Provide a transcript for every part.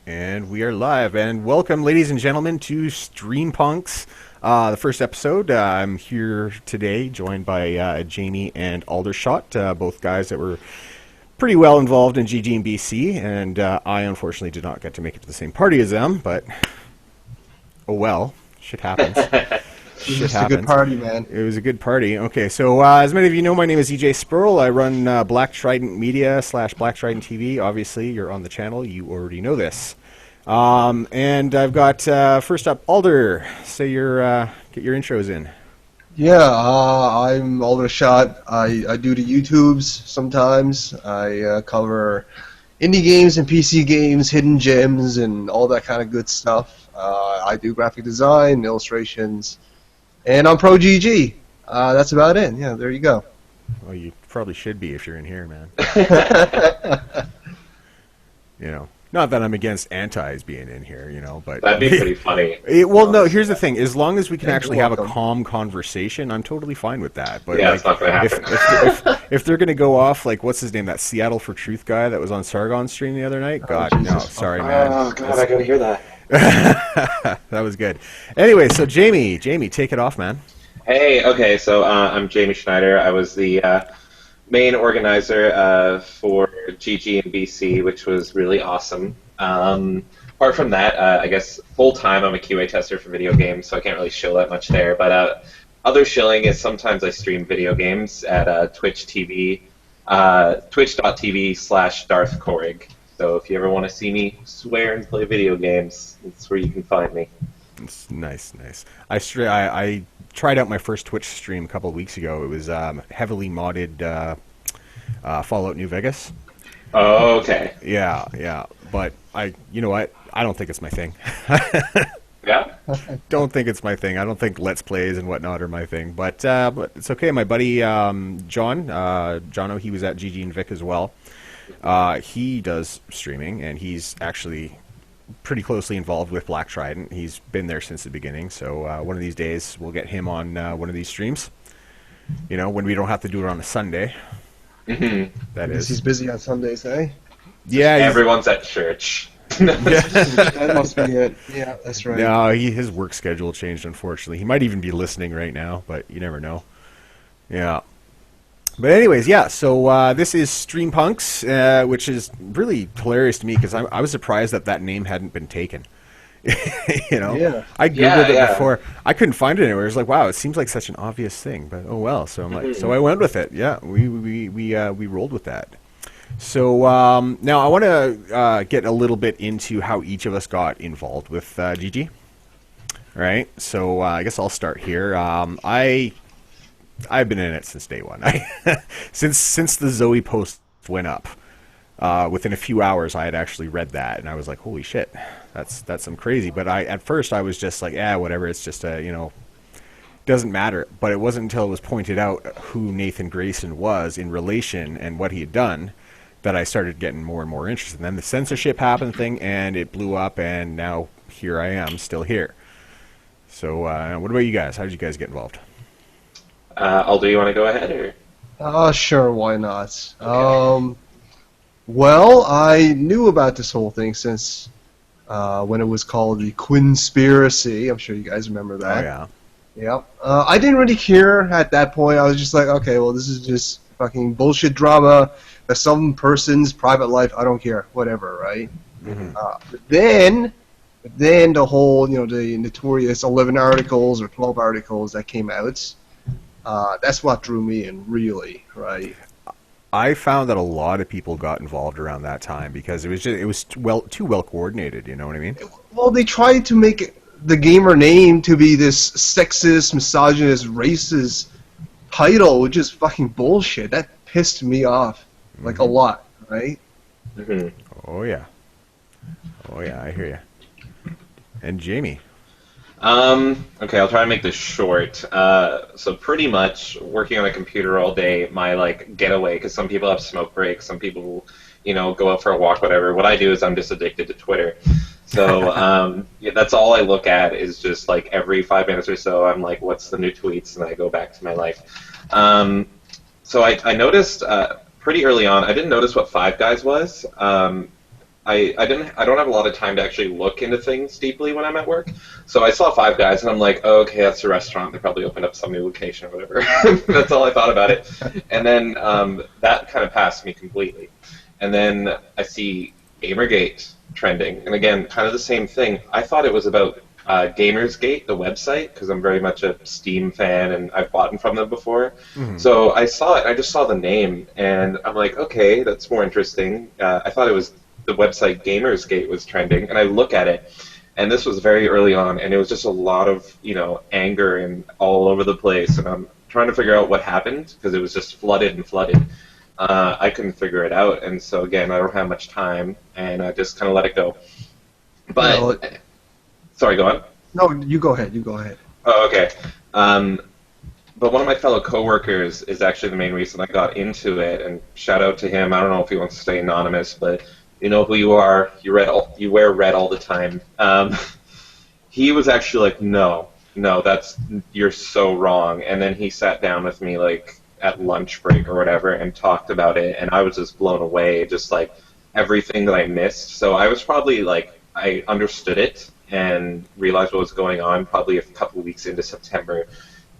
And we are live. And welcome, ladies and gentlemen, to StreamPunks, the first episode. I'm here today, joined by Jamie and Aldershot, both guys that were pretty well involved in GGinBC. And I, unfortunately, did not get to make it to the same party as them, but oh well, shit happens. It was a good party, man. It was a good party. Okay, so as many of you know, my name is EJ Spurl. I run Black Trident Media / Black Trident TV. Obviously, you're on the channel. You already know this. And I've got, first up, Alder. Say get your intros in. Yeah, I'm Aldershot. I do the YouTubes sometimes. I cover indie games and PC games, hidden gems, and all that kind of good stuff. I do graphic design, illustrations. And I'm Pro GG. That's about it. Yeah, there you go. Well, you probably should be if you're in here, man. You know, not that I'm against antis being in here, you know, but that'd be pretty funny. Well, no, here's the thing: as long as we can actually have a calm conversation, I'm totally fine with that. But yeah, like, it's not going to happen. if they're going to go off like what's his name, that Seattle for Truth guy that was on Sargon's stream the other night, God, no, sorry, man. Oh God, I gotta hear that. That was good. Anyway, so Jamie, take it off, man. Hey, okay, so I'm Jamie Schneider. I was the main organizer for GGinBC, which was really awesome. Apart from that, I guess full-time I'm a QA tester for video games, so I can't really shill that much there. But other shilling is sometimes I stream video games at Twitch TV, twitch.tv/Darth Korig. So if you ever want to see me swear and play video games, that's where you can find me. It's nice. I tried out my first Twitch stream a couple of weeks ago. It was heavily modded Fallout New Vegas. Oh, okay. Yeah. But you know what? I don't think it's my thing. Yeah? Don't think it's my thing. I don't think Let's Plays and whatnot are my thing. But it's okay. My buddy Jono, he was at GGinVic as well. He does streaming, and he's actually pretty closely involved with Black Trident. He's been there since the beginning, so one of these days we'll get him on one of these streams. You know, when we don't have to do it on a Sunday. Mm-hmm. That is. He's busy on Sundays, eh? Yeah. Everyone's at church. That must be it. Yeah, that's right. No, his work schedule changed, unfortunately. He might even be listening right now, but you never know. Yeah. But anyways, yeah, so this is StreamPunks, which is really hilarious to me because I was surprised that name hadn't been taken. You know? Yeah. I Googled it before. I couldn't find it anywhere. It was like, wow, it seems like such an obvious thing, but oh well. So I'm like, so I went with it. Yeah, we rolled with that. So now I want to get a little bit into how each of us got involved with GG. All right, so I guess I'll start here. I've been in it since day one. Since the Zoe post went up, within a few hours, I had actually read that, and I was like, "Holy shit, that's some crazy." But at first I was just like, "Yeah, whatever. It's just doesn't matter." But it wasn't until it was pointed out who Nathan Grayson was in relation and what he had done that I started getting more and more interested. And then the censorship happened thing, and it blew up, and now here I am, still here. So, what about you guys? How did you guys get involved? Aldo, you want to go ahead? Or? Sure, why not? Okay. Well, I knew about this whole thing since when it was called the Quinspiracy. I'm sure you guys remember that. Oh, yeah. Yep. I didn't really care at that point. I was just like, okay, well, this is just fucking bullshit drama. That's some person's private life. I don't care. Whatever, right? Mm-hmm. But then the whole, the notorious 11 articles or 12 articles that came out. That's what drew me in, really, right? I found that a lot of people got involved around that time because it was too well coordinated. You know what I mean? Well, they tried to make the gamer name to be this sexist, misogynist, racist title, which is fucking bullshit. That pissed me off, like a lot, right? Mm-hmm. Oh yeah, I hear you. And Jamie. Okay, I'll try to make this short. So pretty much working on a computer all day, my getaway, because some people have smoke breaks, some people, go out for a walk, whatever. What I do is I'm just addicted to Twitter. So yeah, that's all I look at is just every 5 minutes or so, I'm like, what's the new tweets? And I go back to my life. So I noticed pretty early on, I didn't notice what Five Guys was. I don't have a lot of time to actually look into things deeply when I'm at work. So I saw Five Guys and I'm like, oh, okay, that's a restaurant. They probably opened up some new location or whatever. That's all I thought about it. And then that kind of passed me completely. And then I see Gamergate trending, and again, kind of the same thing. I thought it was about Gamersgate, the website, because I'm very much a Steam fan and I've bought from them before. So I saw it, I just saw the name, and I'm like, okay, that's more interesting. I thought it was the website Gamersgate was trending, and I look at it, and this was very early on, and it was just a lot of, anger and all over the place, and I'm trying to figure out what happened, because it was just flooded and flooded. I couldn't figure it out, and so again, I don't have much time, and I just kind of let it go. But sorry, go on. No, you go ahead. You go ahead. Oh, okay. But one of my fellow coworkers is actually the main reason I got into it, and shout out to him. I don't know if he wants to stay anonymous, but you know who you are. You wear red all the time. He was actually like, no, you're so wrong. And then he sat down with me like at lunch break or whatever and talked about it, and I was just blown away, just like everything that I missed. So I was probably like, I understood it and realized what was going on probably a couple weeks into September,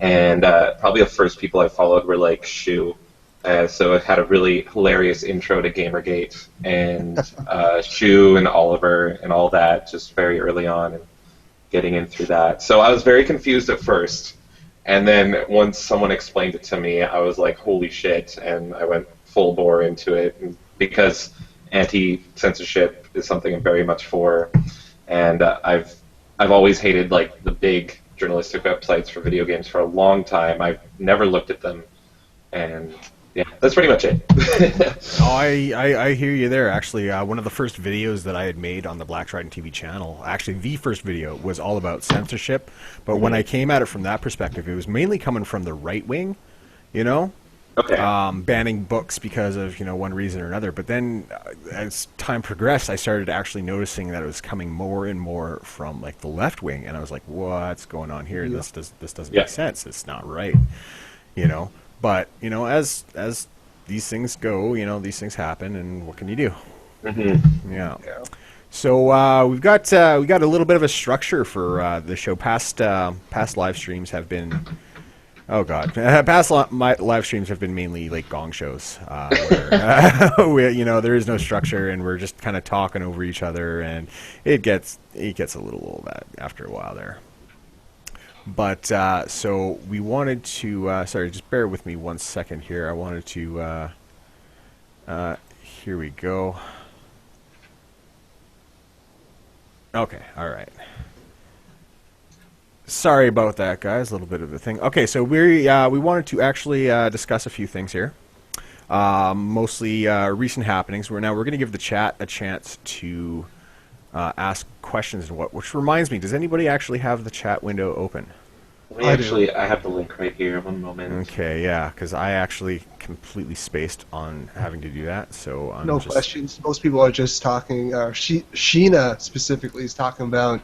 and probably the first people I followed were like Shoe. So it had a really hilarious intro to Gamergate, and Shoe and Oliver and all that just very early on, and getting in through that. So I was very confused at first, and then once someone explained it to me, I was like, holy shit, and I went full bore into it, because anti-censorship is something I'm very much for, and I've always hated like the big journalistic websites for video games for a long time. I've never looked at them, and yeah, that's pretty much it. Oh, I hear you there. Actually, one of the first videos that I had made on the Black Trident TV channel, actually the first video, was all about censorship. But when I came at it from that perspective, it was mainly coming from the right wing, Okay. banning books because of one reason or another. But then, as time progressed, I started actually noticing that it was coming more and more from like the left wing, and I was like, "What's going on here? This doesn't make sense. It's not right." But as these things go, these things happen, and what can you do? Yeah. So we've got a little bit of a structure for the show. Past live streams have been. Oh God! My live streams have been mainly like gong shows, where there is no structure, and we're just kind of talking over each other, and it gets a little old after a while there. But so we wanted to sorry, just bear with me 1 second here. I wanted to here we go. Okay, all right. Sorry about that, guys. A little bit of a thing. Okay, so we wanted to actually discuss a few things here, mostly recent happenings. We're going to give the chat a chance to ask questions and which reminds me, does anybody actually have the chat window open? I have the link right here. One moment. Okay, yeah, because I actually completely spaced on having to do that. So I'm no questions. Most people are just talking. Sheena specifically is talking about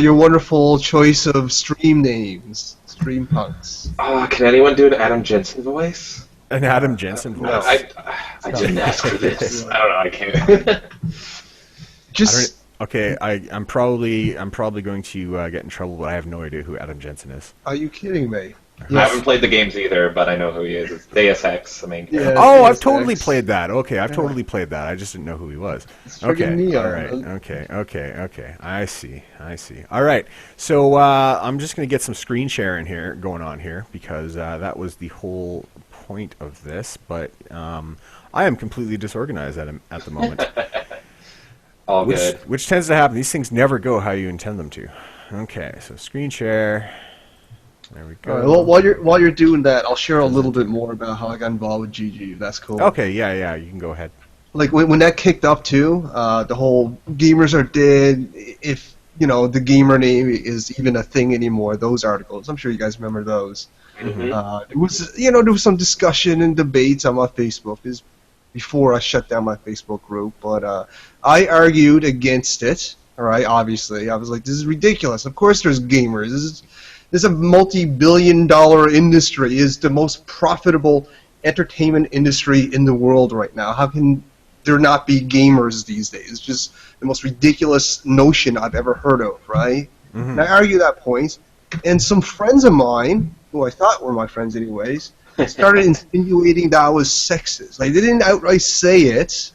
your wonderful choice of stream names, StreamPunks. Oh, can anyone do an Adam Jensen voice? An Adam Jensen voice? No, I didn't ask for this. I don't know. I can't. Okay, I'm probably going to get in trouble, but I have no idea who Adam Jensen is. Are you kidding me? Yes. I haven't played the games either, but I know who he is. It's Deus Ex, the main character. Yeah, oh, I've totally played that. Okay, I've totally played that. I just didn't know who he was. Okay, all right. Okay. I see. All right. So I'm just going to get some screen sharing here going on here, because that was the whole point of this. But I am completely disorganized at the moment. All good. Which tends to happen. These things never go how you intend them to. Okay, so screen share. There we go. All right, well, while you're doing that, I'll share a little bit more about how I got involved with GG. If that's cool. Okay, yeah, you can go ahead. Like when that kicked up too, the whole gamers are dead. If the gamer name is even a thing anymore, those articles. I'm sure you guys remember those. There was some discussion and debates on my Facebook. This before I shut down my Facebook group, but I argued against it. All right, obviously, I was like, this is ridiculous. Of course, there's gamers. This is a multi-billion-dollar industry. It's the most profitable entertainment industry in the world right now. How can there not be gamers these days. It's just the most ridiculous notion I've ever heard of, right? Mm-hmm. And I argue that point, and some friends of mine, who I thought were my friends anyways, started insinuating that I was sexist. Like, they didn't outright say it,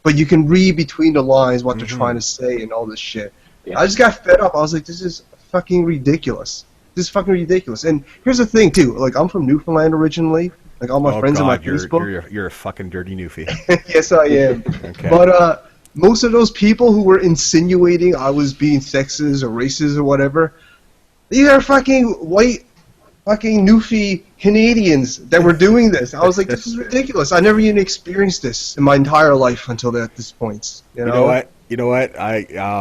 but you can read between the lines what they're trying to say and all this shit. Yeah. I just got fed up. I was like, this is fucking ridiculous. This is fucking ridiculous. And here's the thing, too. Like, I'm from Newfoundland originally. Like, all my friends on my Facebook. You're a fucking dirty newfie. Yes, I am. Okay. But most of those people who were insinuating I was being sexist or racist or whatever, these are fucking white fucking newfie Canadians that were doing this. I was like, this is ridiculous. I never even experienced this in my entire life until this point. You know? You know what?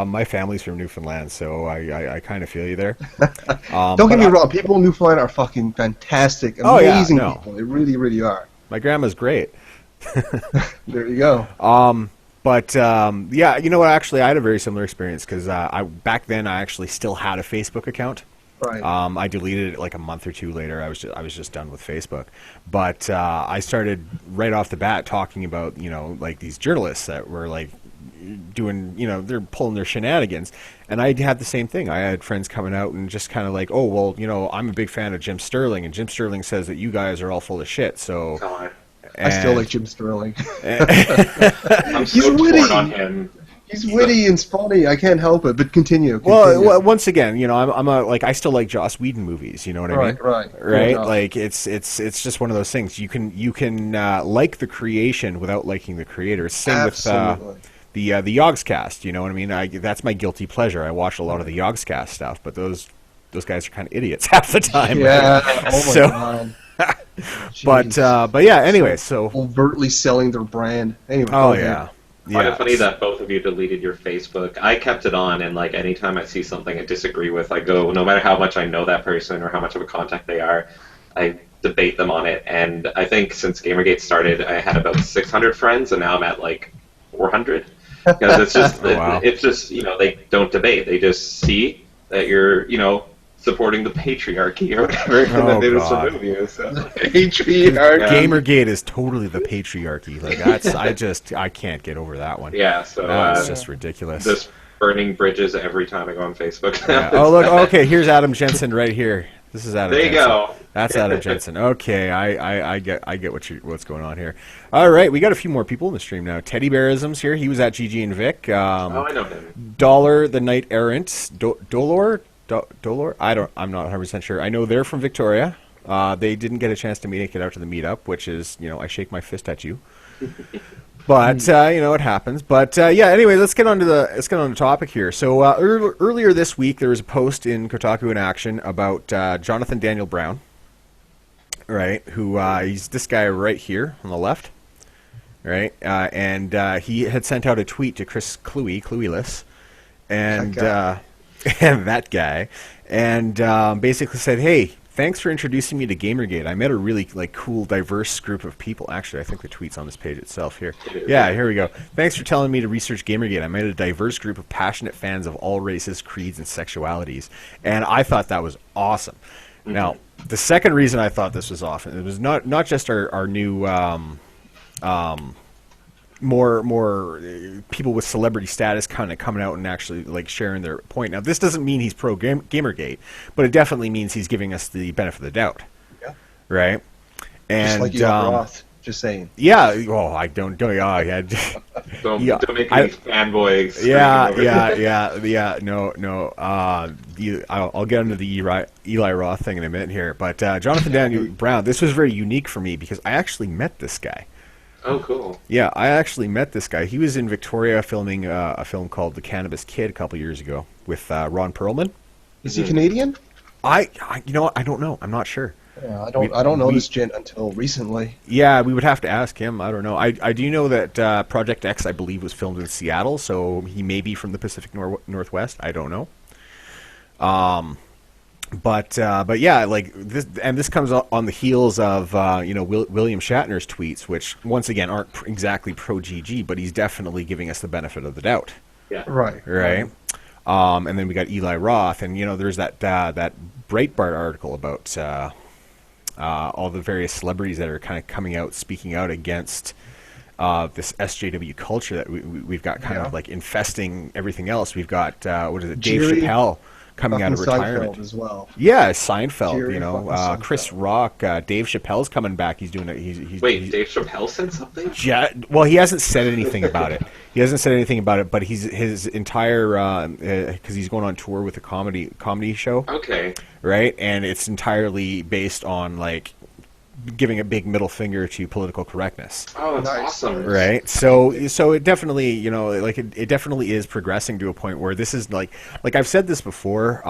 My family's from Newfoundland, so I kind of feel you there. Don't get me wrong. People in Newfoundland are fucking fantastic, amazing people. They really, really are. My grandma's great. There you go. Yeah, you know what? Actually, I had a very similar experience because back then I actually still had a Facebook account. Right. I deleted it like a month or two later. I was just done with Facebook, but I started right off the bat talking about like these journalists that were like doing they're pulling their shenanigans, and I had the same thing. I had friends coming out and just kind of like, oh well, I'm a big fan of Jim Sterling, and Jim Sterling says that you guys are all full of shit. So God. I still like Jim Sterling. I'm so torn on him. He's witty and funny. I can't help it. But continue. Well, once again, I still like Joss Whedon movies. You know what I mean? Right. Like it's just one of those things. You can like the creation without liking the creator. Same Absolutely. with the Yogscast. You know what I mean? That's my guilty pleasure. I watch a lot of the Yogscast stuff, but those guys are kind of idiots half the time. Yeah. Right? Oh my God. But yeah. Anyway, so overtly selling their brand. Anyway. Oh yeah. I find it funny that both of you deleted your Facebook. I kept it on, and like anytime I see something I disagree with, I go, no matter how much I know that person or how much of a contact they are, I debate them on it. And I think since Gamergate started, I had about 600 friends, and now I'm at like 400. Because it's just, it's just they don't debate. They just see that you're, supporting the patriarchy or whatever, and then they just remove you. So. Patriarchy. Gamergate is totally the patriarchy. Like I can't get over that one. Yeah, so that's just ridiculous. Just burning bridges every time I go on Facebook. Yeah. Oh look, okay, here's Adam Jensen right here. This is Adam. There you Jensen. go. That's Adam Jensen. Okay, I get what's going on here. All right, we got a few more people in the stream now. Teddy Bearism's here. He was at GG and Vic. I know him. Dollar the Knight Errant. Dolor. I'm not 100% sure. I know they're from Victoria. They didn't get a chance to make it out to the meetup, which is, I shake my fist at you. But it happens. But yeah, anyway, let's get on to the topic here. So earlier this week, there was a post in Kotaku in Action about Jonathan Daniel Brown, right? Who he's this guy right here on the left, right? And he had sent out a tweet to Chris Clueless, and. And that guy, and basically said, "Hey, thanks for introducing me to Gamergate. I met a really cool, diverse group of people." Actually, I think the tweet's on this page itself here. Yeah, here we go. Thanks for telling me to research Gamergate. I met a diverse group of passionate fans of all races, creeds, and sexualities, and I thought that was awesome. Mm-hmm. Now, the second reason I thought this was awesome, it was not just our new. More people with celebrity status kind of coming out and actually sharing their point. Now, this doesn't mean he's pro Gamergate, but it definitely means he's giving us the benefit of the doubt. Yeah. Right. And just like you Roth. Just saying. Yeah. Well, I don't. Don't make any fanboys. Yeah. No. I'll get into the Eli Roth thing in a minute here. But Jonathan Daniel Brown, this was very unique for me because I actually met this guy. Oh, cool. Yeah, I actually met this guy. He was in Victoria filming a film called The Cannabis Kid a couple years ago with Ron Perlman. Is he Canadian? I don't know. I'm not sure. Yeah, I don't know this gent until recently. Yeah, we would have to ask him. I don't know. I do know that Project X, I believe, was filmed in Seattle, so he may be from the Pacific Northwest. I don't know. But yeah, this comes on the heels of William Shatner's tweets, which once again aren't exactly pro GG, but he's definitely giving us the benefit of the doubt. Yeah. Right. And then we got Eli Roth, and there's that Breitbart article about all the various celebrities that are kind of coming out, speaking out against this SJW culture that we've got kind of like infesting everything else. We've got what is it, Dave Jerry Chappelle coming out of retirement Seinfeld as well. Yeah, Seinfeld. Jerry You know, fucking Chris Seinfeld. Rock, Dave Chappelle's coming back. He's doing it. Wait, Dave Chappelle said something? Yeah, well, he hasn't said anything about it. He hasn't said anything about it, but his entire because he's going on tour with a comedy show, Okay. right? And it's entirely based on like giving a big middle finger to political correctness, Oh, that's Nice. awesome. right? So it definitely, you know, like it definitely is progressing to a point where this is like I've said this before,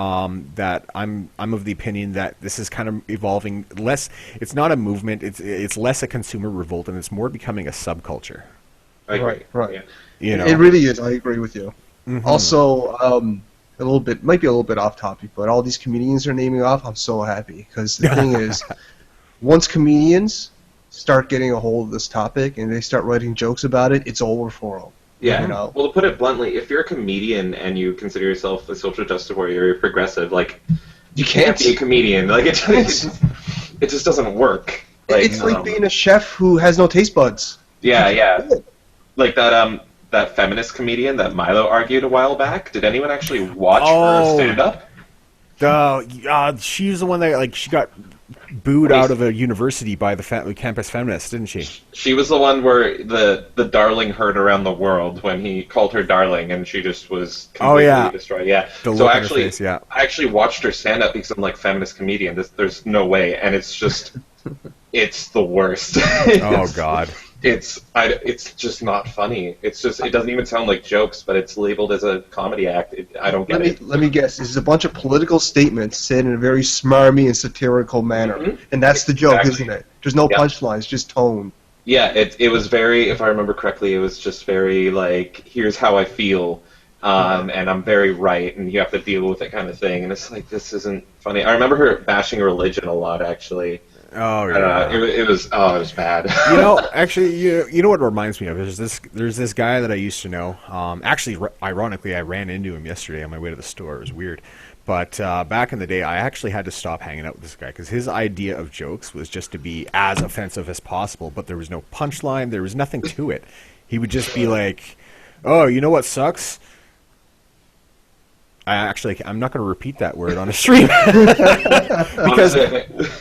that I'm of the opinion that this is kind of evolving less. It's not a movement. It's less a consumer revolt, and it's more becoming a subculture. I agree. Right. Yeah. You know, It really is. I agree with you. Mhm. Also, a little bit might be a little bit off topic, but all these comedians are naming off. I'm so happy because the thing is, once comedians start getting a hold of this topic and they start writing jokes about it, it's over for them. Yeah. You know? Well, to put it bluntly, if you're a comedian and you consider yourself a social justice warrior, you're progressive, like, you can't be a comedian. Like, it just doesn't work. Like, It's like being a chef who has no taste buds. yeah, yeah. Like that feminist comedian that Milo argued a while back. Did anyone actually watch her stand-up? she's the one that like she got booed out of a university by the campus feminists, didn't she? She was the one where the darling heard around the world when he called her darling, and she just was completely destroyed. Yeah. The So look on her actually, face, yeah. I actually watched her stand up because I'm like feminist comedian. There's no way, and it's just, it's the worst. Oh God. It's just not funny. It doesn't even sound like jokes, but it's labeled as a comedy act. I don't get it. Let me guess. This is a bunch of political statements said in a very smarmy and satirical manner, Mhm. and that's the joke, Exactly. isn't it? There's no Yeah. punchlines, just tone. Yeah, it was very, if I remember correctly, it was just very like, here's how I feel, and I'm very right, and you have to deal with it kind of thing. And it's like, this isn't funny. I remember her bashing religion a lot, actually. Oh And, yeah. it was bad. You know, actually, you know what it reminds me of? There's this guy that I used to know. Actually, ironically, I ran into him yesterday on my way to the store. It was weird. But back in the day, I actually had to stop hanging out with this guy because his idea of jokes was just to be as offensive as possible, but there was no punchline. There was nothing to it. He would just be like, "Oh, you know what sucks? I'm not going to repeat that word on a stream because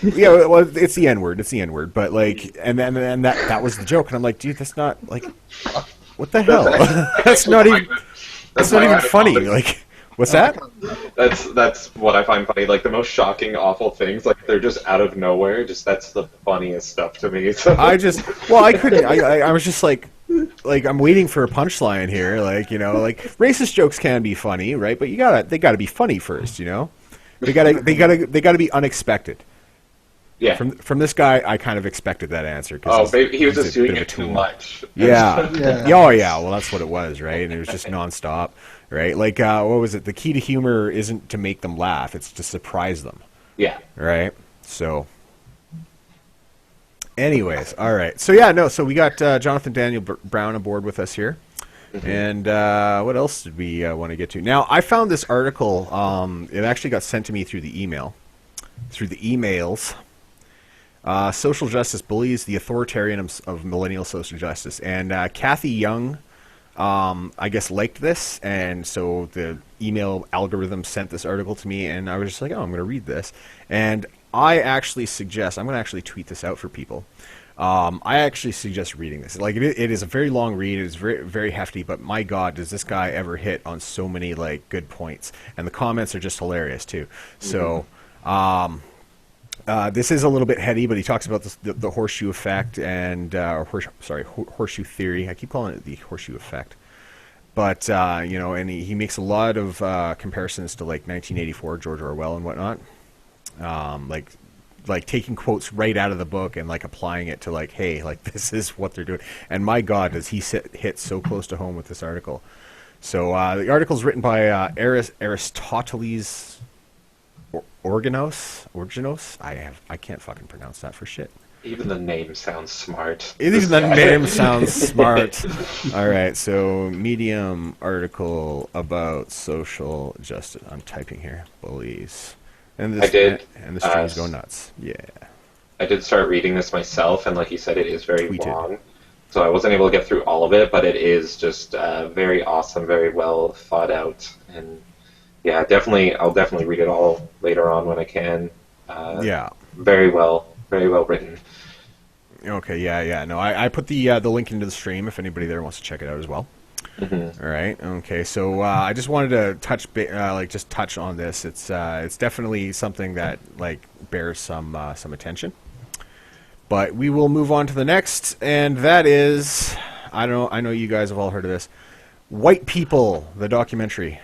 yeah, well, it's the N word. It's the N word. But like, and that was the joke, and I'm like, dude, that's not like, what the hell? That's not even. That's not even funny. Like, what's that? That's what I find funny. Like the most shocking, awful things, like they're just out of nowhere. Just that's the funniest stuff to me. So. I couldn't. I was just like I'm waiting for a punchline here. Like, you know, like racist jokes can be funny, right? But they gotta be funny first, you know. They gotta be unexpected. Yeah. From this guy, I kind of expected that answer. Oh, baby, he was he's just a bit doing of a it too tool. much. Yeah. Yeah. Oh, yeah. Well, that's what it was, right? And it was just nonstop, right? Like, what was it? The key to humor isn't to make them laugh; it's to surprise them, Yeah. right? So, anyways, all right. So yeah, no. So we got Jonathan Daniel Brown aboard with us here, and what else did we want to get to? Now, I found this article. It actually got sent to me through the emails. Social justice bullies the authoritarianism of millennial social justice. And Kathy Young, I guess, liked this, and so the email algorithm sent this article to me, and I was just like, oh, I'm going to read this. And I actually suggest, I'm going to actually tweet this out for people. I actually suggest reading this. Like, it is a very long read. It is very, very hefty, but my God, does this guy ever hit on so many, like, good points. And the comments are just hilarious, too. So, this is a little bit heady, but he talks about the horseshoe effect and horseshoe theory. I keep calling it the horseshoe effect, but you know, and he makes a lot of comparisons to like 1984, George Orwell and whatnot, like taking quotes right out of the book and like applying it to like, hey, like this is what they're doing. And my God, does he hit so close to home with this article? So the article is written by Aristoteles. Organos. I can't fucking pronounce that for shit. Even the name sounds smart. Even the name sounds smart. All right, so Medium article about social justice. I'm typing here. Bullies. And I did, and the streams go nuts. Yeah. I did start reading this myself, and like you said, it is very Tweeted. long. so I wasn't able to get through all of it, but it is just very awesome, very well thought out, and yeah, I'll definitely read it all later on when I can. Yeah. Very well written. Okay, yeah. No, I put the link into the stream if anybody there wants to check it out as well. Mm-hmm. All right. Okay. So I just wanted to touch on this. It's definitely something that like bears some attention. But we will move on to the next, and that is, I know you guys have all heard of this, White People, the documentary.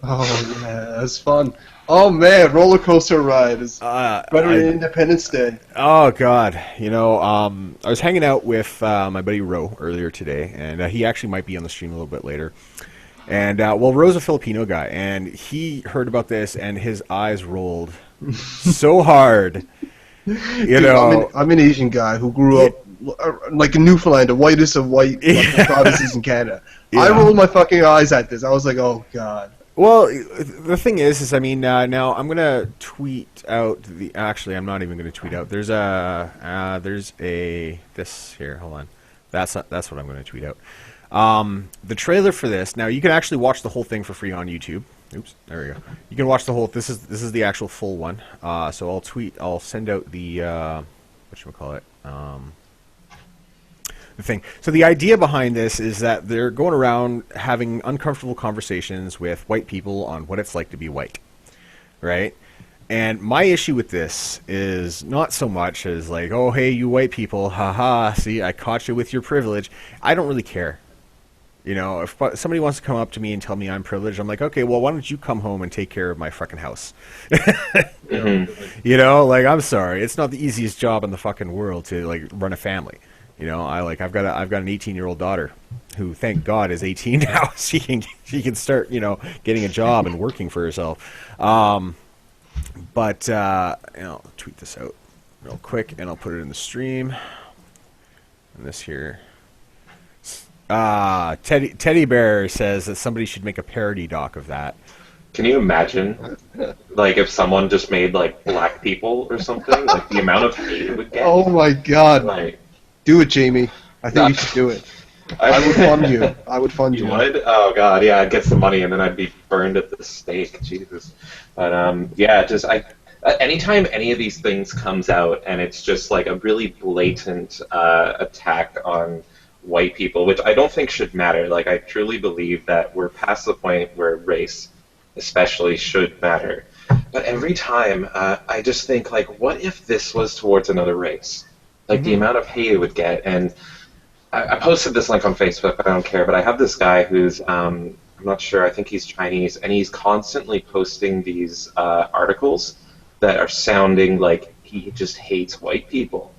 Oh yeah, that's fun. Oh man, roller coaster ride is better than Independence Day. Oh God, I was hanging out with my buddy Ro earlier today, and he actually might be on the stream a little bit later. And Ro's a Filipino guy, and he heard about this, and his eyes rolled so hard. Dude, I'm an Asian guy who grew up like in Newfoundland, the whitest of white provinces in Canada. Yeah. I rolled my fucking eyes at this. I was like, oh God. Well, the thing is I mean, now I'm gonna tweet out the. Actually, I'm not even gonna tweet out. There's this here. Hold on. That's what I'm gonna tweet out. The trailer for this. Now you can actually watch the whole thing for free on YouTube. Oops, there we go. You can watch the whole. This is the actual full one. So I'll send out the whatchamacallit, the thing. So the idea behind this is that they're going around having uncomfortable conversations with white people on what it's like to be white, right? And my issue with this is not so much as like, oh hey you white people, haha, see I caught you with your privilege. I don't really care. If somebody wants to come up to me and tell me I'm privileged, I'm like, okay, well, why don't you come home and take care of my fucking house? Like, I'm sorry, it's not the easiest job in the fucking world to like run a family. I've got an 18-year-old daughter who, thank God, is 18 now. She can start, getting a job and working for herself. But I'll tweet this out real quick and I'll put it in the stream. And this here. Teddy Bear says that somebody should make a parody doc of that. Can you imagine, like, if someone just made, like, black people or something? Like, the amount of hate it would get? Oh, my God. Like, do it, Jamie. I think you should do it. I would fund you. I would fund you. You would? Oh, God, yeah, I'd get some money and then I'd be burned at the stake. Jesus. But, anytime any of these things comes out and it's just, like, a really blatant attack on white people, which I don't think should matter. Like, I truly believe that we're past the point where race especially should matter. But every time, I just think, like, what if this was towards another race? Like, the amount of hate it would get. And I posted this link on Facebook, but I don't care. But I have this guy who's, I'm not sure, I think he's Chinese, and he's constantly posting these articles that are sounding like he just hates white people.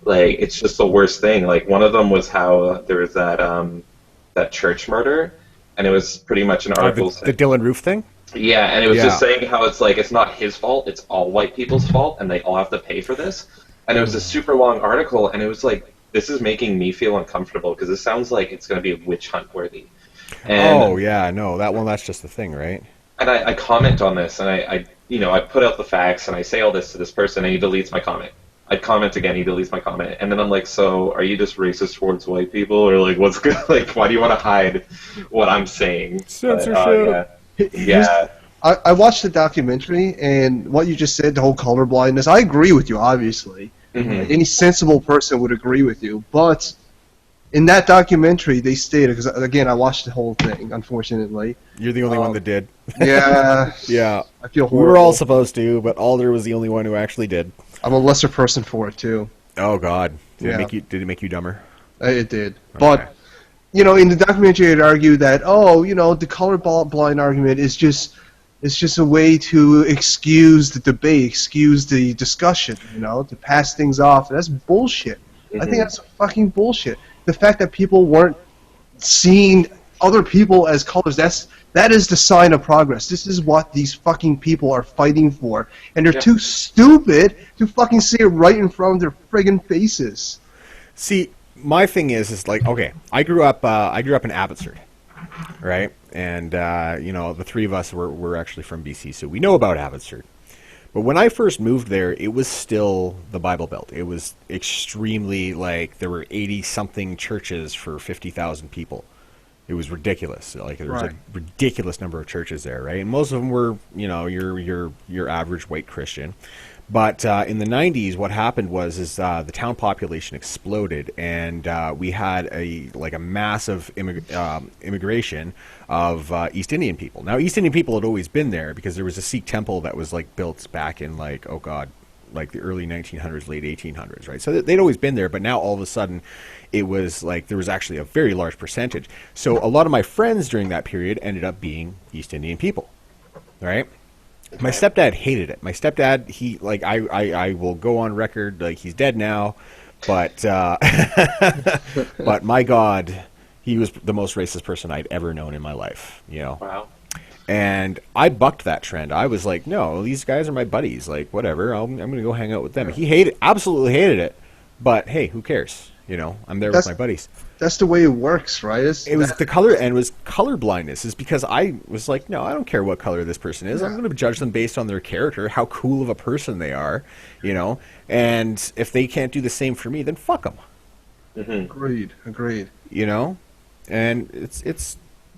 Like, it's just the worst thing. Like, one of them was how there was that church murder, and it was pretty much an article. The Dylan Roof thing? Yeah, and it was just saying how it's like, it's not his fault, it's all white people's fault, and they all have to pay for this. And it was a super long article, and it was like, this is making me feel uncomfortable, because it sounds like it's going to be witch hunt worthy. And, oh, yeah, no, that's just the thing, right? And I comment on this, and I put out the facts, and I say all this to this person, and he deletes my comment. I'd comment again, he deletes my comment, and then I'm like, so are you just racist towards white people, or like what's good? Like, why do you want to hide what I'm saying? Censorship. Yeah. I watched the documentary, and what you just said, the whole color blindness, I agree with you, obviously. Any sensible person would agree with you, but in that documentary, they stated, because again, I watched the whole thing, unfortunately. You're the only one that did. Yeah. Yeah. I feel horrible. We were all supposed to, but Alder was the only one who actually did. I'm a lesser person for it, too. Oh, God. Did it make you dumber? It did. Okay. But, in the documentary, I'd argue that, the color blind argument is just a way to excuse the debate, excuse the discussion, to pass things off. And that's bullshit. I think that's fucking bullshit. The fact that people weren't seeing other people as colors, that is the sign of progress. This is what these fucking people are fighting for. And they're too stupid to fucking see it right in front of their friggin' faces. See, my thing is like, okay, I grew up in Abbotsford, right? And the three of us were actually from BC, so we know about Abbotsford. But when I first moved there, it was still the Bible Belt. It was extremely, like, there were 80-something churches for 50,000 people. It was ridiculous. Like, there was Right. a ridiculous number of churches there, right? And most of them were, you know, your average white Christian. But in the 90s, what happened was the town population exploded, and we had a massive immigration of East Indian people. Now, East Indian people had always been there because there was a Sikh temple that was like built back in like, oh god, like the early 1900s, late 1800s, right? So they'd always been there, but now all of a sudden, it was like there was actually a very large percentage. So a lot of my friends during that period ended up being East Indian people, right? My stepdad hated it. My stepdad, he like I will go on record, like he's dead now, but but my God, he was the most racist person I'd ever known in my life, you know. Wow. And I bucked that trend. I was like, no, these guys are my buddies. Like, whatever, I'm going to go hang out with them. He absolutely hated it, but hey, who cares? You know, I'm there with my buddies. That's the way it works, right? It was the color, and it was color blindness. Is because I was like, no, I don't care what color this person is. I'm going to judge them based on their character, how cool of a person they are, you know. And if they can't do the same for me, then fuck them. Agreed. You know, and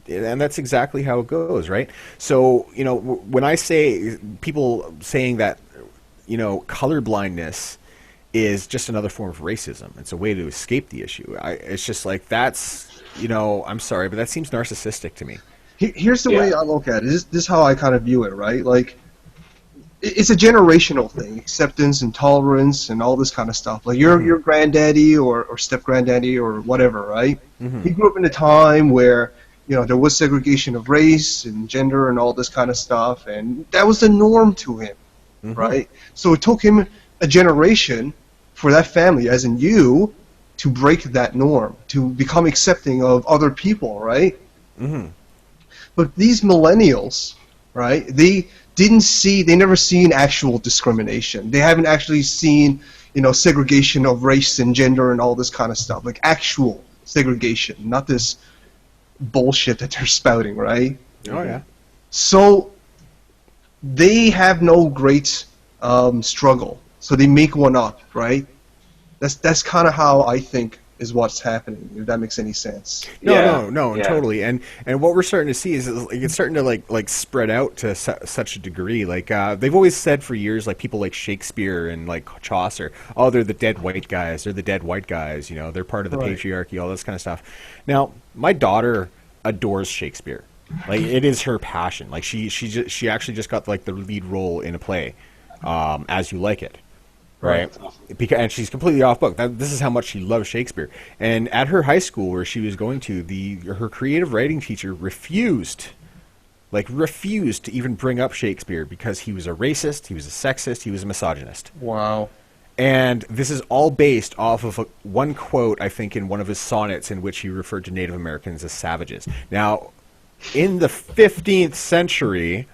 and that's exactly how it goes, right? So, you know, when I say people saying that, you know, color blindness is just another form of racism. It's a way to escape the issue. It's just like, that's, you know, I'm sorry, but that seems narcissistic to me. Here's the way I look at it. This is how I kind of view it, right? Like, it's a generational thing, acceptance and tolerance and all this kind of stuff. Like, your granddaddy or step-granddaddy or whatever, right? He grew up in a time where, you know, there was segregation of race and gender and all this kind of stuff, and that was the norm to him, right? So it took him a generation for that family, as in you, to break that norm, to become accepting of other people, right? But these millennials, right, they never seen actual discrimination. They haven't actually seen, you know, segregation of race and gender and all this kind of stuff, like actual segregation, not this bullshit that they're spouting, right? Oh, yeah. So they have no great struggle. So they make one up, right? That's kind of how I think is what's happening, if that makes any sense. No, totally. And what we're starting to see is it's starting to like spread out to such a degree. Like they've always said for years, like people like Shakespeare and like Chaucer, oh, they're the dead white guys. They're the dead white guys. You know, they're part of the patriarchy, all this kind of stuff. Now, my daughter adores Shakespeare. Like, it is her passion. Like, she actually just got like the lead role in a play, As You Like It. Right, and she's completely off book. This is how much she loves Shakespeare. And at her high school, where she was going to, her creative writing teacher refused to even bring up Shakespeare because he was a racist, he was a sexist, he was a misogynist. Wow. And this is all based off of one quote, I think, in one of his sonnets in which he referred to Native Americans as savages. Now, in the 15th century,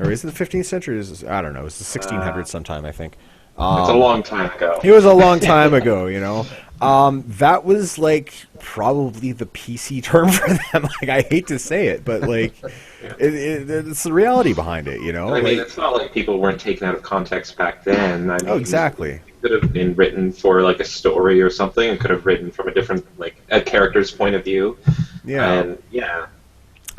or is it the 15th century? I don't know. It was the 1600s sometime, I think. It's a long time ago. It was a long time ago, you know. That was like probably the PC term for them. Like, I hate to say it, but like, it's the reality behind it, you know. I mean, it's not like people weren't taken out of context back then. I mean, exactly. It could have been written for like a story or something. It could have written from a different, like, a character's point of view. Yeah. And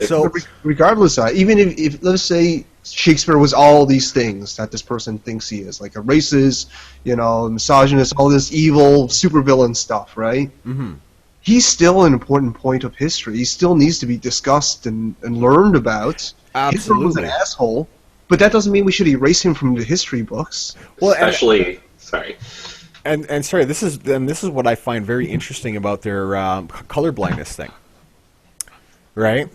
so regardless, even if let's say Shakespeare was all these things that this person thinks he is, like a racist, you know, misogynist, all this evil supervillain stuff, right? He's still an important point of history. He still needs to be discussed and learned about. Hitler was an asshole, but that doesn't mean we should erase him from the history books. Well, especially, sorry. And sorry, this is what I find very interesting about their color blindness thing, right?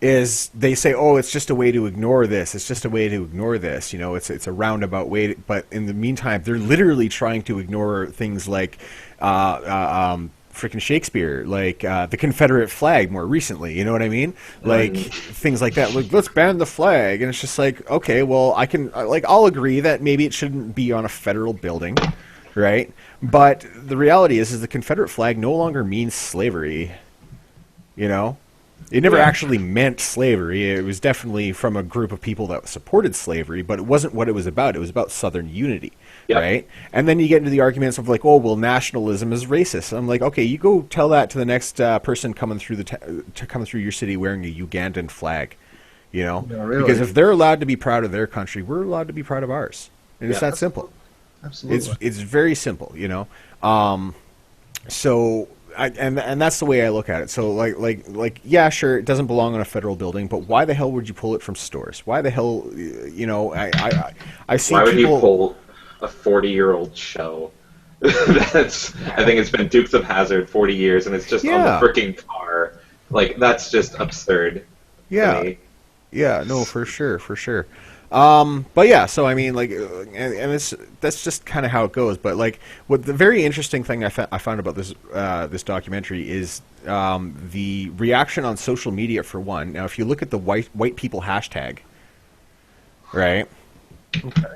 Is they say, oh, it's just a way to ignore this. It's just a way to ignore this. You know, it's a roundabout way. But in the meantime, they're literally trying to ignore things like freaking Shakespeare, like the Confederate flag more recently. You know what I mean? Like things like that. Like, let's ban the flag. And it's just like, okay, well, I'll agree that maybe it shouldn't be on a federal building, right? But the reality is the Confederate flag no longer means slavery. You know? It never Yeah. actually meant slavery. It was definitely from a group of people that supported slavery, but it wasn't what it was about. It was about Southern unity, Yep. right? And then you get into the arguments of like, oh, well, nationalism is racist. I'm like, okay, you go tell that to the next person coming through to come through your city wearing a Ugandan flag, you know? Yeah, really. Because if they're allowed to be proud of their country, we're allowed to be proud of ours, and it's Yeah. that simple. Absolutely. It's very simple, you know. So and that's the way I look at it. So like yeah, sure, it doesn't belong on a federal building, but why the hell would you pull it from stores? Why the hell, you know? I see Why would you people. pull a 40-year-old show? I think it's been Dukes of Hazzard 40 years, and it's just Yeah. on the freaking car. Like, that's just absurd. Yeah, To me. yeah, no, for sure, for sure. But yeah, so I mean, like, and that's just kind of how it goes. But like, what the very interesting thing I found about this documentary is the reaction on social media. For one, now if you look at the white people hashtag, right? Okay.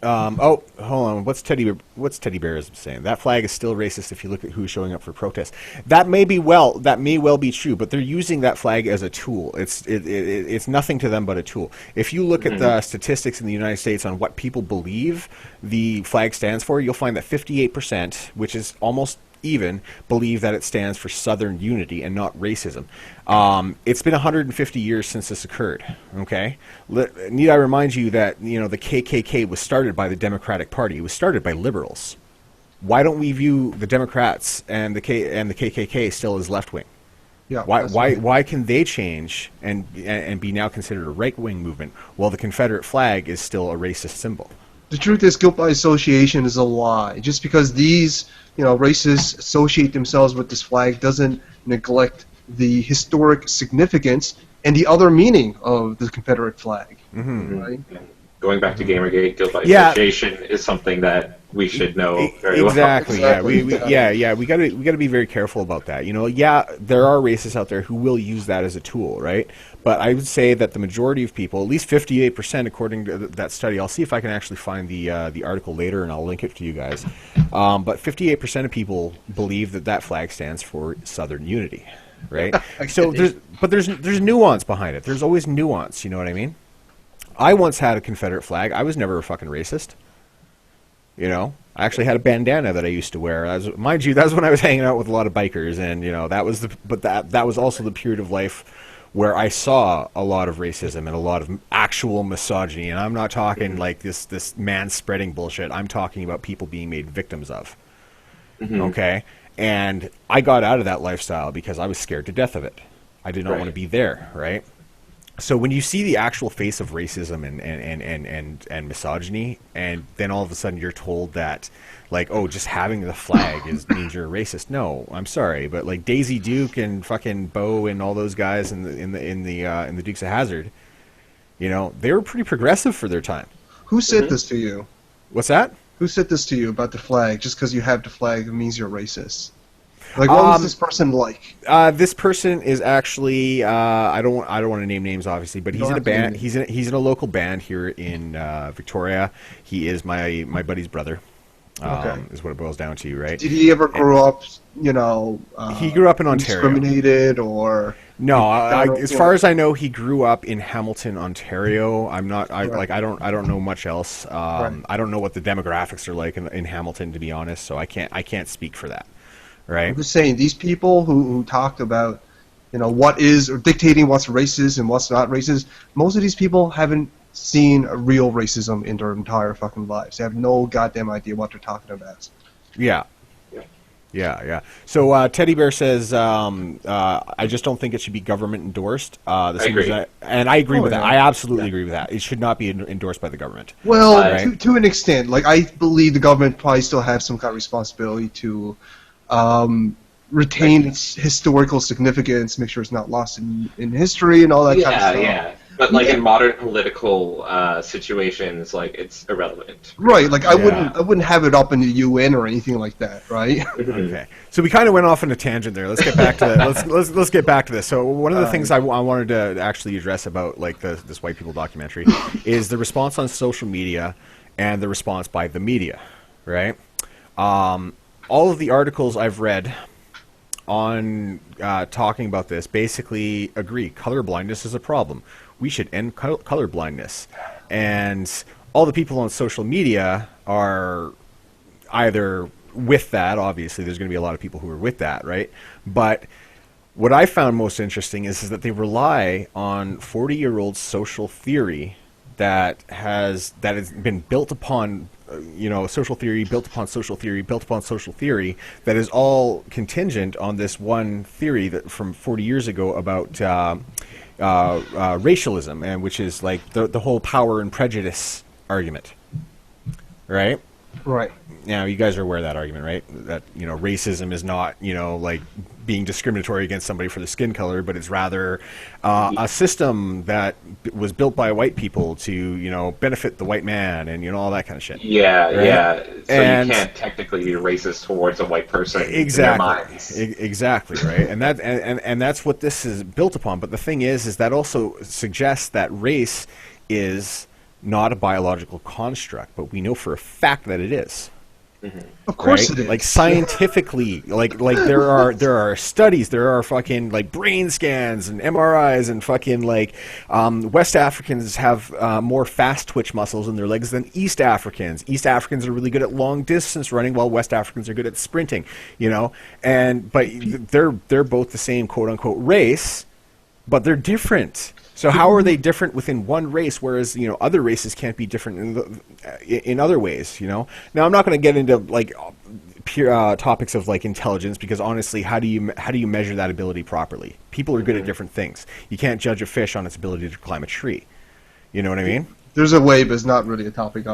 Oh, hold on. What's Teddy Bearism saying? That flag is still racist if you look at who's showing up for protests. That may well be true, but they're using that flag as a tool. It's nothing to them but a tool. If you look at the statistics in the United States on what people believe the flag stands for, you'll find that 58%, which is almost even, believe that it stands for Southern unity and not racism. It's been 150 years since this occurred. Okay, need I remind you that the KKK was started by the Democratic Party. It was started by liberals. Why don't we view the Democrats and the KKK still as left wing? Yeah. Why can they change and be now considered a right wing movement while the Confederate flag is still a racist symbol? The truth is, guilt by association is a lie. Just because these, racists associate themselves with this flag doesn't neglect the historic significance and the other meaning of the Confederate flag. Mm-hmm. Right? Going back to Gamergate, guilt by Yeah. association is something that we should know very Exactly. Exactly. We got to be very careful about that. Yeah, there are racists out there who will use that as a tool, right? But I would say that the majority of people, at least 58%, according to that study, I'll see if I can actually find the article later, and I'll link it to you guys. But 58% of people believe that flag stands for Southern unity, right? So there's nuance behind it. There's always nuance. You know what I mean? I once had a Confederate flag. I was never a fucking racist. I actually had a bandana that I used to wear. Mind you, that was when I was hanging out with a lot of bikers, and that was also the period of life where I saw a lot of racism and a lot of actual misogyny. And I'm not talking like this man spreading bullshit. I'm talking about people being made victims of. Mm-hmm. Okay, and I got out of that lifestyle because I was scared to death of it. I did not want to be there. Right. So when you see the actual face of racism and misogyny, and then all of a sudden you're told that, like, oh, just having the flag means you're a racist. No, I'm sorry, but like Daisy Duke and fucking Bo and all those guys in the Dukes of Hazzard, they were pretty progressive for their time. Who said this to you? What's that? Who said this to you about the flag? Just because you have the flag means you're racist. Like, what was this person like? This person is actually I don't want to name names, obviously, but he's in a band. He's in a local band here in Victoria. He is my buddy's brother. Is what it boils down to, right? Did he ever grow up? He grew up in Ontario. Discriminated or no? As far as I know, he grew up in Hamilton, Ontario. I'm not. I don't know much else. I don't know what the demographics are like in Hamilton, to be honest. So I can't speak for that. Right. I'm just saying, these people who talk about, what is, or dictating what's racist and what's not racist, most of these people haven't seen a real racism in their entire fucking lives. They have no goddamn idea what they're talking about. Yeah. So Teddy Bear says, I just don't think it should be government endorsed. I agree. And I agree with that. I absolutely agree with that. It should not be endorsed by the government. Well, to an extent. Like, I believe the government probably still has some kind of responsibility to retain its historical significance, make sure it's not lost in history and all that kind of stuff. Yeah. But like in modern political situations, like, it's irrelevant. Right. Like, I wouldn't have it up in the UN or anything like that. Right. Okay. So we kind of went off on a tangent there. Let's get back to that. Let's get back to this. So one of the things I wanted to actually address about like this white people documentary is the response on social media and the response by the media. Right. All of the articles I've read talking about this basically agree color blindness is a problem. We should end color blindness. And all the people on social media are either with that. Obviously, there's going to be a lot of people who are with that, right? But what I found most interesting is that they rely on 40-year-old social theory that has been built upon, social theory built upon social theory built upon social theory that is all contingent on this one theory that from 40 years ago about racialism, and which is like the whole power and prejudice argument, right? Right. Now, you guys are aware of that argument, right? That, racism is not, like being discriminatory against somebody for their skin color, but it's rather a system that was built by white people to, benefit the white man and, all that kind of shit. Yeah, right? yeah. So and you can't technically be racist towards a white person exactly, in their minds. Exactly, right? And that's what this is built upon. But the thing is that also suggests that race is not a biological construct, but we know for a fact that it is. Mm-hmm. Of course right? it is. Like scientifically, like there are studies, there are fucking like brain scans and MRIs and fucking like West Africans have more fast twitch muscles in their legs than East Africans. East Africans are really good at long distance running, while West Africans are good at sprinting. But they're both the same quote unquote race, but they're different. So how are they different within one race, whereas other races can't be different in other ways? Now I'm not going to get into like pure topics of like intelligence, because honestly, how do you measure that ability properly? People are good at different things. You can't judge a fish on its ability to climb a tree. You know what I mean? There's a way, but it's not really a topic.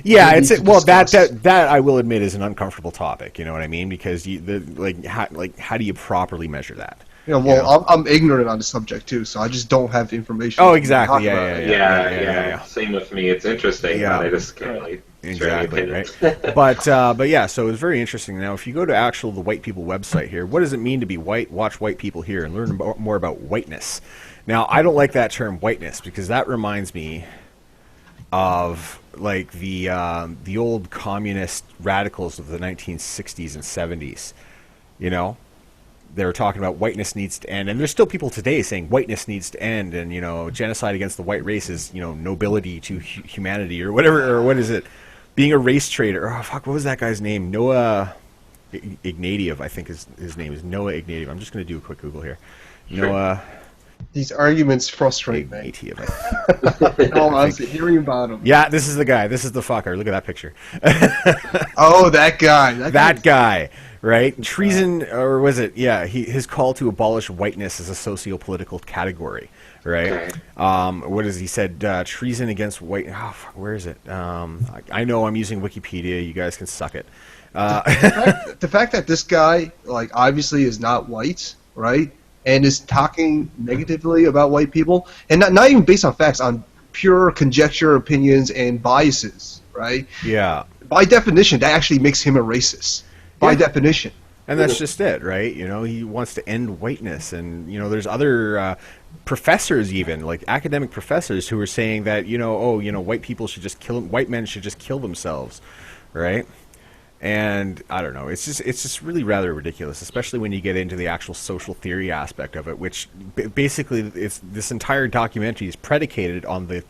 Yeah, that I will admit is an uncomfortable topic. You know what I mean? Because how do you properly measure that? I'm ignorant on the subject too, so I just don't have the information. Oh, exactly. Yeah. Same with me. It's interesting, but I just can't really. Exactly, right? But yeah, so it's very interesting. Now, if you go to the white people website here, what does it mean to be white? Watch white people here and learn more about whiteness. Now, I don't like that term whiteness, because that reminds me of like the old communist radicals of the 1960s and 70s. They were talking about whiteness needs to end, and there's still people today saying whiteness needs to end, and genocide against the white race is nobility to humanity, or whatever, or what is it? Being a race traitor. Oh fuck, what was that guy's name? Noah Ignatieff, I think his name is Noah Ignatieff. I'm just going to do a quick Google here. Sure. Noah. These arguments frustrate me. Ignatieff. No, honestly, hearing about him. Yeah, this is the guy. This is the fucker. Look at that picture. Oh, that guy. That guy. Right? Treason, or was it? Yeah, his call to abolish whiteness as a socio-political category. Right? Okay. What is he said? Treason against white. Oh, fuck, where is it? I know I'm using Wikipedia. You guys can suck it. The fact that this guy, like, obviously is not white, right? And is talking negatively about white people, and not even based on facts, on pure conjecture, opinions, and biases, right? Yeah. By definition, that actually makes him a racist. By definition. And that's just it, right? He wants to end whiteness, and there's other professors, even like academic professors, who are saying that white people should just white men should just kill themselves, right? And I don't know, it's just really rather ridiculous, especially when you get into the actual social theory aspect of it, which basically this entire documentary is predicated on the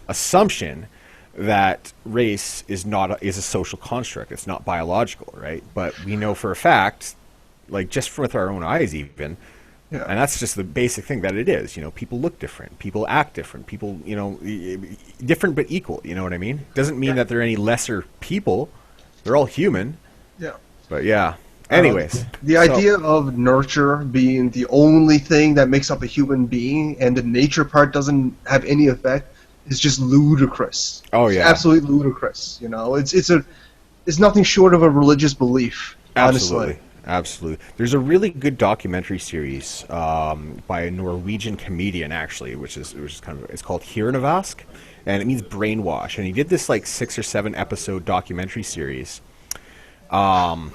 assumption that race is a social construct. It's not biological, right? But we know for a fact, like just with our own eyes even, and that's just the basic thing that it is. People look different, people act different, people, different but equal. You know what I mean? Doesn't mean that they're any lesser people. They're all human. Yeah. But yeah. Anyways. The idea of nurture being the only thing that makes up a human being, and the nature part doesn't have any effect, is just ludicrous. Oh yeah. It's absolutely ludicrous. It's nothing short of a religious belief. Honestly. Absolutely. There's a really good documentary series by a Norwegian comedian, actually, which is it's called Hirnavask, and it means brainwash. And he did this like 6 or 7 episode documentary series. And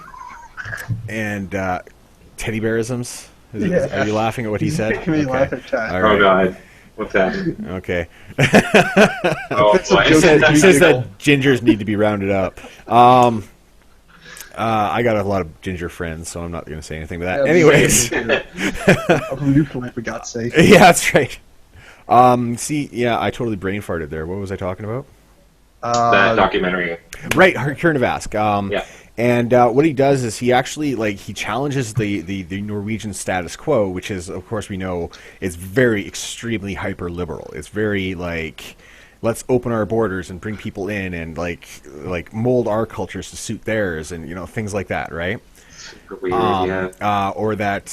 teddy bearisms. Are you laughing at what he said? Making me laugh at that. All right. Oh god. What's that? Okay. Oh, he says that gingers need to be rounded up. I got a lot of ginger friends, so I'm not going to say anything to that. Yeah, Anyways, I'm from Newfoundland, for God's sake. yeah, that's right. See, yeah, I totally brain farted there. What was I talking about? That documentary. Right, Current of Ask. Yeah. And what he does is he actually he challenges the Norwegian status quo, which is, of course, we know is very extremely hyper liberal. It's very let's open our borders and bring people in and like mold our cultures to suit theirs and things like that, right? Super weird, yeah. Or that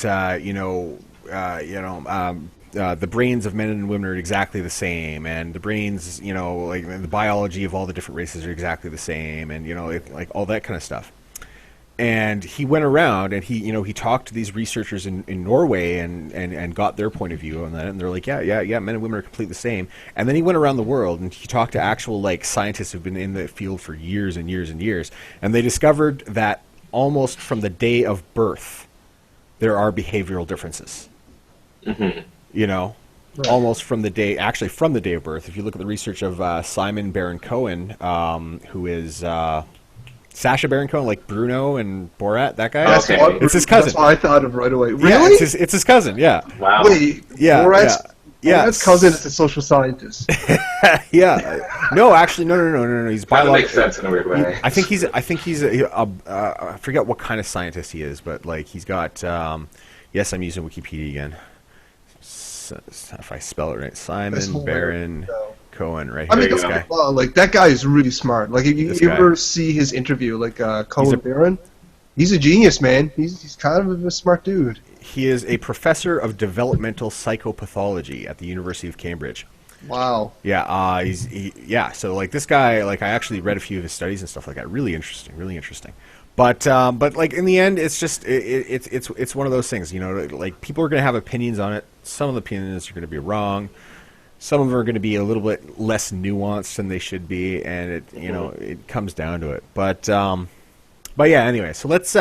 the brains of men and women are exactly the same, and the brains, the biology of all the different races are exactly the same, and all that kind of stuff. And he went around and he talked to these researchers in Norway and got their point of view on that, and they're like, yeah, men and women are completely the same. And then he went around the world and he talked to actual scientists who've been in the field for years and years and years, and they discovered that almost from the day of birth there are behavioral differences. Mm-hmm. Right. Almost from the day of birth. If you look at the research of Simon Baron Cohen, who is Sacha Baron Cohen, like Bruno and Borat, that guy. That's Okay. what, It's his cousin. That's what I thought of right away. Really? Yeah, it's his cousin. Yeah, Wow. Wait, Yeah, Borat's, yeah. Borat's cousin is a social scientist. yeah. No, actually, no. He's Kind of makes biological. sense in a weird way. I think he's I forget what kind of scientist he is, but he's got. Yes, I'm using Wikipedia again. If I spell it right, That's Simon hilarious, Baron though. Cohen, right I here. mean, This don't guy. get me wrong, that guy is really smart. Like, if you, This you guy. ever see his interview, Cohen a- Baron, he's a genius, man. He's kind of a smart dude. He is a professor of developmental psychopathology at the University of Cambridge. Wow. Yeah, So this guy, I actually read a few of his studies and stuff like that. Really interesting, really interesting. But in the end, it's just it's one of those things. People are going to have opinions on it. Some of the opinions are going to be wrong. Some of them are going to be a little bit less nuanced than they should be, and it comes down to it. But yeah. Anyway, so let's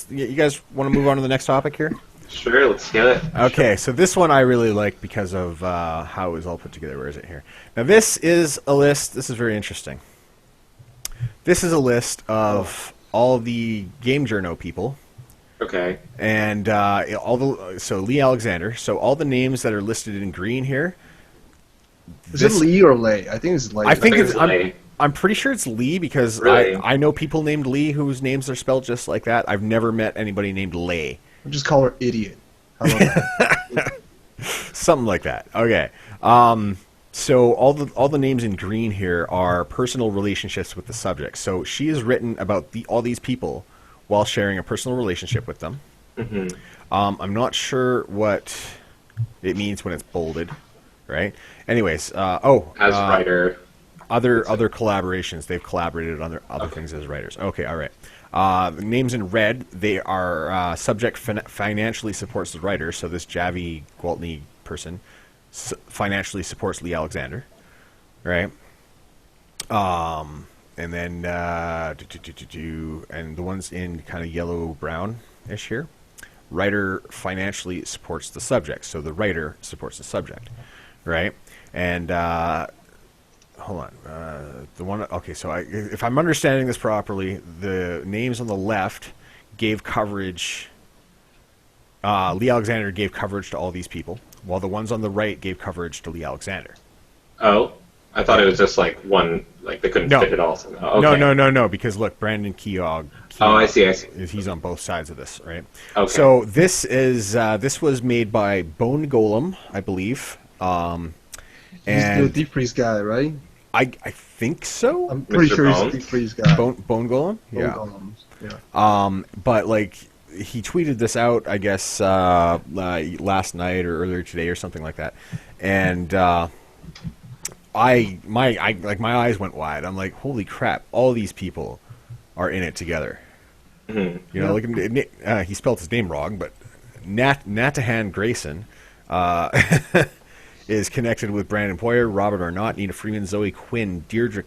you guys want to move on to the next topic here? Sure, let's do it. Okay, so this one I really like because of how it was all put together. Where is it here? Now, this is a list. This is very interesting. This is a list of all the Game Journo people. Okay. And so Lee Alexander. So all the names that are listed in green here. Is it Lee or Lay? I think it's Lay. I think it's I'm, Lee. I'm pretty sure it's Lee because Really? I know people named Lee whose names are spelled just like that. I've never met anybody named Lay. I'll just call her idiot. How about that? Something like that. Okay. So all the names in green here are personal relationships with the subject. So she has written about all these people while sharing a personal relationship with them. Mm-hmm. I'm not sure what it means when it's bolded, right? Anyways, As writer. other collaborations. They've collaborated on other things as writers. Okay, all right. The names in red, they are subject financially supports the writer. So this Javi Gwaltney person financially supports Lee Alexander, right? And then and the ones in kind of yellow brown-ish here, writer financially supports the subject. So the writer supports the subject, right? And hold on. The one. Okay, so if I'm understanding this properly, the names on the left gave coverage. Lee Alexander gave coverage to all these people, while the ones on the right gave coverage to Lee Alexander. Oh, I thought it was just one, they couldn't fit it all. So, okay. No, because look, Brandon Keogh. Oh, I see. He's on both sides of this, right? Okay. So this was made by Bone Golem, I believe. He's And the deep freeze guy, right? I think so. I'm pretty Mr. sure he's Bones? the deep freeze guy. Bone Golem. Yeah. Golems, yeah. But he tweeted this out, I guess, last night or earlier today or something like that, and my eyes went wide. I'm like, holy crap! All these people are in it together. Mm-hmm. He spelled his name wrong, but Natahan Grayson is connected with Brandon Poyer, Robert Arnott, Nina Freeman, Zoe Quinn, Deirdre.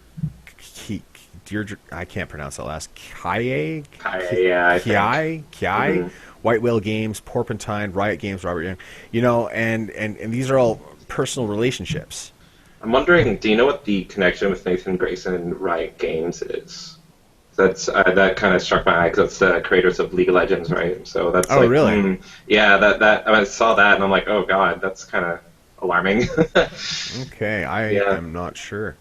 I can't pronounce that last. Kiai, Mm-hmm. White Whale Games, Porpentine, Riot Games, Robert Young. And these are all personal relationships. I'm wondering, do you know what the connection with Nathan Grayson and Riot Games is? That's that kind of struck my eye because that's the creators of League of Legends, right? So that's Oh, like, really? yeah, that I saw that and I'm like, oh god, that's kind of alarming. Okay, I Yeah, am not sure.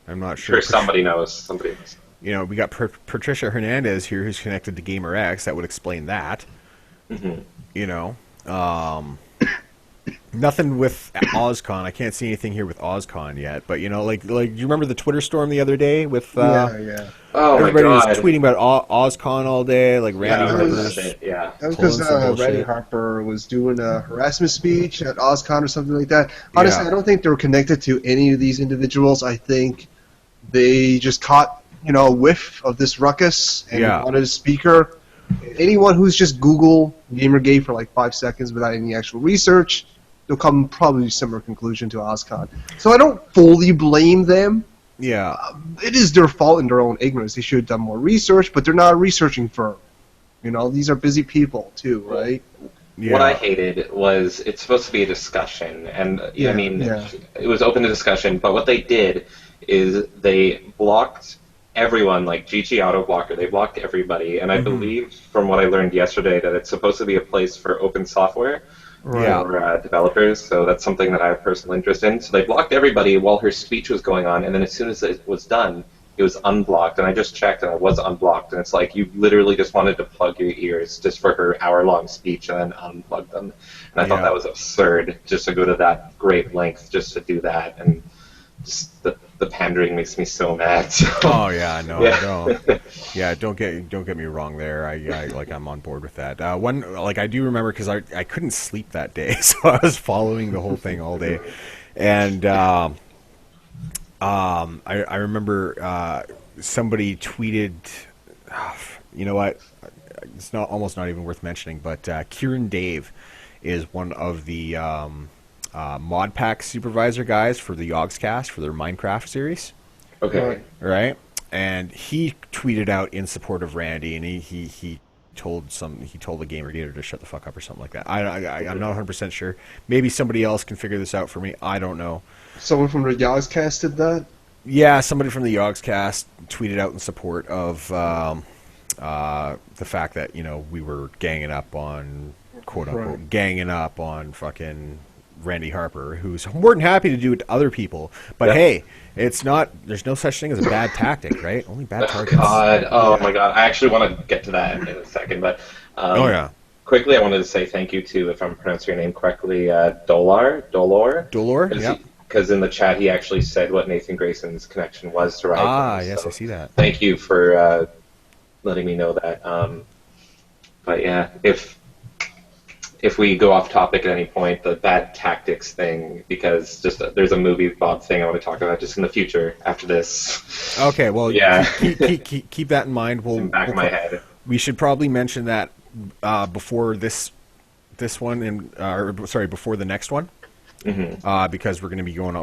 I'm not I'm sure. sure somebody knows. Somebody knows. You know, we got Patricia Hernandez here, who's connected to GamerX. That would explain that. Hmm. You know, nothing with OzCon. I can't see anything here with OzCon yet. But you know, like you remember the Twitter storm the other day with Yeah. Oh my everybody was god. tweeting about OzCon all day, like Yeah, Randy I heard that Harper's bit. Yeah. That was pulling because some Randy bullshit. Harper was doing a harassment speech at OzCon or something like that. Honestly, Yeah. I don't think they were connected to any of these individuals. I think they just caught, a whiff of this ruckus and Yeah. wanted a speaker. Anyone who's just Google Gamergate for like 5 seconds without any actual research, they'll come probably to a similar conclusion to OzCon. So I don't fully blame them. Yeah. It is their fault in their own ignorance. They should have done more research, but they're not a researching firm. These are busy people too, right? Yeah. What I hated was it's supposed to be a discussion, and I mean, it was open to discussion. But what they did is they blocked everyone, like GG Auto Blocker. They blocked everybody, and I believe, from what I learned yesterday, that it's supposed to be a place for open software Yeah. for developers. So that's something that I have personal interest in. So they blocked everybody while her speech was going on, and then as soon as it was done, it was unblocked. And I just checked, and it was unblocked. And it's like you literally just wanted to plug your ears just for her hour-long speech and then unplug them. And I thought that was absurd, just to go to that great length just to do that. And just the pandering makes me so mad. So, Oh yeah, no, Yeah. no. Yeah, don't get me wrong there. I'm on board with that. I do remember because I couldn't sleep that day, so I was following the whole thing all day, and I remember somebody tweeted, you know what? It's almost not even worth mentioning, but Kieran Dave is one of the mod pack supervisor guys for the Yogscast for their Minecraft series. Okay. Right? And he tweeted out in support of Randy, and he told the Gamergator to shut the fuck up or something like that. I'm not 100% sure. Maybe somebody else can figure this out for me. I don't know. Someone from the Yogscast did that? Yeah, somebody from the Yogscast tweeted out in support of the fact that we were ganging up on quote unquote ganging up on fucking Randy Harper, who's more than happy to do it to other people. But hey, it's not. There's no such thing as a bad tactic, right? Only bad targets. My god! I actually want to get to that in a second, but quickly, I wanted to say thank you to, if I'm pronouncing your name correctly, Dolor. Yeah. Because in the chat, he actually said what Nathan Grayson's connection was to Riot. Yes, I see that. Thank you for letting me know that. But yeah, if we go off topic at any point, the bad tactics thing, because there's a movie Bob thing I want to talk about just in the future after this. Okay, well, yeah, keep that in mind. in the back of my head. We should probably mention that before this one, before the next one. Mm-hmm. Because we're going to be going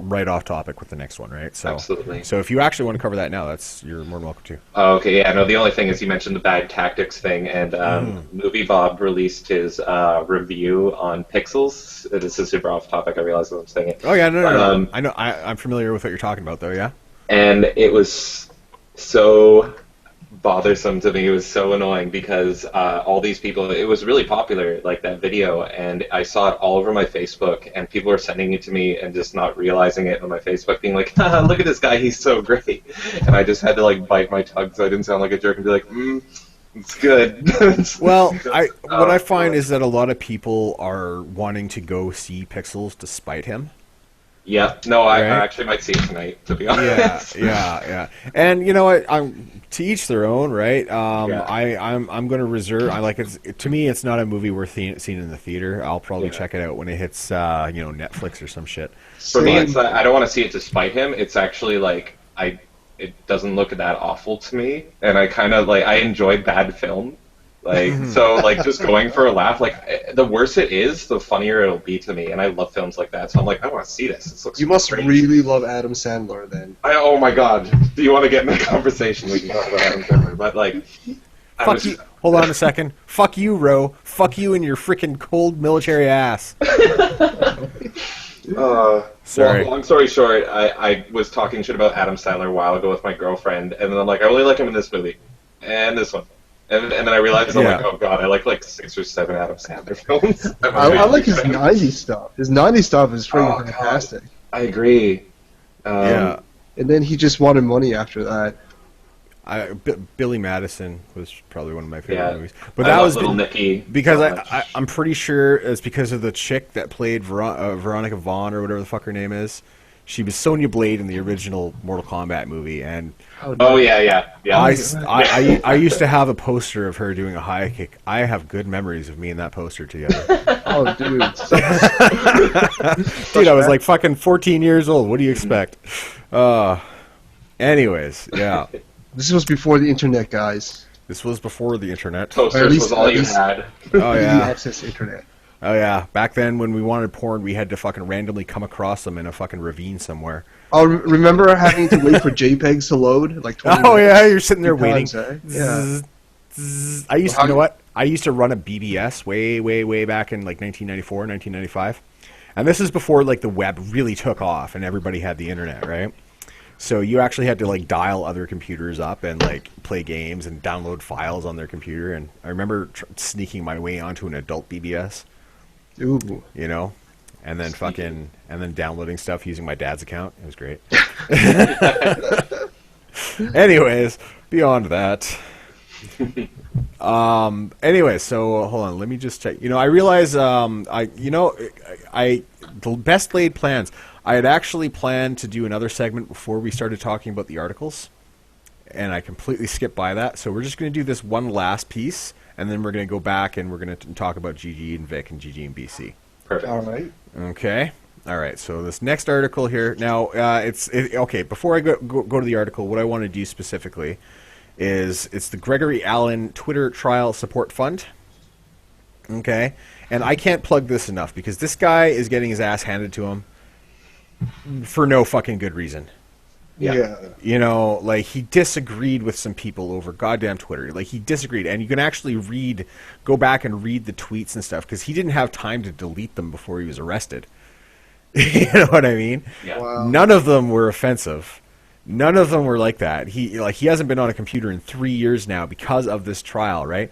right off topic with the next one, right? So, absolutely. So if you actually want to cover that now, you're more than welcome to. Oh, okay, yeah. No, the only thing is you mentioned the bad tactics thing, and Movie Bob released his review on Pixels. This is super off topic. I realize that I'm saying it. Oh yeah, no. I know. I'm familiar with what you're talking about, though. Yeah. And it was so bothersome to me. It was so annoying because all these people, it was really popular, like that video, and I saw it all over my Facebook, and people were sending it to me and just not realizing it on my Facebook, being like, haha, look at this guy, he's so great. And I just had to like bite my tongue so I didn't sound like a jerk and be like, it's good. Well, what I find is that a lot of people are wanting to go see Pixels to spite him. Yeah, no, I actually might see it tonight, to be honest. Yeah. And you know what? To each their own, right? I'm going to reserve. To me, it's not a movie worth seeing in the theater. I'll probably check it out when it hits, Netflix or some shit. For me, it's I don't want to see it to spite him. It's actually like it doesn't look that awful to me, and I kind of I enjoy bad film. So just going for a laugh, the worse it is, the funnier it'll be to me, and I love films like that. So I'm like, I want to see this. This looks. You must really love Adam Sandler, then. Oh my god! Do you want to get in a conversation? We can talk about Adam Sandler, but fuck you. Hold on a second. Fuck you, Ro. Fuck you and your freaking cold military ass. Sorry. Well, long story short, I was talking shit about Adam Sandler a while ago with my girlfriend, and then I'm like, I really like him in this movie, and this one. And then I realized, I'm like, oh god, I like 6 or 7 Adam Sandler films. I like his 90s stuff. His 90s stuff is freaking fantastic. I agree. Yeah. And then he just wanted money after that. Billy Madison was probably one of my favorite movies, but I that love was Little Nicky because so much. I'm pretty sure it's because of the chick that played Veronica Vaughn or whatever the fuck her name is. She was Sonya Blade in the original Mortal Kombat movie, and I used to have a poster of her doing a high kick. I have good memories of me and that poster together. Oh, dude. Dude, I was like fucking 14 years old. What do you expect? Anyways, yeah. This was before the internet, guys. This was before the internet. Posters was all you had. Oh yeah. Access internet. Oh yeah. Back then, when we wanted porn, we had to fucking randomly come across them in a fucking ravine somewhere. Oh, remember having to wait for JPEGs to load? Like 20 Oh minutes? yeah, you're sitting there waiting. Yeah. I used to, you know what? I used to run a BBS way back in like 1994, 1995. And this is before like the web really took off and everybody had the internet, right? So you actually had to like dial other computers up and like play games and download files on their computer. And I remember sneaking my way onto an adult BBS. Ooh. You know? And then downloading stuff using my dad's account. It was great. Anyways, beyond that. Anyway, so hold on, let me just check. You know, I realize the best laid plans. I had actually planned to do another segment before we started talking about the articles, and I completely skipped by that. So we're just going to do this one last piece, and then we're going to go back and we're going to talk about GG and Vic and GGinBC. Perfect. All right. Okay. All right. So this next article here. Now, okay. Before I go to the article, what I want to do specifically is it's the Gregory Allen Twitter Trial Support Fund. Okay. And I can't plug this enough because this guy is getting his ass handed to him for no fucking good reason. Yeah. You know, like he disagreed with some people over goddamn Twitter. Like he disagreed, and you can actually go back and read the tweets and stuff because he didn't have time to delete them before he was arrested. You know what I mean? Yeah. Wow. None of them were offensive. None of them were like that. He hasn't been on a computer in 3 years now because of this trial, right?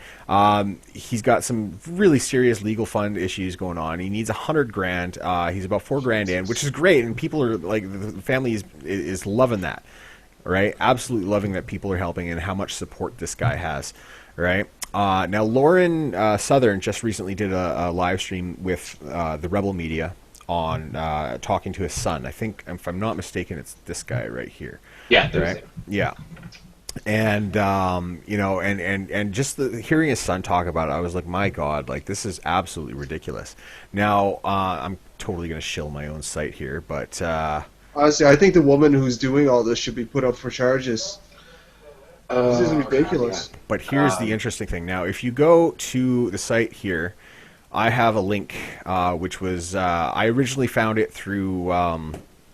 He's got some really serious legal fund issues going on. He needs $100,000. He's about $4,000 in, which is great, and people are like, the family is loving that, right? Absolutely loving that people are helping and how much support this guy has, right? Now Lauren Southern just recently did a live stream with the Rebel Media on talking to his son. I think, if I'm not mistaken, it's this guy right here. Yeah, right. Yeah, and you know, and just hearing his son talk about it, I was like, my God, like this is absolutely ridiculous. Now, I'm totally going to shill my own site here, but Honestly, I think the woman who's doing all this should be put up for charges. This is ridiculous. But here's the interesting thing. Now, if you go to the site here, I have a link, which was I originally found it through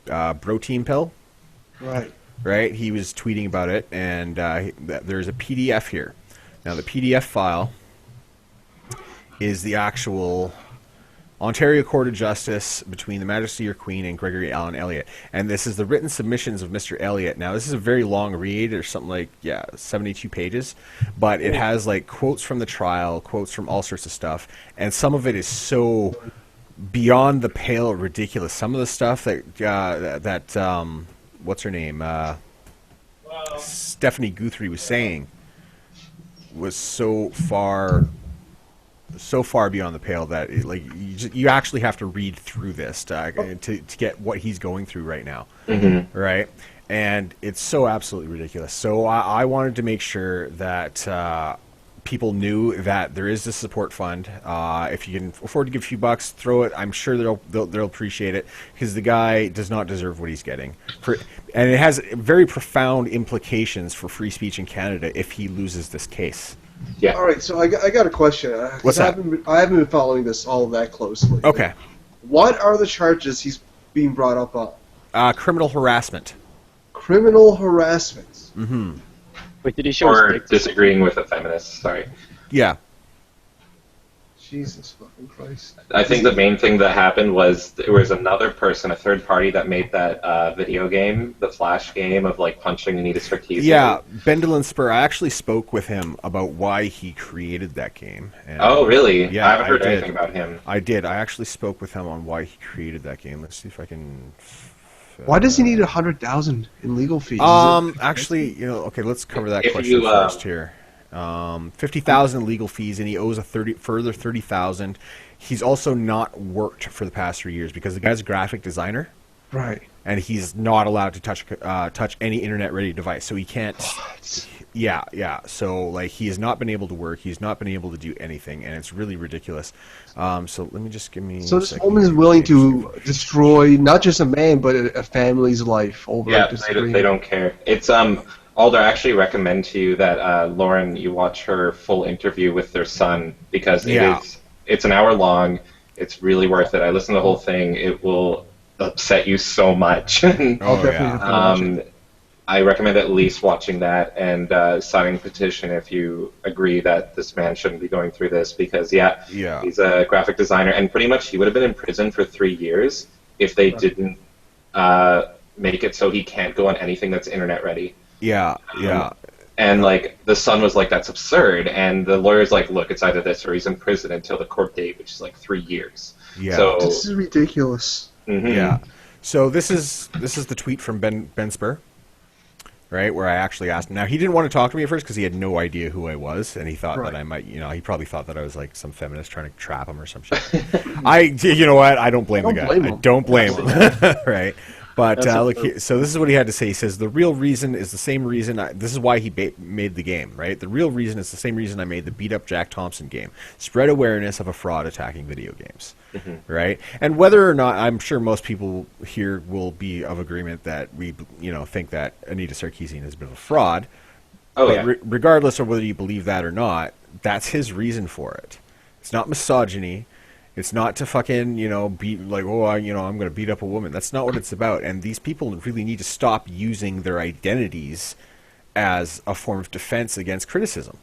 Bro Team Pill. Right. Right? He was tweeting about it, and there's a PDF here. Now, the PDF file is the actual Ontario Court of Justice between the Majesty Your Queen and Gregory Allen Elliott. And this is the written submissions of Mr. Elliott. Now, this is a very long read, or something like, 72 pages. But it has, like, quotes from the trial, quotes from all sorts of stuff. And some of it is so beyond the pale ridiculous. Some of the stuff that what's her name? Stephanie Guthrie was saying was so far beyond the pale that you actually have to read through this to get what he's going through right now, right? And it's so absolutely ridiculous. So I wanted to make sure that people knew that there is this support fund. If you can afford to give a few bucks, throw it. I'm sure they'll appreciate it because the guy does not deserve what he's getting. And it has very profound implications for free speech in Canada if he loses this case. Yeah. All right. So I got a question. What's that? I haven't been following this all that closely. Okay. What are the charges he's being brought up on? Criminal harassment. Criminal harassment. Mm-hmm. Wait, did he show Or his dick? disagreeing with a feminist, sorry. Yeah. Jesus fucking Christ. I think the main thing that happened was there was another person, a third party, that made that video game, the Flash game of like punching Anita Sarkeesian. Yeah, Bendelin Spur. I actually spoke with him about why he created that game. And, oh, really? Yeah, I haven't heard did. anything about him. I did. I actually spoke with him on why he created that game. Let's see if I can. Why does he need 100,000 in legal fees? Actually, okay, let's cover that If question you, first here. 50,000 legal fees, and he owes a further 30,000. He's also not worked for the past 3 years because the guy's a graphic designer, right? and he's not allowed to touch any internet-ready device, so he can't. What? Yeah. So like, he has not been able to work. He's not been able to do anything, and it's really ridiculous. So let me just give me. So this woman is willing to destroy not just a man, but a family's life over Yeah, this they don't care. It's Alder, I actually recommend to you that Lauren, you watch her full interview with their son because it's an hour long. It's really worth it. I listened to the whole thing. It will upset you so much. I'll definitely have to watch it. I recommend at least watching that and signing a petition if you agree that this man shouldn't be going through this because, he's a graphic designer, and pretty much he would have been in prison for 3 years if they didn't make it so he can't go on anything that's internet ready. Yeah. And, like, the son was like, that's absurd. And the lawyer's like, look, it's either this or he's in prison until the court date, which is, like, 3 years. Yeah. So, This is ridiculous. Yeah. So this is the tweet from Ben Spur, right, where I actually asked him. Now, he didn't want to talk to me at first because he had no idea who I was, and he thought that I might, he probably thought that I was, like, some feminist trying to trap him or some shit. You know what? I don't blame the guy. I don't blame him. Right? But look, so this is what he had to say. He says, the real reason is the same reason, this is why he made the game, right? The real reason is the same reason I made the Beat Up Jack Thompson game. Spread awareness of a fraud attacking video games, right? And whether or not, I'm sure most people here will be of agreement that we, think that Anita Sarkeesian is a bit of a fraud. Oh, but yeah. Regardless of whether you believe that or not, that's his reason for it. It's not misogyny. It's not to fucking, beat, like, I'm going to beat up a woman. That's not what it's about. And these people really need to stop using their identities as a form of defense against criticism.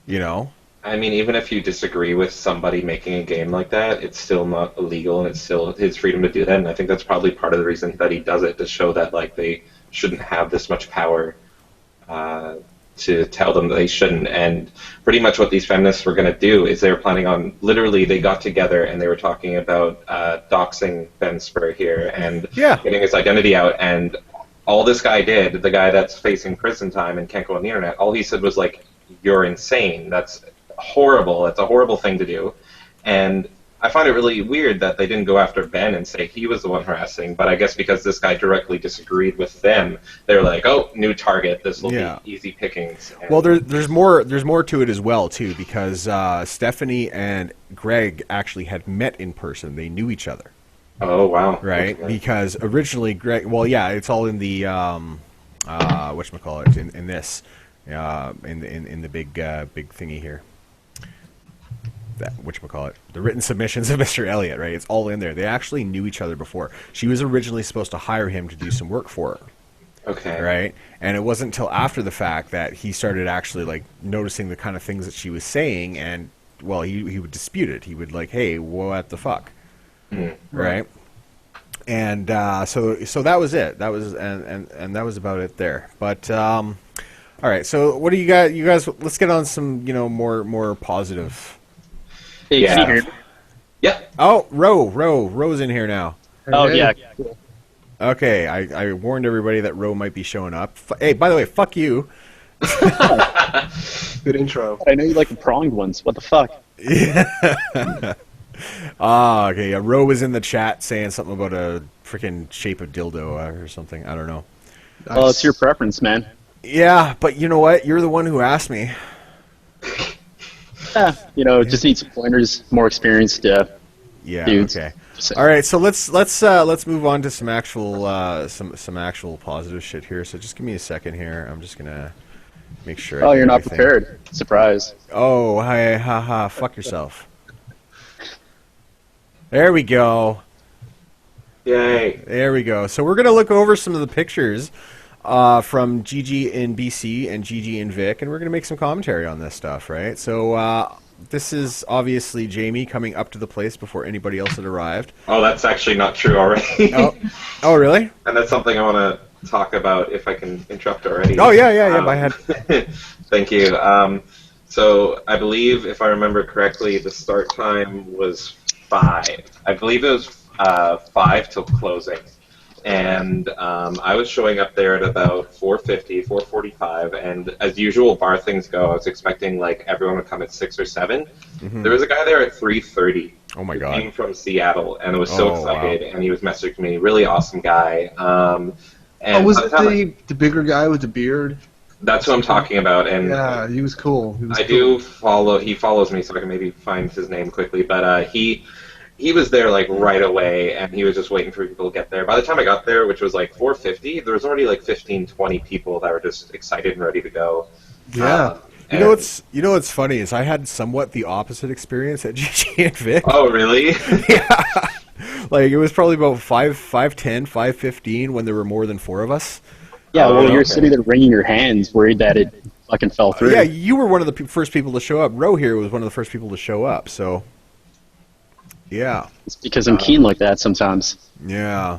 Yeah. I mean, even if you disagree with somebody making a game like that, it's still not illegal, and it's still his freedom to do that. And I think that's probably part of the reason that he does it, to show that, like, they shouldn't have this much power to tell them that they shouldn't. And pretty much what these feminists were going to do is they were planning on, literally, they got together and they were talking about doxing Ben Spur here and getting his identity out. And all this guy did, the guy that's facing prison time and can't go on the internet, all he said was, like, you're insane. That's horrible. That's a horrible thing to do. And I find it really weird that they didn't go after Ben and say he was the one harassing, but I guess because this guy directly disagreed with them, they were like, "Oh, new target. This will be easy pickings." And well, there's more to it as well too, because Stephanie and Greg actually had met in person. They knew each other. Oh wow! Right, okay. Because originally Greg. Well, yeah, it's all in the whatchamacallit, in this in the big thingy here. That whatchamacallit, the written submissions of Mr. Elliott, right? It's all in there. They actually knew each other before. She was originally supposed to hire him to do some work for her. Okay. Right? And it wasn't until after the fact that he started actually, like, noticing the kind of things that she was saying, and, well, he would dispute it. He would, like, hey, what the fuck? Right? And so that was it. That was and that was about it there. But all right, so what do you got? You guys, let's get on some, more positive. Hey, can you hear me? Yeah. Oh, Ro's in here now. Oh, yeah. Cool. Okay, I warned everybody that Ro might be showing up. Hey, by the way, fuck you. Good intro. I know you like the pronged ones. What the fuck? Yeah. Okay. Yeah, Ro was in the chat saying something about a freaking shape of dildo or something. I don't know. Well, it's your preference, man. Yeah, but you know what? You're the one who asked me. Just need some pointers, more experienced dudes. Okay. All right, so let's move on to some actual positive shit here. So just give me a second here. I'm just gonna make sure. Oh, you're not prepared. Surprise. Oh, hi, haha, fuck yourself. There we go. Yay. There we go. So we're gonna look over some of the pictures from GGinBC and GGinVic, and we're going to make some commentary on this stuff, right? So This is obviously Jamie coming up to the place before anybody else had arrived. Oh, that's actually not true already. Oh, really? And that's something I want to talk about if I can interrupt already. Oh, yeah. Go ahead. Thank you. So I believe, if I remember correctly, the start time was 5. I believe it was 5 till closing. And I was showing up there at about 4:50, 4:45, and as usual bar things go, I was expecting like everyone would come at 6 or 7. Mm-hmm. There was a guy there at 3:30. Oh my He God. came from Seattle, and I was so excited, wow. and he was messaging me, really awesome guy. And was by it the time the bigger guy with the beard? that's what I'm talking about, and Yeah, he was cool. I do follow. He follows me, so I can maybe find his name quickly. But he was there like right away, and he was just waiting for people to get there. By the time I got there, which was like 4:50, there was already like 15, 20 people that were just excited and ready to go. Yeah. You know what's funny is I had somewhat the opposite experience at GG and Vic. Oh, really? Yeah. Like it was probably about 5:10, 5:15 when there were more than 4 of us. Yeah, well, okay. you're sitting there wringing your hands, worried that it fucking fell through. Yeah, you were one of the first people to show up. Ro here was one of the first people to show up. So, yeah. It's because I'm keen like that sometimes. Yeah.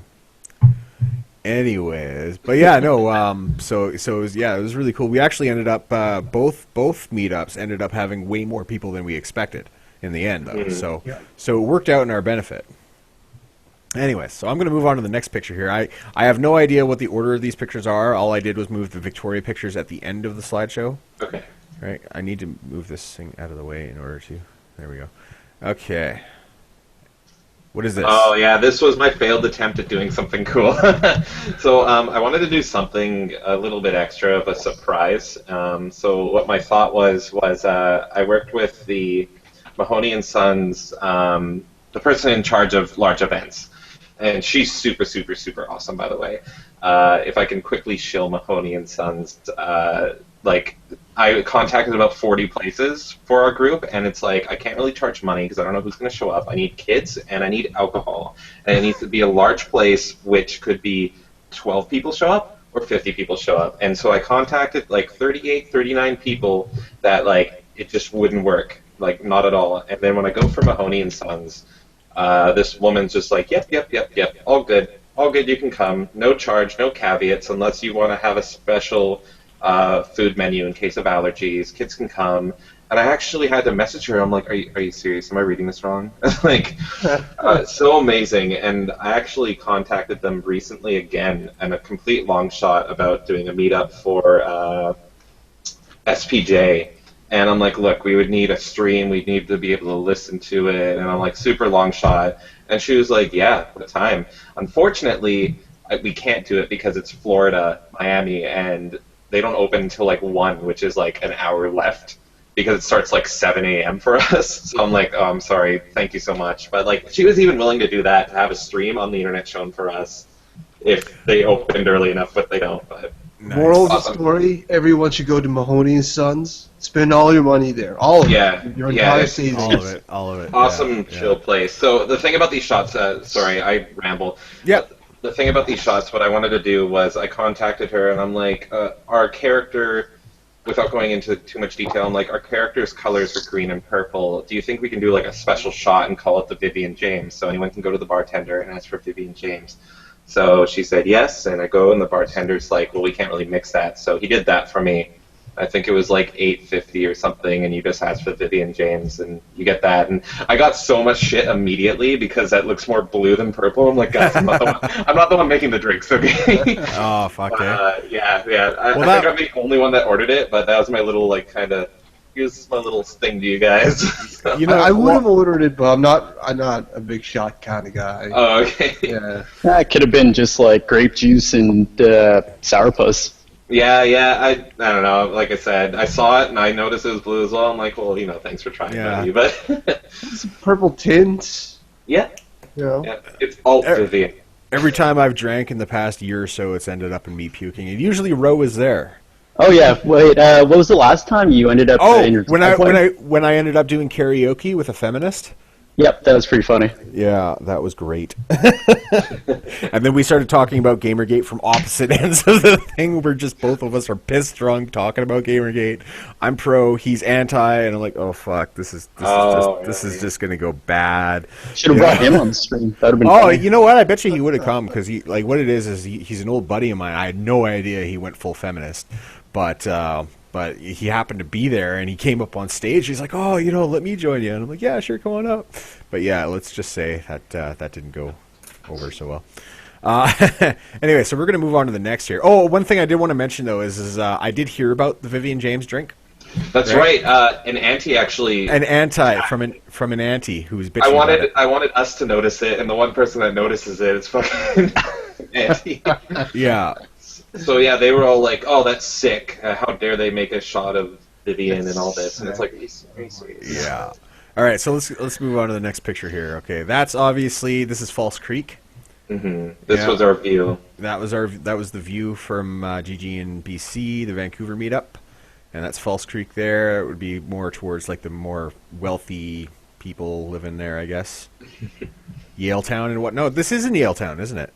Anyways, but yeah, no. So it was, it was really cool. We actually ended up both meetups ended up having way more people than we expected in the end, though. So it worked out in our benefit. Anyway, so I'm going to move on to the next picture here. I have no idea what the order of these pictures are. All I did was move the Victoria pictures at the end of the slideshow. Okay. Right. I need to move this thing out of the way in order to. There we go. Okay. What is this? Oh yeah, this was my failed attempt at doing something cool. So I wanted to do something a little bit extra of a surprise. So what my thought was I worked with the Mahoney and Sons, the person in charge of large events, and she's super, super, super awesome, by the way. If I can quickly shill Mahoney and Sons, like I contacted about 40 places for our group, and it's like I can't really charge money because I don't know who's going to show up. I need kids and I need alcohol, and it needs to be a large place, which could be 12 people show up or 50 people show up. And so I contacted like 38, 39 people that like it just wouldn't work, like not at all. And then when I go for Mahoney and Sons, this woman's just like, yep, all good, you can come, no charge, no caveats, unless you want to have a special food menu in case of allergies. Kids can come. And I actually had to message her. I'm like, are you serious? Am I reading this wrong? Like, so amazing. And I actually contacted them recently again, and a complete long shot about doing a meetup for SPJ. And I'm like, look, we would need a stream. We'd need to be able to listen to it. And I'm like, super long shot. And she was like, yeah, what time? Unfortunately, we can't do it because it's Florida, Miami, and they don't open until like 1, which is like an hour left because it starts like 7 a.m. for us. So I'm like, oh, I'm sorry. Thank you so much. But like, she was even willing to do that, to have a stream on the internet shown for us if they opened early enough, but they don't. But Nice. Moral of the Awesome. story: everyone should go to Mahoney and Sons. Spend all your money there, all of it, your entire it's savings. All of it. awesome, Yeah, chill place. So the thing about these shots, sorry, I ramble. Yeah. The thing about these shots, what I wanted to do was I contacted her and I'm like, our character, without going into too much detail, I'm like, our character's colors are green and purple. Do you think we can do like a special shot and call it the Vivian James? So anyone can go to the bartender and ask for Vivian James. So she said yes, and I go and the bartender's like, well, we can't really mix that. So he did that for me. I think it was like $8.50 or something, and you just ask for Vivian James, and you get that. And I got so much shit immediately because that looks more blue than purple. I'm like, guys, I'm not the one making the drinks, okay? Oh, fuck yeah. Yeah. I think I'm the only one that ordered it, but that was my little, like, kind of, here's my little thing to you guys. You know, I would have ordered it, but I'm not a big shot kind of guy. Oh, okay. Yeah. That could have been just like grape juice and sourpuss. Yeah, I don't know. Like I said, I saw it and I noticed it was blue as well. I'm like, well, thanks for trying, buddy. But It's a purple tint. yeah, it's alt Vivian. Every time I've drank in the past year or so, it's ended up in me puking. And usually Ro is there. Oh yeah, wait. What was the last time you ended up? Oh, in your when I ended up doing karaoke with a feminist. Yep, that was pretty funny. Yeah, that was great. And then we started talking about Gamergate from opposite ends of the thing. We're just, both of us are pissed drunk talking about Gamergate. I'm pro, he's anti, and I'm like, oh fuck, this is just gonna go bad. Should have brought him on the stream. That would have been Oh, funny. you know what? I bet you he would have come, because he, like, what it is he's an old buddy of mine. I had no idea he went full feminist, but he happened to be there, and he came up on stage. He's like, oh, let me join you. And I'm like, yeah, sure, come on up. But yeah, let's just say that that didn't go over so well. Anyway, so we're going to move on to the next here. Oh, one thing I did want to mention, though, is I did hear about the Vivian James drink. That's right. An auntie actually. An anti from an auntie who's bitching about it. I wanted us to notice it, and the one person that notices it is fucking auntie. Yeah. So yeah, they were all like, "Oh, that's sick! How dare they make a shot of Vivian and all this?" And it's like, yeah. All right, so let's move on to the next picture here. Okay, that's obviously, this is False Creek. Mm-hmm. This was our view. That was the view from GGinBC, the Vancouver meetup, and that's False Creek there. It would be more towards like the more wealthy people living there, I guess. Yaletown and what? No, this isn't Yaletown, isn't it?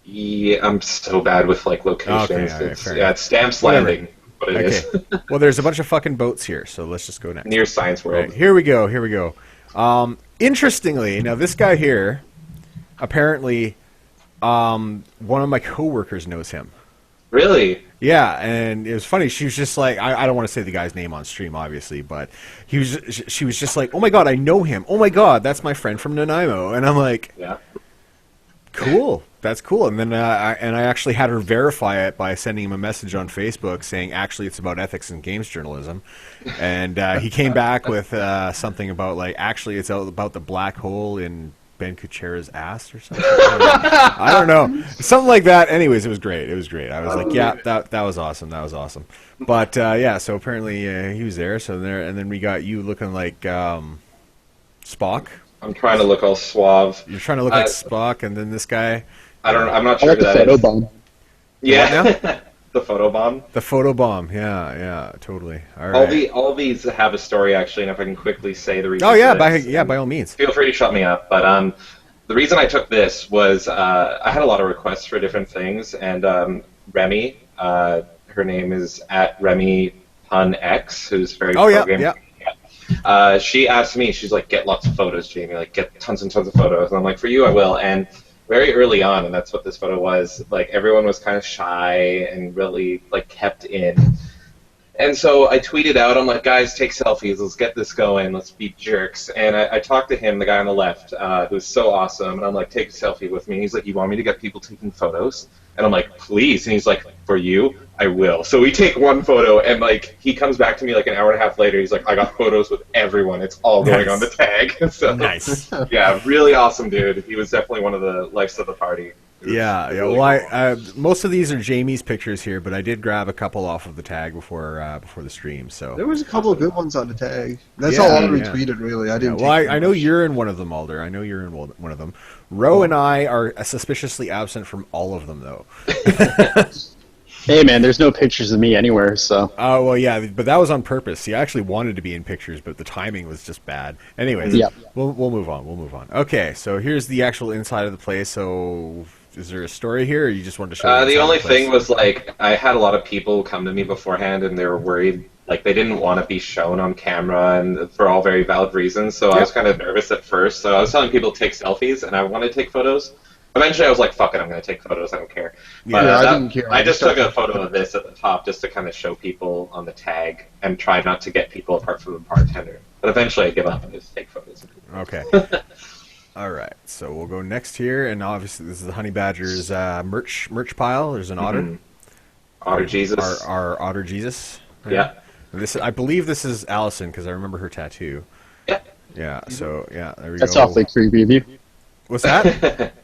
Yeah, I'm so bad with like locations. Okay, it's Stamps Landing. What it is. Well, there's a bunch of fucking boats here, so let's just go next. Near Science World. Right, here we go. Interestingly, now this guy here, apparently, one of my coworkers knows him. Really? Yeah, and it was funny. She was just like, I don't want to say the guy's name on stream, obviously, but she was just like, oh my god, I know him. Oh my god, that's my friend from Nanaimo. And I'm like, yeah, cool. That's cool. And then I actually had her verify it by sending him a message on Facebook saying, actually, it's about ethics and games journalism. And he came back with something about, like, actually, it's about the black hole in Ben Kuchera's ass or something. I don't know. Something like that. Anyways, it was great. I was like, yeah, that was awesome. That was awesome. But, yeah, so apparently he was there. So and then we got you looking like Spock. I'm trying to look all suave. You're trying to look like Spock, and then this guy... I'm not I sure like who the that photo is. bomb. Yeah, the photo bomb. The photo bomb. Yeah, totally. All right. All these have a story actually, and if I can quickly say the reason. Oh yeah, for this, by all means. Feel free to shut me up. But the reason I took this was I had a lot of requests for different things, and Remy, her name is at Remy Pun X, who's very programmed. She asked me, she's like, get lots of photos, Jamie, like get tons and tons of photos. And I'm like, for you, I will. And very early on, and that's what this photo was, like everyone was kind of shy and really like kept in. And so I tweeted out, I'm like, guys, take selfies, let's get this going, let's be jerks. And I talked to him, the guy on the left, who's so awesome, and I'm like, take a selfie with me. And he's like, you want me to get people taking photos? And I'm like, please. And he's like, for you, I will. So we take one photo, and like he comes back to me like an hour and a half later. He's like, I got photos with everyone. It's all going on the tag. So, nice. Yeah, really awesome, dude. He was definitely one of the lives of the party. Yeah. Really Well, cool. I most of these are Jamie's pictures here, but I did grab a couple off of the tag before the stream. So There was a couple of good ones on the tag. That's Yeah, all I yeah. retweeted, really. I didn't. well, take I know you're in one of them, Alder. I know you're in one of them. Ro and I are suspiciously absent from all of them, though. Hey man, there's no pictures of me anywhere, so. Oh, well, yeah, but that was on purpose. He actually wanted to be in pictures, but the timing was just bad. Anyways, Yeah. we'll move on. Okay, so here's the actual inside of the place. So is there a story here, or you just wanted to show The inside only of the place? thing was like I had a lot of people come to me beforehand, and they were worried, like they didn't want to be shown on camera, and for all very valid reasons. So I was kind of nervous at first. So I was telling people to take selfies, and I wanted to take photos. Eventually, I was like, "Fuck it, I'm going to take photos. I don't care." But Yeah, I didn't care. I just took a photo of this at the top just to kind of show people on the tag and try not to get people apart from the bartender. But eventually, I give up and just take photos. Okay. All right, so we'll go next here, and obviously this is the Honey Badgers merch pile. There's an otter. Mhm. Otter Jesus. Our otter Jesus. Yeah. And I believe this is Allison because I remember her tattoo. Yeah. Yeah. So yeah, there we That's go. awfully creepy of you. What's that?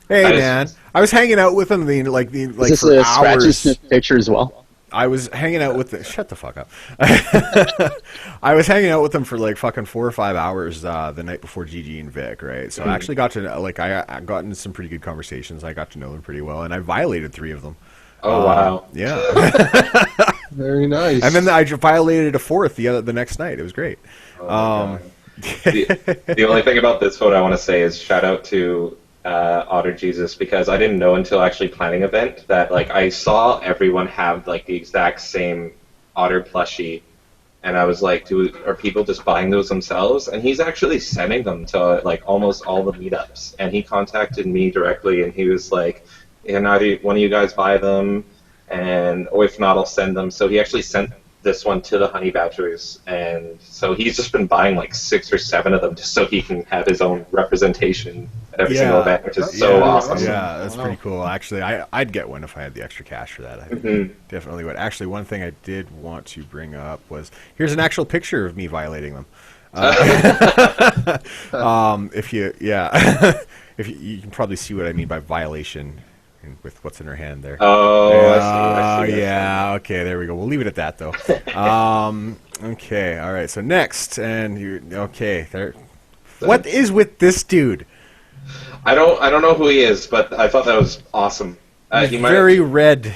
Hey man, I was hanging out with him Is like this for a scratch and hours. sniff picture as well? I was hanging out with shut the fuck up. I was hanging out with them for like fucking 4 or 5 hours the night before GG and Vic, right? So I actually got to I got into some pretty good conversations. I got to know them pretty well, and I violated 3 of them. Oh wow. Yeah. Very nice. And then I violated a 4th the next night. It was great. Oh, my God. The only thing about this photo I want to say is shout out to Otter Jesus, because I didn't know until actually planning event that like I saw everyone have like the exact same Otter plushie, and I was like, are people just buying those themselves? And he's actually sending them to like almost all the meetups, and he contacted me directly, and he was like, "Can either one of you guys buy them? And or if not, I'll send them." So he actually sent this one to the honey badgers, and so he's just been buying like 6 or 7 of them just so he can have his own representation at every single event, which is so awesome. Yeah, that's pretty cool. Actually, I'd get one if I had the extra cash for that. I definitely would. Actually, one thing I did want to bring up was here's an actual picture of me violating them. If you, if you can probably see what I mean by violation. With what's in her hand there. Oh, I see. Yeah, okay, there we go. We'll leave it at that, though. Okay, all right. So next, and okay, there. What is with this dude? I don't know who he is, but I thought that was awesome. He's very red.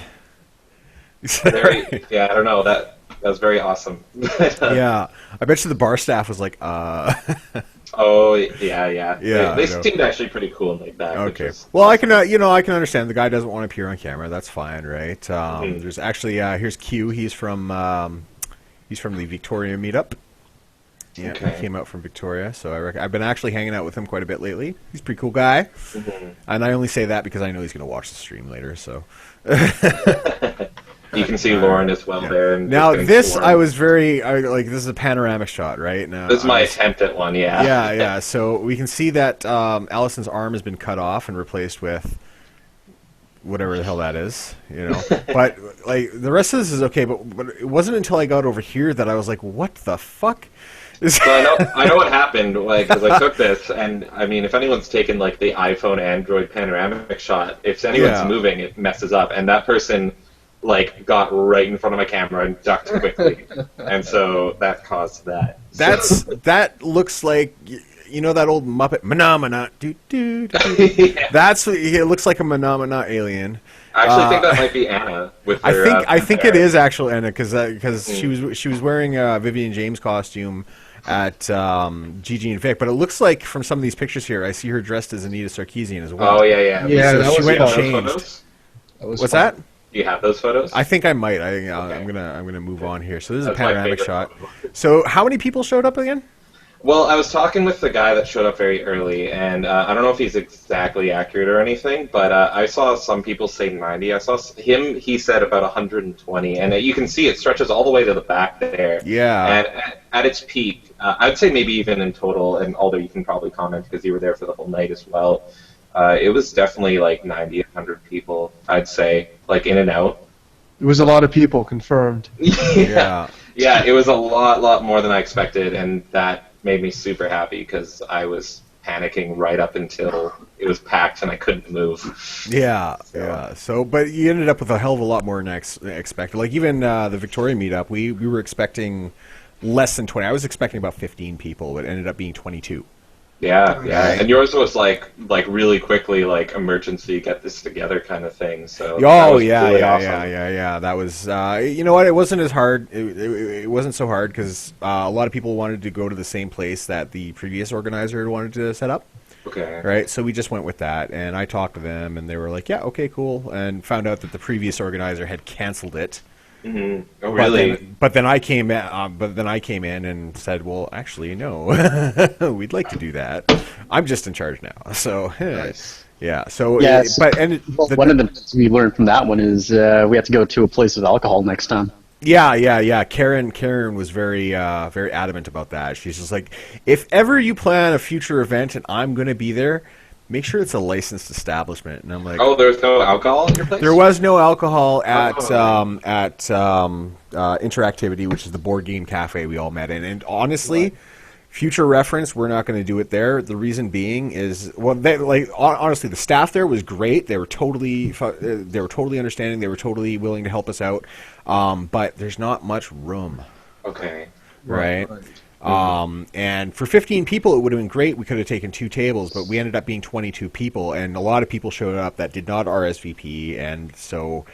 Yeah, I don't know. That was very awesome. Yeah, I bet you the bar staff was like, Oh yeah. They no. seemed actually pretty cool and laid back. Okay. Well, I can I can understand the guy doesn't want to appear on camera. That's fine, right? There's actually here's Q. He's from the Victoria meetup. Yeah, Okay. He came out from Victoria, so I've been actually hanging out with him quite a bit lately. He's a pretty cool guy, and I only say that because I know he's going to watch the stream later. So. You can see Lauren as well there. And Now this, sworn. I was very like. This is a panoramic shot, right? Now This is my attempt at one, yeah. Yeah. So we can see that Allison's arm has been cut off and replaced with whatever the hell that is, But like the rest of this is okay. But it wasn't until I got over here that I was like, "What the fuck?" So I know what happened, like, because I took this, and I mean, if anyone's taken like the iPhone Android panoramic shot, if anyone's moving, it messes up, and that person like got right in front of my camera and ducked quickly, and so that caused that. That looks like that old Muppet Phenomena. Yeah. That's it looks like a Phenomena alien. I actually think that might be Anna with her. I think it is actually Anna because she was wearing a Vivian James costume at GG and Vic, but it looks like from some of these pictures here, I see her dressed as Anita Sarkeesian as well. Oh yeah. Yeah, so that she was went and fun. changed. What's fun. that? Do you have those photos? I think I might. Okay. I'm gonna move on here. So this is That's a my panoramic favorite shot. photo. So how many people showed up again? Well, I was talking with the guy that showed up very early, and I don't know if he's exactly accurate or anything, but I saw some people say 90. I saw he said about 120, and you can see it stretches all the way to the back there. Yeah. And at its peak, I'd say maybe even in total, and although you can probably comment because you were there for the whole night as well, it was definitely like 90, 100 people, I'd say, like in and out. It was a lot of people, confirmed. Yeah. Yeah, it was a lot more than I expected, and that made me super happy because I was panicking right up until it was packed and I couldn't move. Yeah. So, but you ended up with a hell of a lot more than I expected. Like even the Victoria meetup, we were expecting less than 20. I was expecting about 15 people, but it ended up being 22. Yeah. And yours was like really quickly, like emergency, get this together kind of thing. So Awesome. That was you know what? It wasn't as hard. It wasn't so hard because a lot of people wanted to go to the same place that the previous organizer had wanted to set up. Okay. Right. So we just went with that, and I talked to them, and they were like, "Yeah, okay, cool," and found out that the previous organizer had canceled it. Mm-hmm. Oh, really? But then I came in and said, "Well, actually, no, we'd like to do that. I'm just in charge now." So, Nice. yeah. So, Yes. One of the things we learned from that one is we have to go to a place with alcohol next time. Yeah. Karen was very adamant about that. She's just like, if ever you plan a future event and I'm going to be there, make sure it's a licensed establishment. And I'm like, oh, there's no alcohol in your place? there was no alcohol at Interactivity, which is the board game cafe we all met in. And honestly, future reference, we're not going to do it there. The reason being is, honestly, the staff there was great. They were totally understanding. They were totally willing to help us out. But there's not much room. Okay. Right. And for 15 people, it would have been great. We could have taken 2 tables, but we ended up being 22 people, and a lot of people showed up that did not RSVP, and so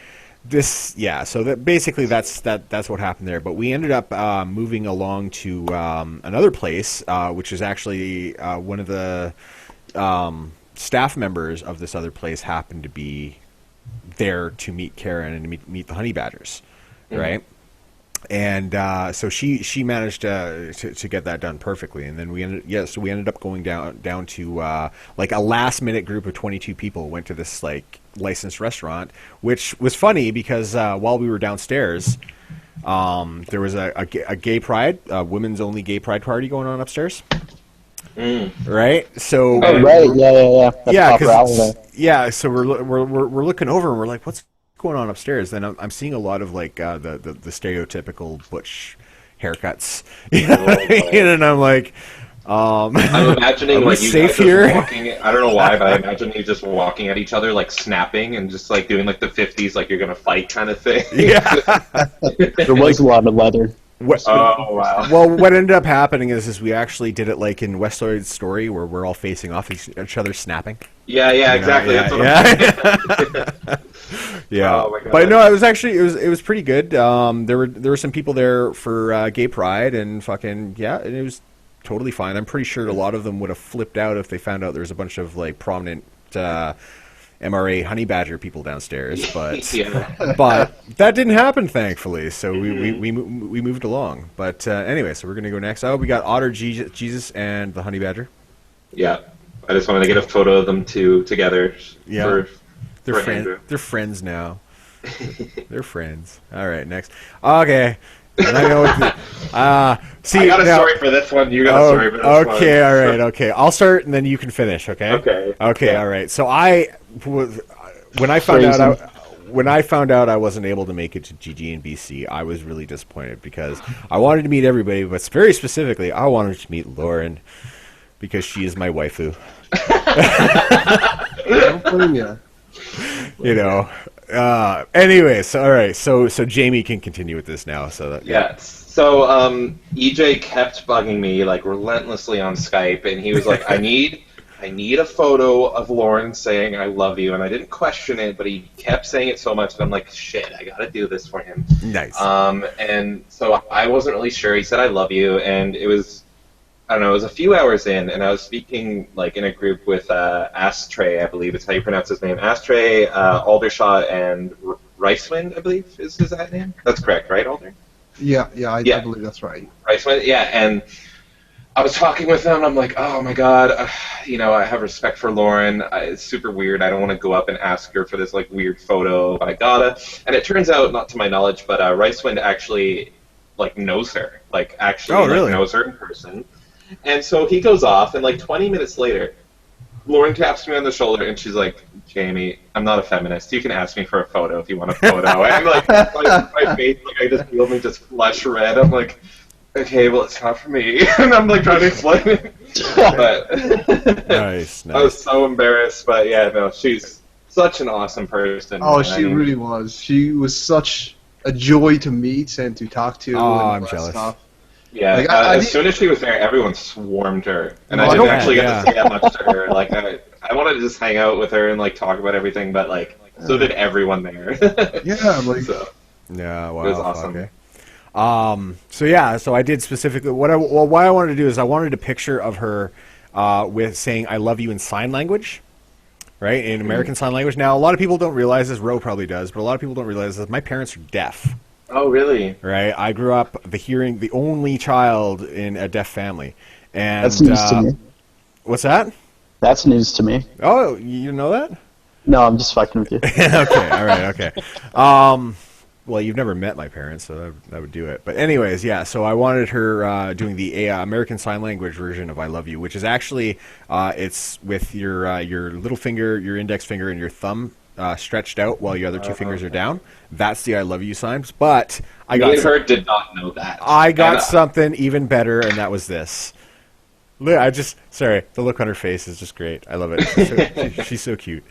So that basically that's what happened there. But we ended up moving along to another place, which is actually one of the staff members of this other place happened to be there to meet Karen and to meet the honey badgers, right? And so she managed to get that done perfectly, and then we ended up going down to like a last minute group of 22 people went to this like licensed restaurant, which was funny because while we were downstairs, there was a gay pride, women's only gay pride party going on upstairs. Right. So. Oh, right. Yeah. Yeah. So we're looking over and we're like, what's going on upstairs? Then I'm seeing a lot of like the stereotypical butch haircuts, you know what I mean? And I'm like, I'm imagining like you safe guys here? just walking. I don't know why, but I imagine you just walking at each other, like snapping and just like doing like the 50s, like you're gonna fight kind of thing. Yeah. There was a lot of leather. Oh wow. Well, what ended up happening is we actually did it like in West Side Story, where we're all facing off each other, snapping. Yeah, exactly. Yeah, That's what I'm yeah. Oh my God. But no, it was actually it was pretty good. There were some people there for gay pride and fucking and it was totally fine. I'm pretty sure a lot of them would have flipped out if they found out there was a bunch of like prominent MRA honey badger people downstairs, but but that didn't happen, thankfully. So we moved along. But anyway, so we're gonna go next. Oh, we got Otter, Jesus, and the honey badger. Yeah, I just wanted to get a photo of them two together. Yeah, they're for friends. Andrew. They're friends now. They're friends. All right, next. Okay. And I know see, I got a now, story for this one. You got a story for this one. Okay, all right, okay. I'll start and then you can finish. Okay. Okay. All right. So when I found out I wasn't able to make it to GGinBC, I was really disappointed because I wanted to meet everybody, but very specifically, I wanted to meet Lauren because she is my waifu. Don't blame ya. You know. Anyways, all right. So Jamie can continue with this now. So that So EJ kept bugging me like relentlessly on Skype, and he was like, "I need a photo of Lauren saying I love you," and I didn't question it, but he kept saying it so much that I'm like, "Shit, I gotta do this for him." Nice. And so I wasn't really sure. He said I love you, and it was, I don't know, it was a few hours in, and I was speaking like in a group with Astray, I believe it's how you pronounce his name, Astray, Aldershot, and Ricewind, I believe is that name. That's correct, right, Alder? Yeah, I believe that's right. Ricewind, yeah, and I was talking with them. I'm like, oh my god, I have respect for Lauren. It's super weird. I don't want to go up and ask her for this like weird photo, but I gotta. And it turns out, not to my knowledge, but Ricewind actually like knows her, like actually really? knows her in person. And so he goes off, and like 20 minutes later, Lauren taps me on the shoulder, and she's like, "Jamie, I'm not a feminist. You can ask me for a photo if you want a photo." And like my face, like I just feel me just flush red. I'm like, okay, well, it's not for me. And I'm like trying to explain it. But nice. I was so embarrassed. But yeah, no, she's such an awesome person. Oh, she really was. She was such a joy to meet and to talk to. Oh, and I'm all that jealous. Stuff. Yeah, Like, as soon as she was there, everyone swarmed her. And I didn't actually get to say that much to her. Like, I wanted to just hang out with her and like talk about everything, but like, so did everyone there. Yeah, like. So, yeah, wow. It was awesome. Okay. So I did specifically what I wanted to do is I wanted a picture of her with saying "I love you" in sign language, right? In American Sign Language. Now, a lot of people don't realize this. Ro probably does, but a lot of people don't realize that my parents are deaf. Oh, really? Right. I grew up the only child in a deaf family, and That's news to me. What's that? That's news to me. Oh, you know that? No, I'm just fucking with you. Okay. All right. Okay. Well, you've never met my parents, so that would do it. But anyways, yeah, so I wanted her doing the American Sign Language version of I Love You, which is actually, it's with your little finger, your index finger, and your thumb stretched out while your other two fingers are down. That's the I Love You signs. But Me and her did not know that. I got something even better, and that was this. Look, sorry, the look on her face is just great. I love it. She's so cute.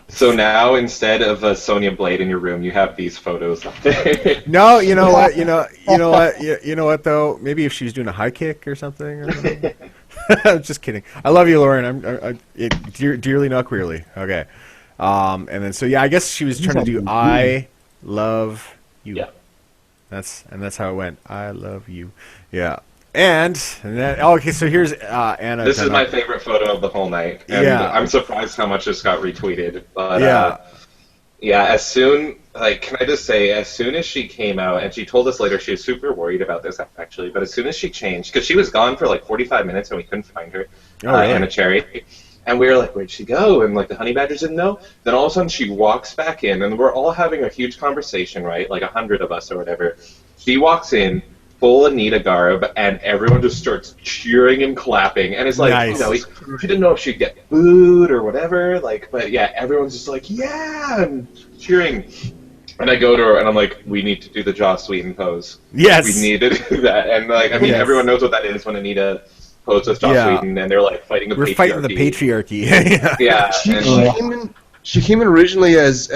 So now, instead of a Sonya Blade in your room, you have these photos up there. No, you know what? You know what though? Maybe if she was doing a high kick or something. I'm just kidding. I love you, Lauren. I'm dearly not queerly. Okay. And then so yeah, I guess she was trying to do I love you. Yeah. That's how it went. I love you. Yeah. And then okay, so here's Anna. This is my favorite photo of the whole night, and Yeah. I'm surprised how much this got retweeted. But Yeah. yeah, as soon can I just say, as soon as she came out, and she told us later she was super worried about this actually, but as soon as she changed, because she was gone for like 45 minutes and we couldn't find her, Oh, really? Anna Cherry. And we were like, where'd she go? And like the honey badgers didn't know. Then all of a sudden she walks back in, and we're all having a huge conversation, right? Like 100 of us or whatever. She walks in, full Anita garb, and everyone just starts cheering and clapping. And it's like, Nice. you know, she didn't know if she'd get booed or whatever. Like, but yeah, everyone's just like, yeah, and cheering. And I go to her and I'm like, we need to do the Joss Whedon pose. Yes. We need to do that. And like, I mean, Yes. everyone knows what that is when Anita posed with Joss Yeah. Whedon, and they're like fighting the We're patriarchy. fighting the patriarchy. Yeah. Yeah. She came in originally as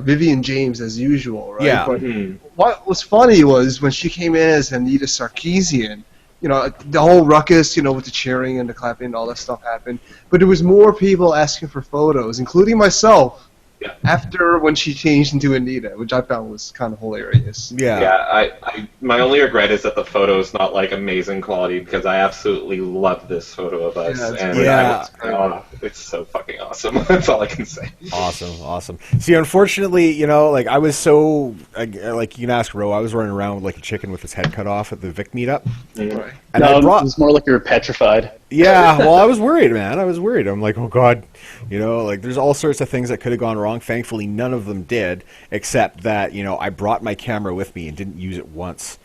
Vivian James as usual, right? Yeah. But Mhm. what was funny was when she came in as Anita Sarkeesian, you know, the whole ruckus, you know, with the cheering and the clapping and all that stuff happened. But there was more people asking for photos, including myself, Yeah. after when she changed into Anita, which I found was kind of hilarious. Yeah. Yeah, my only regret is that the photo is not like amazing quality, because I absolutely love this photo of us, Yeah, it's and great. Yeah. it's so fucking awesome. That's all I can say. Awesome. See, unfortunately, you know, like I was so, like you can ask Ro, I was running around with like a chicken with his head cut off at the Vic meetup, Right. and No, I brought. it was more like you were petrified. Yeah, well, I was worried, man. I was worried. I'm like, oh god, you know, like there's all sorts of things that could have gone wrong. Thankfully, none of them did, except that you know I brought my camera with me and didn't use it once.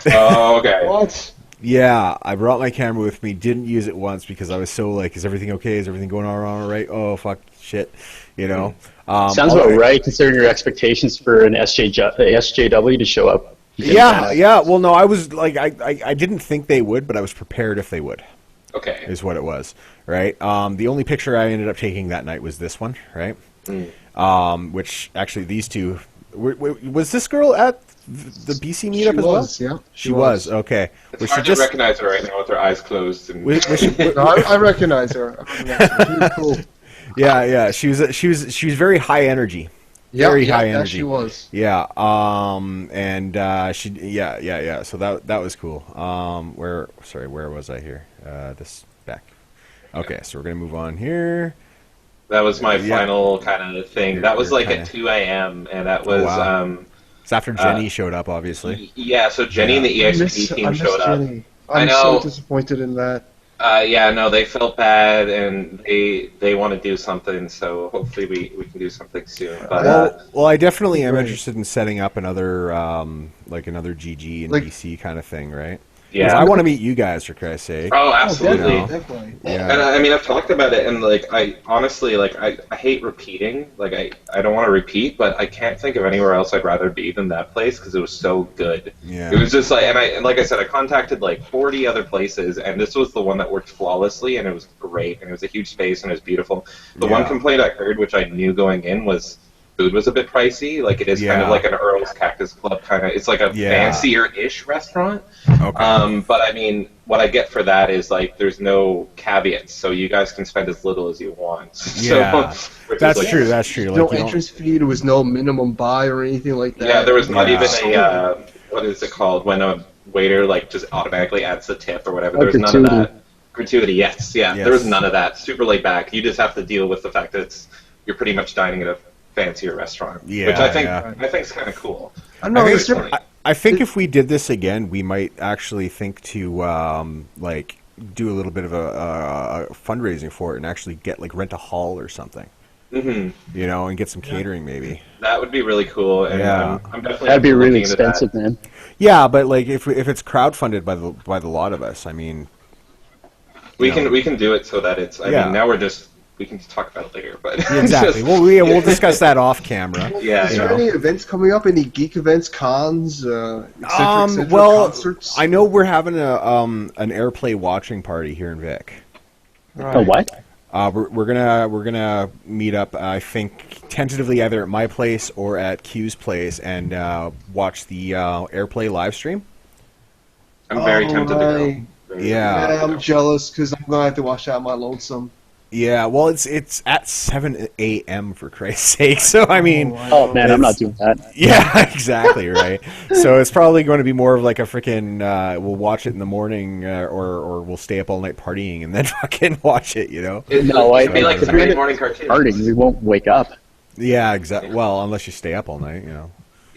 Oh, okay. What? Yeah, I brought my camera with me, didn't use it once because I was so like, is everything okay? Is everything going on all right? Oh fuck, shit, you know. Sounds about right, considering your expectations for an SJW to show up. Yeah. Well, no, I was like, I didn't think they would, but I was prepared if they would. Okay. Is what it was, right? The only picture I ended up taking that night was this one, right? Which actually these two was this girl at the BC meetup She as was, well? yeah. She was okay. It's Was hard she to recognize her right now with her eyes closed. And was she- No, I recognize her. She was cool. yeah. She was very high energy. Very high yeah, energy. she was. Yeah. She. Yeah. So that was cool. Where was I here? This back. Okay, so we're gonna move on here. that was my Yeah. final kind of thing. That was like kinda- at 2 a.m. and that was wow. It's after Jenny showed up, obviously. yeah. So Jenny and the EXP team showed up. Jenny. I I'm know. so disappointed in that. Yeah, no, they felt bad and they want to do something. So hopefully we can do something soon. But Well, I definitely am Right. interested in setting up another like another GG and Like- BC kind of thing, right? 'Cause yeah. I want to meet you guys for Christ's sake. Oh, absolutely. Definitely. Yeah. And I mean, I've talked about it, and like, I honestly, like, I hate repeating. Like, I don't want to repeat, but I can't think of anywhere else I'd rather be than that place because it was so good. Yeah. It was just like, and like I said, I contacted like 40 other places, and this was the one that worked flawlessly, and it was great, and it was a huge space, and it was beautiful. The one Yeah. complaint I heard, which I knew going in, was food was a bit pricey. Like, it is kind Yeah. of like an Earl's Cactus Club kind of. It's like a Yeah. fancier-ish restaurant. Okay. But I mean, what I get for that is like there's no caveats, so you guys can spend as little as you want. Yeah. So, which is, That's like, true. That's true. Like, No you don't- entrance fee. There was no minimum buy or anything like that. Yeah, there was not Yeah. even a what is it called when a waiter like just automatically adds the tip or whatever. Oh, There was none of gratuity. that. Gratuity, yes, yeah. Yes. There was none of that. Super laid back. You just have to deal with the fact that you're pretty much dining at a fancier restaurant, Yeah, which I think yeah. is kind of cool. I don't know. I think It's it's different. funny. I think if we did this again, we might actually think to like do a little bit of a fundraising for it and actually get like rent a hall or something, Hmm. you know, and get some catering maybe. That would be really cool, and Yeah. I'm definitely That'd be looking really into that. expensive, man. Yeah, but like if it's crowdfunded by the lot of us, I mean, We you know. can do it so that it's. I Yeah. mean, now we can talk about it later, but exactly. just- Well, we'll discuss that off camera. Yeah, Is you there know. any events coming up? Any geek events, cons, et cetera, Well, concerts? I know we're having an airplay watching party here in Vic. Right. Oh, what? We're gonna meet up. I think tentatively either at my place or at Q's place and watch the airplay live stream. I'm very tempted to Alright. go. Yeah. Yeah, I'm jealous because I'm gonna have to watch that on my lonesome. Yeah, well, it's at 7 a.m. for Christ's sake. So I mean, Oh man, I'm not doing that. yeah, exactly right. So it's probably going to be more of like a freaking we'll watch it in the morning, or we'll stay up all night partying and then fucking watch it. You know? No, It'd be like if Saturday you're morning cartoons. partying, we won't wake up. Yeah, exactly. Well, unless you stay up all night, you know.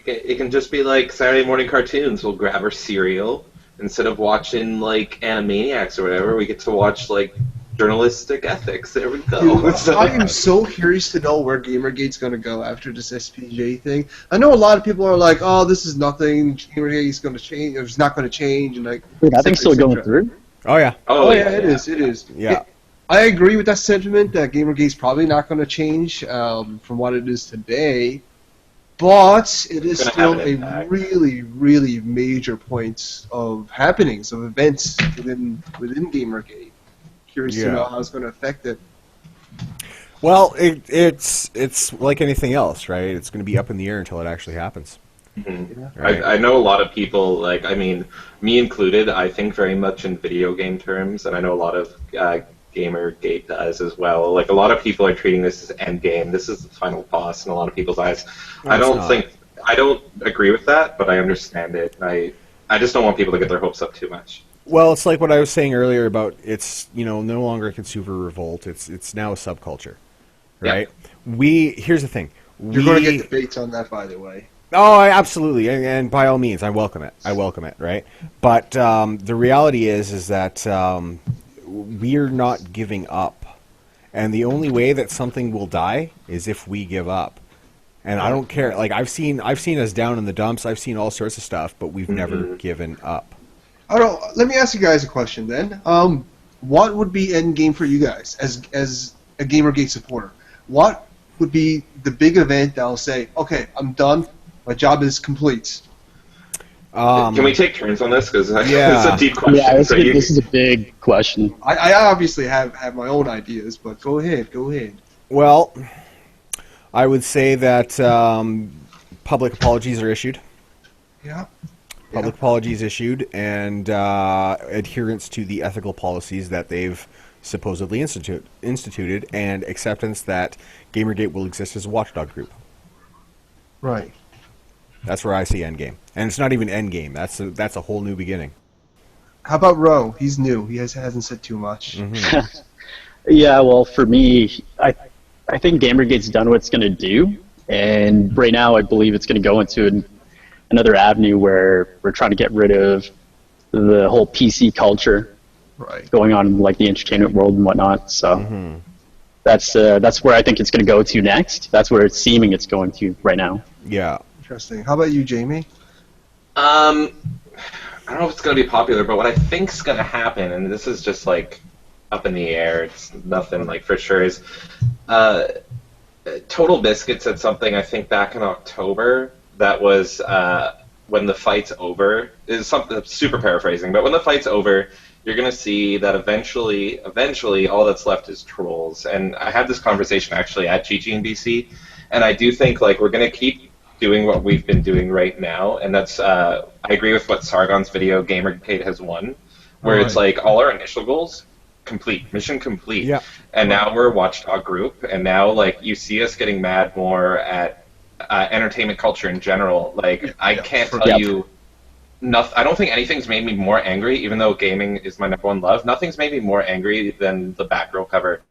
It can just be like Saturday morning cartoons. We'll grab our cereal instead of watching like Animaniacs or whatever. We get to watch like journalistic ethics. There we go. Dude, I am so curious to know where Gamergate's going to go after this SPJ thing. I know a lot of people are like, "Oh, this is nothing. Gamergate's going to change. Or it's not going to change." And like, Wait, that thing's still going through? Oh yeah. Oh yeah, it is. It is. Yeah. I agree with that sentiment that Gamergate's probably not going to change from what it is today, but it is It's gonna still have an a impact. really, really major point of happenings, of events within Gamergate. Curious to Yeah. know how it's going to affect it. Well, it's like anything else, right? It's going to be up in the air until it actually happens. Right? I know a lot of people, like, I mean, me included, I think very much in video game terms, and I know a lot of Gamergate does as well. Like, a lot of people are treating this as endgame. This is the final boss in a lot of people's eyes. No, I it's don't not. think, I don't agree with that, but I understand it. I just don't want people to get their hopes up too much. Well, it's like what I was saying earlier about it's no longer a consumer revolt. It's now a subculture, right? Here's the thing. You're going to get debates on that, by the way. Oh, absolutely, and by all means, I welcome it. I welcome it, right? But the reality is that we're not giving up, and the only way that something will die is if we give up. And I don't care. Like I've seen us down in the dumps. I've seen all sorts of stuff, but we've never given up. I don't. Let me ask you guys a question then. What would be endgame for you guys as a Gamergate supporter? What would be the big event that'll say, "Okay, I'm done. My job is complete." Can we take turns on this? Because Yeah. it's a deep question. Yeah, So you- this is a big question. I obviously have my own ideas, but go ahead. Well, I would say that public apologies are issued. Yeah. Public apologies issued, and adherence to the ethical policies that they've supposedly instituted, and acceptance that Gamergate will exist as a watchdog group. Right. That's where I see endgame, and it's not even endgame. That's a whole new beginning. How about Ro? He's new. He hasn't said too much. Yeah, well, for me, I think Gamergate's done what it's going to do, and right now I believe it's going to go into another avenue where we're trying to get rid of the whole PC culture Right. going on in, like, the entertainment world and whatnot. So that's where I think it's going to go to next. That's where it's seeming it's going to right now. Yeah. Interesting. How about you, Jamie? I don't know if it's going to be popular, but what I think's going to happen, and this is just like up in the air, it's nothing like for sure, is Total Biscuit said something I think back in October that was when the fight's over. Is something super paraphrasing, but when the fight's over, you're going to see that eventually, all that's left is trolls. And I had this conversation actually at GGinBC, and I do think like we're going to keep doing what we've been doing right now, and that's I agree with what Sargon's video Gamergate has won, where it's like all our initial goals complete, mission complete, Yeah. and now we're a watchdog group, and now like you see us getting mad more at entertainment culture in general. Like I can't tell you. I don't think anything's made me more angry, even though gaming is my number one love. Nothing's made me more angry than the Batgirl cover.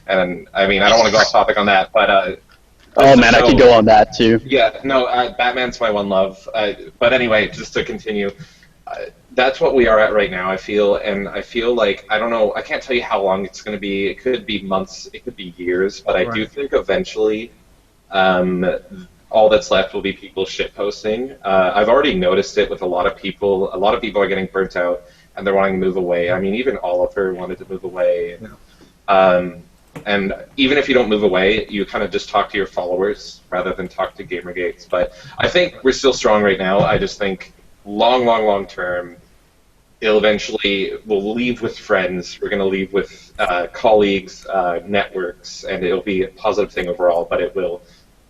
And I mean, I don't want to go off topic on that, but Oh man, I could go on that too. yeah, no, Batman's my one love. But anyway, just to continue, that's what we are at right now. I feel like I don't know. I can't tell you how long it's going to be. It could be months. It could be years. But I do think eventually, all that's left will be people shitposting. I've already noticed it with a lot of people. A lot of people are getting burnt out, and they're wanting to move away. I mean, even Oliver wanted to move away. And even if you don't move away, you kind of just talk to your followers rather than talk to Gamergates. But I think we're still strong right now. I just think long term, we'll leave with friends. We're going to leave with colleagues, networks, and it'll be a positive thing overall, but it will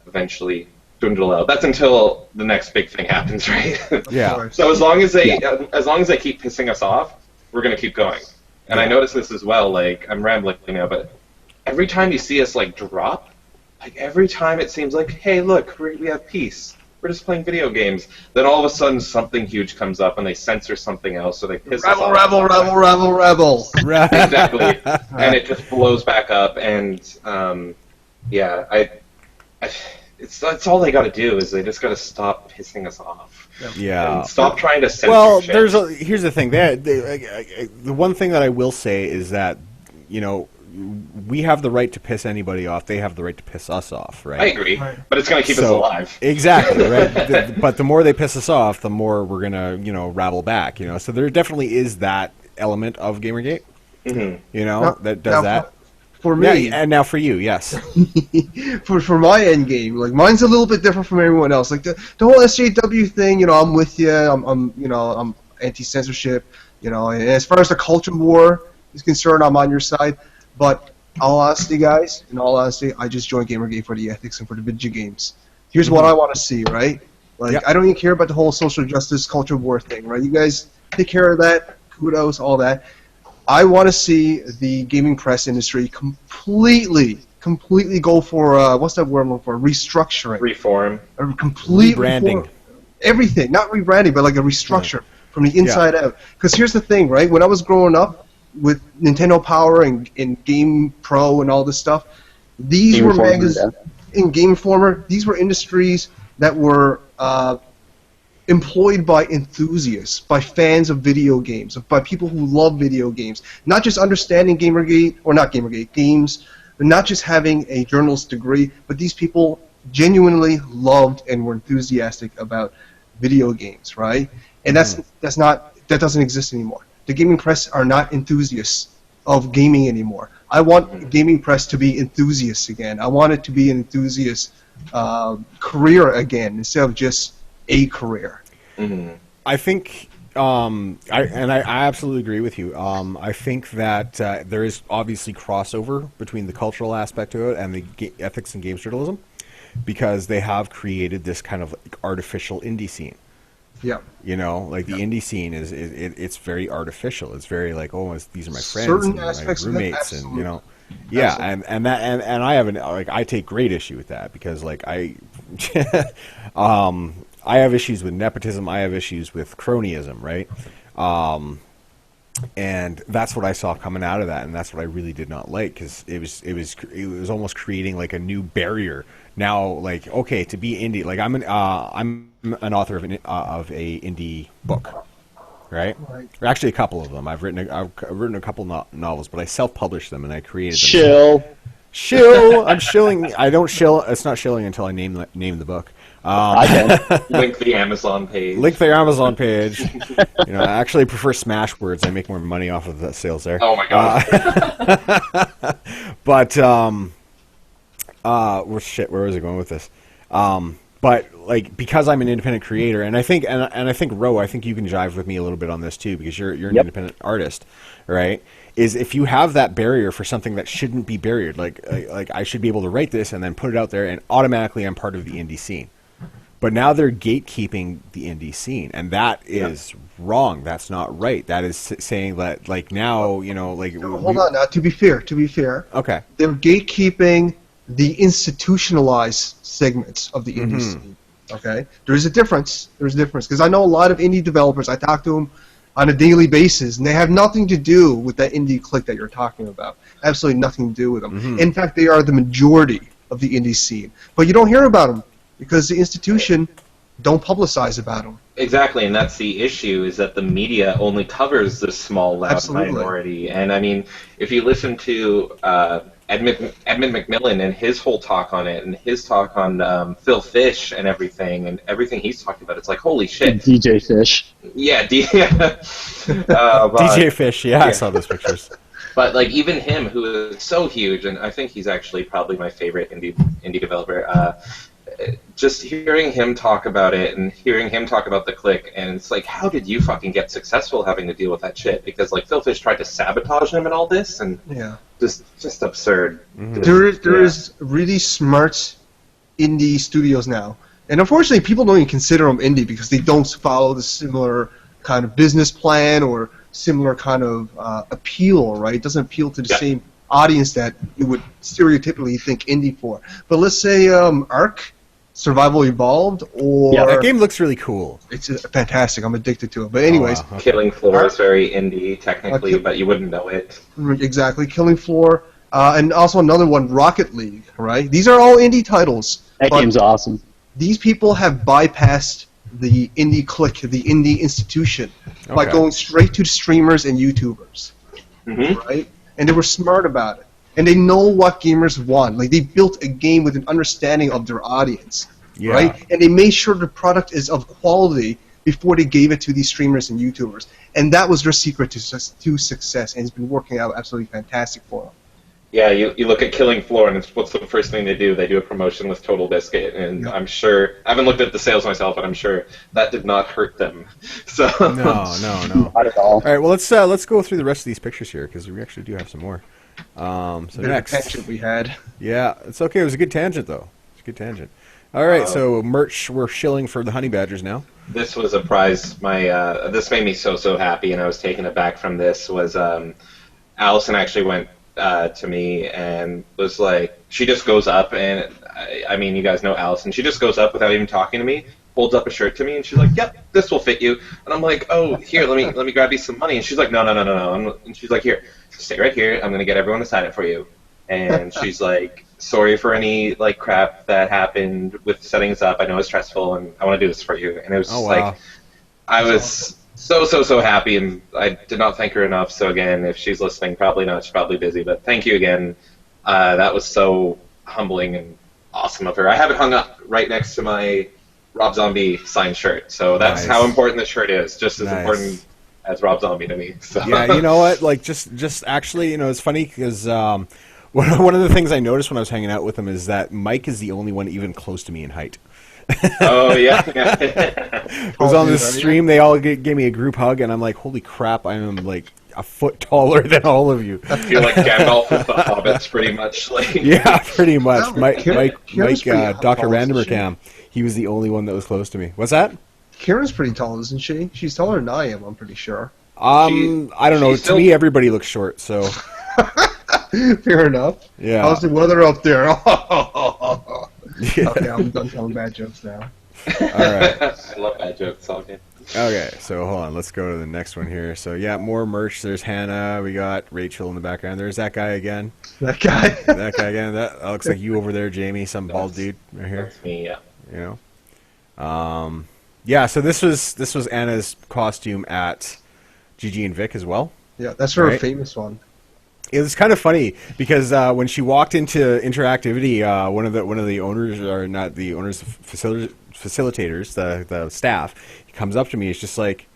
eventually dwindle out. That's until the next big thing happens, right? Yeah. So as long as they keep pissing us off, we're going to keep going. And I notice this as well. Like I'm rambling now, but every time you see us like drop, like every time it seems like, hey, look, we have peace. We're just playing video games. Then all of a sudden something huge comes up and they censor something else, so they piss us off. Rebel. Exactly. And it just blows back up, and yeah, it's all they got to do is they just got to stop pissing us off. Yeah. And stop trying to censor Well, shit. here's the thing. The one thing that I will say is that, you know, we have the right to piss anybody off. They have the right to piss us off, right? I agree, but it's going to keep us alive. Exactly, right? But the more they piss us off, the more we're going to, you know, rattle back, you know. So there definitely is that element of Gamergate, you know, that does that. For me, yeah, and now for you, yes. for my end game, like mine's a little bit different from everyone else. Like the whole SJW thing, you know, I'm with you. I'm anti-censorship, you know. And as far as the culture war is concerned, I'm on your side. But all honesty, guys, in all honesty, I just joined Gamergate for the ethics and for the video games. Here's what I want to see, right? Like I don't even care about the whole social justice culture war thing, right? You guys take care of that. Kudos, all that. I want to see the gaming press industry completely go for what's that word I'm looking for? Restructuring. Reform. A complete rebranding. Everything, not rebranding, but like a restructure from the inside out. Because here's the thing, right? When I was growing up with Nintendo Power and Game Pro and all this stuff, these were magazines in Game Informer. These were industries that were employed by enthusiasts, by fans of video games, by people who love video games, not just understanding Gamergate, or not Gamergate, games, but not just having a journalist degree, but these people genuinely loved and were enthusiastic about video games, right? And that doesn't exist anymore. The gaming press are not enthusiasts of gaming anymore. I want gaming press to be enthusiasts again. I want it to be an enthusiast career again, instead of just a career. I think, I absolutely agree with you. I think that there is obviously crossover between the cultural aspect of it and the ethics and games journalism, because they have created this kind of like artificial indie scene. Yeah. You know, like the indie scene it's very artificial. It's very like, oh, these are my friends Certain and aspects my roommates, of it, and you know, yeah, and I have I take great issue with that, because like I have issues with nepotism. I have issues with cronyism, right? And that's what I saw coming out of that, and that's what I really did not like, because it was almost creating like a new barrier. Now, like, okay, to be indie, like I'm an author of a indie book, right? Or actually, a couple of them. I've written a couple novels, but I self-published them and I created them. Shill. I'm shilling. I don't shill. It's not shilling until I name the book. I can link the Amazon page. Link their Amazon page. You know, I actually prefer Smashwords. I make more money off of the sales there. Oh my god. But where was I going with this? But like, because I'm an independent creator, and I think Ro, I think you can jive with me a little bit on this too, because you're an independent artist, right? Is if you have that barrier for something that shouldn't be barriered, like I should be able to write this and then put it out there, and automatically I'm part of the indie scene. But now they're gatekeeping the indie scene, and that is wrong. That's not right. That is saying that, like, now, you know, like... Hold on now. To be fair. Okay. They're gatekeeping the institutionalized segments of the indie scene. Okay? There's a difference. Because I know a lot of indie developers. I talk to them on a daily basis, and they have nothing to do with that indie clique that you're talking about. Absolutely nothing to do with them. In fact, they are the majority of the indie scene. But you don't hear about them, because the institution don't publicize about them. Exactly, and that's the issue, is that the media only covers the small, loud minority. And I mean, if you listen to Edmund McMillan and his whole talk on it, and his talk on Phil Fish and everything he's talked about, it's like, holy shit. DJ Fish. Yeah, DJ Fish, I saw those pictures. But like, even him, who is so huge, and I think he's actually probably my favorite indie developer, just hearing him talk about it and hearing him talk about the clique, and it's like, how did you fucking get successful having to deal with that shit? Because like, Phil Fish tried to sabotage him and all this, and just absurd. There is really smart indie studios now, and unfortunately people don't even consider them indie because they don't follow the similar kind of business plan or similar kind of appeal, right? It doesn't appeal to the same audience that you would stereotypically think indie for. But let's say Ark, Survival Evolved, or Yeah, That game looks really cool. it's fantastic. I'm addicted to it. But anyways, Oh, wow. Killing Floor is very indie, technically, Okay. but you wouldn't know it. exactly, Killing Floor, and also another one, Rocket League. Right? These are all indie titles. That but game's awesome. these people have bypassed the indie clique, the indie institution, by Okay. going straight to streamers and YouTubers. Hmm. Right? And they were smart about it. And they know what gamers want. Like, they built a game with an understanding of their audience. Yeah. Right? And they made sure the product is of quality before they gave it to these streamers and YouTubers. And that was their secret to success, and it's been working out absolutely fantastic for them. Yeah, you look at Killing Floor, and what's the first thing they do? They do a promotion with Total Biscuit, and Yeah. I'm sure, I haven't looked at the sales myself, but I'm sure that did not hurt them. So No. Not at all. All right, well let's go through the rest of these pictures here because we actually do have some more. So Bit of a next, tangent we had. yeah, it's okay. It was a good tangent though. It's a good tangent. All right, so merch. We're shilling for the Honey Badgers now. this was a prize. This made me so happy, and I was taken aback from this. Was Allison actually went to me and was like, she just goes up, and I mean, you guys know Allison. She just goes up without even talking to me, holds up a shirt to me, and she's like, "Yep, this will fit you." And I'm like, "Oh, here, let me grab you some money." And she's like, "No." And she's like, "Here, stay right here. I'm gonna get everyone to sign it for you." And she's like, "Sorry for any like crap that happened with setting us up. I know it's stressful, and I want to do this for you." And it was Oh, just wow. like, I was so happy, and I did not thank her enough. So again, if she's listening, probably not. She's probably busy, but thank you again. That was so humbling and awesome of her. I have it hung up right next to my Rob Zombie signed shirt, so that's Nice. how important this shirt is. Just as Nice. important as Rob Zombie to me. So. Yeah, you know what? Like, just actually, it's funny because one of the things I noticed when I was hanging out with him is that Mike is the only one even close to me in height. Oh yeah. It was on this stream. They all gave me a group hug, and I'm like, "Holy crap! I am like a foot taller than all of you." I feel like Gandalf with the hobbits, pretty much. Like. Yeah, pretty much. No, Mike, Kieran's pretty Dr. tall, isn't Randomer she? Cam. He was the only one that was close to me. What's that? Kieran's pretty tall, isn't she? She's taller than I am, I'm pretty sure. I don't know. she's To still- me, everybody looks short. So Fair enough. yeah. How's the weather up there? Yeah. Okay, I'm done telling bad jokes now. All right. I love that joke. It's all good. Okay, so hold on. Let's go to the next one here. So yeah, more merch. There's Hannah. We got Rachel in the background. There's that guy again. That guy. That guy again. That looks like you over there, Jamie. Some bald dude right here. That's me. Yeah. You know. Yeah. So this was Anna's costume at GG and Vic as well. Yeah, that's her Right. famous one. It was kind of funny because when she walked into interactivity, one of the owners, or not the owners, facilitators, the staff, he comes up to me. He's just like,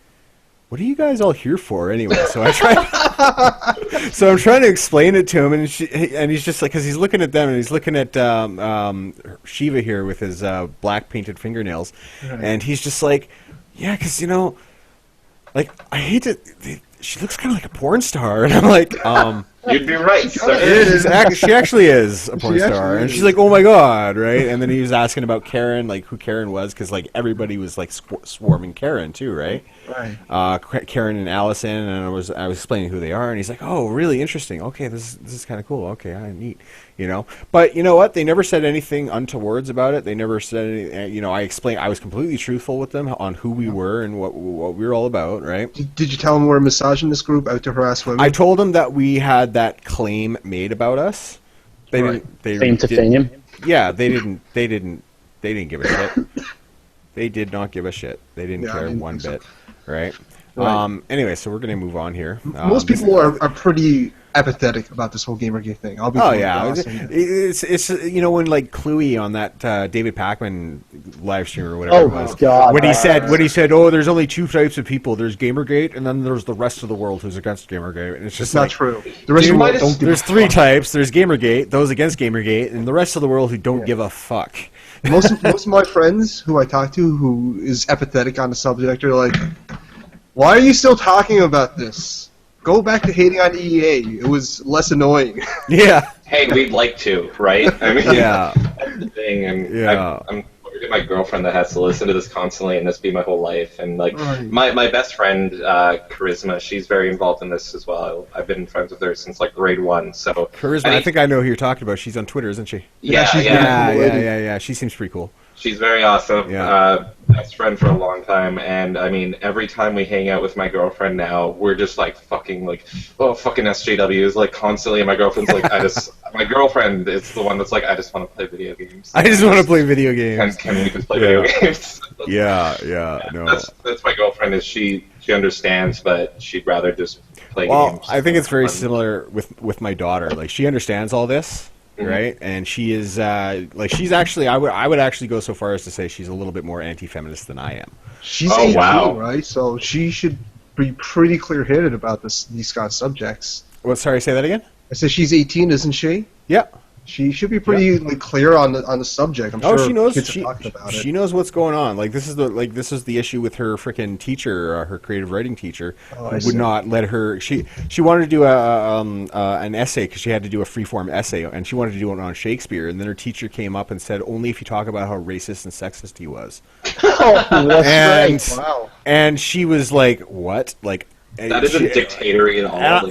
"What are you guys all here for anyway?" So I try, so I'm trying to explain it to him, and he's just like, because he's looking at them, and he's looking at Shiva here with his black painted fingernails, Right. and he's just like, "Yeah, because like I hate to." She looks kind of like a porn star, and I'm like, You'd be right, sir. she actually is a porn She star, actually and is. she's like, "Oh my god!" Right? And then he was asking about Karen, like who Karen was, because like everybody was like swarming Karen too, right? Right. Karen and Allison, and I was explaining who they are, and he's like, "Oh, really interesting. Okay, this is kind of cool. Okay, neat." But you know what? They never said anything untowards about it. They never said any. I explained. I was completely truthful with them on who we were and what we were all about, right? Did you tell them we're a misogynist group out to harass women? I told them that we had that claim made about us. They Right. didn't. They Fame to didn't- fame. Yeah, they didn't. They give a shit. They did not give a shit. They didn't Yeah, I care didn't one think bit. Right. Right. Anyway, so we're gonna move on here. Most people are pretty apathetic about this whole Gamergate thing. I'll be Oh totally yeah, honest. it's when like Cluey on that David Pacman live stream or whatever Oh it was. God. When he said, "Oh, there's only two types of people. There's Gamergate, and then there's the rest of the world who's against Gamergate." And it's just It's not like, true. The rest Dude, of the might world as- don't give there's a three fuck. types. There's Gamergate, those against Gamergate, and the rest of the world who don't give a fuck. most of my friends who I talk to who is apathetic on the subject are like, "Why are you still talking about this? Go back to hating on EA. It was less annoying." Yeah. Hey, we'd like to, right? I mean, Yeah. that's the thing, and Yeah. I'm my girlfriend that has to listen to this constantly, and this be my whole life. And like Right. my best friend, Charisma, she's very involved in this as well. I've been friends with her since like grade 1. So Charisma, I think I know who you're talking about. She's on Twitter, isn't she? yeah, she's yeah, Yeah. She seems pretty cool. she's very awesome. Yeah. Best friend for a long time, and I mean, every time we hang out with my girlfriend now, we're just like fucking SJWs like constantly. And my girlfriend's like, my girlfriend is the one that's like, I just want to play video games. I just want to play video games. Can we just play video games? No. That's my girlfriend. Is she understands, but she'd rather just play Well, games. I think it's very Fun. similar with my daughter. Like, she understands all this, right? And she is like, she's actually, I would actually go so far as to say she's a little bit more anti-feminist than I am. She's Oh, 18, wow. right? So she should be pretty clear-headed about these kind of subjects. What? Sorry, say that again. I said she's 18, isn't she? Yeah. She should be pretty like clear on the subject. I'm Oh, sure she knows. kids are She, talking about she it. knows what's going on. Like, this is the issue with her freaking teacher, her creative writing teacher, Oh, I who see. would not let her. She wanted to do an essay because she had to do a freeform essay, and she wanted to do it on Shakespeare. And then her teacher came up and said, only if you talk about how racist and sexist he was. Oh, that's And great. Wow. and she was like, what? Like. That isn't dictatorship at all.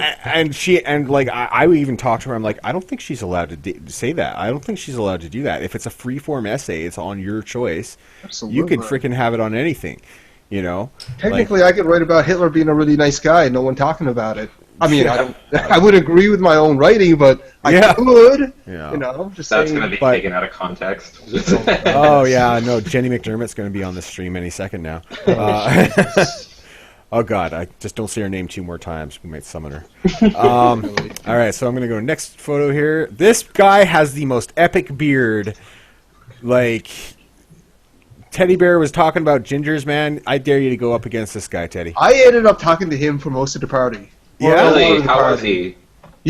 I would even talk to her. I'm like, I don't think she's allowed to say that. I don't think she's allowed to do that. If it's a free-form essay, it's on your choice. Absolutely. You could freaking have it on anything, you know. Technically, I could write about Hitler being a really nice guy and no one talking about it. I mean, Yeah. I would agree with my own writing, but I Yeah. could. Yeah. You know, just That's saying. going to be But- taken out of context. Oh yeah, no. Jenny McDermott's going to be on the stream any second now. Oh God, I just don't say her name 2 more times. We might summon her. All right, so I'm going to go next photo here. This guy has the most epic beard. Like, Teddy Bear was talking about gingers, man. I dare you to go up against this guy, Teddy. I ended up talking to him for most of the party. Yeah? For a lot Really? of the How was party. he?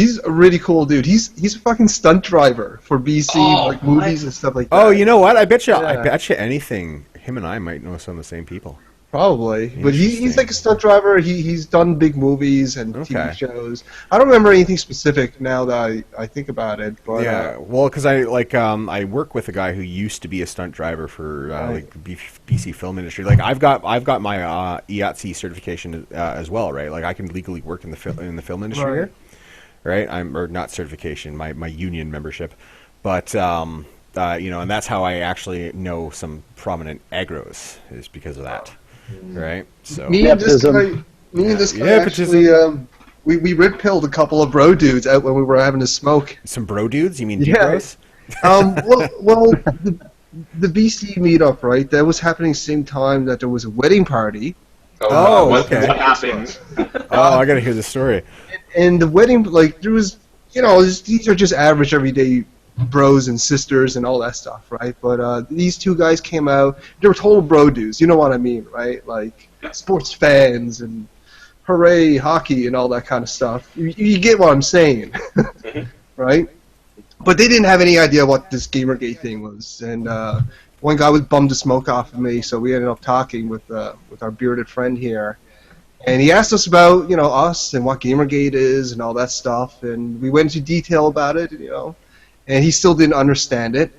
He's a really cool dude. He's a fucking stunt driver for BC, Oh, like movies and stuff like that. Oh, you know what? I bet you. I Yeah. bet you anything. Him and I might know some of the same people. Probably, but he's Interesting. like a stunt driver. He's done big movies and Okay. TV shows. I don't remember anything specific now that I think about it. But Yeah, well, because I work with a guy who used to be a stunt driver for like BC film industry. Like I've got my IATSE certification as well, right? Like I can legally work in the film industry Right. here, right? Or not certification, my union membership, but you know, and that's how I actually know some prominent agros is because of that, right? So me and this Nepotism. guy Nepotism. actually, we red pilled a couple of bro dudes out when we were having a smoke. some bro dudes. You mean Yeah. bros? Well, the BC meetup, right? That was happening same time that there was a wedding party. Oh, what, okay. what happened? Oh, I gotta hear the story. And the wedding, like, there was, you know, these are just average everyday bros and sisters and all that stuff, right? But these 2 guys came out. They were total bro dudes. You know what I mean, right? Like, sports fans and hooray, hockey and all that kind of stuff. You get what I'm saying, right? But they didn't have any idea what this Gamergate thing was. And one guy was bummed the smoke off of me, so we ended up talking with our bearded friend here. And he asked us about, you know, us and what Gamergate is and all that stuff. And we went into detail about it, you know. And he still didn't understand it.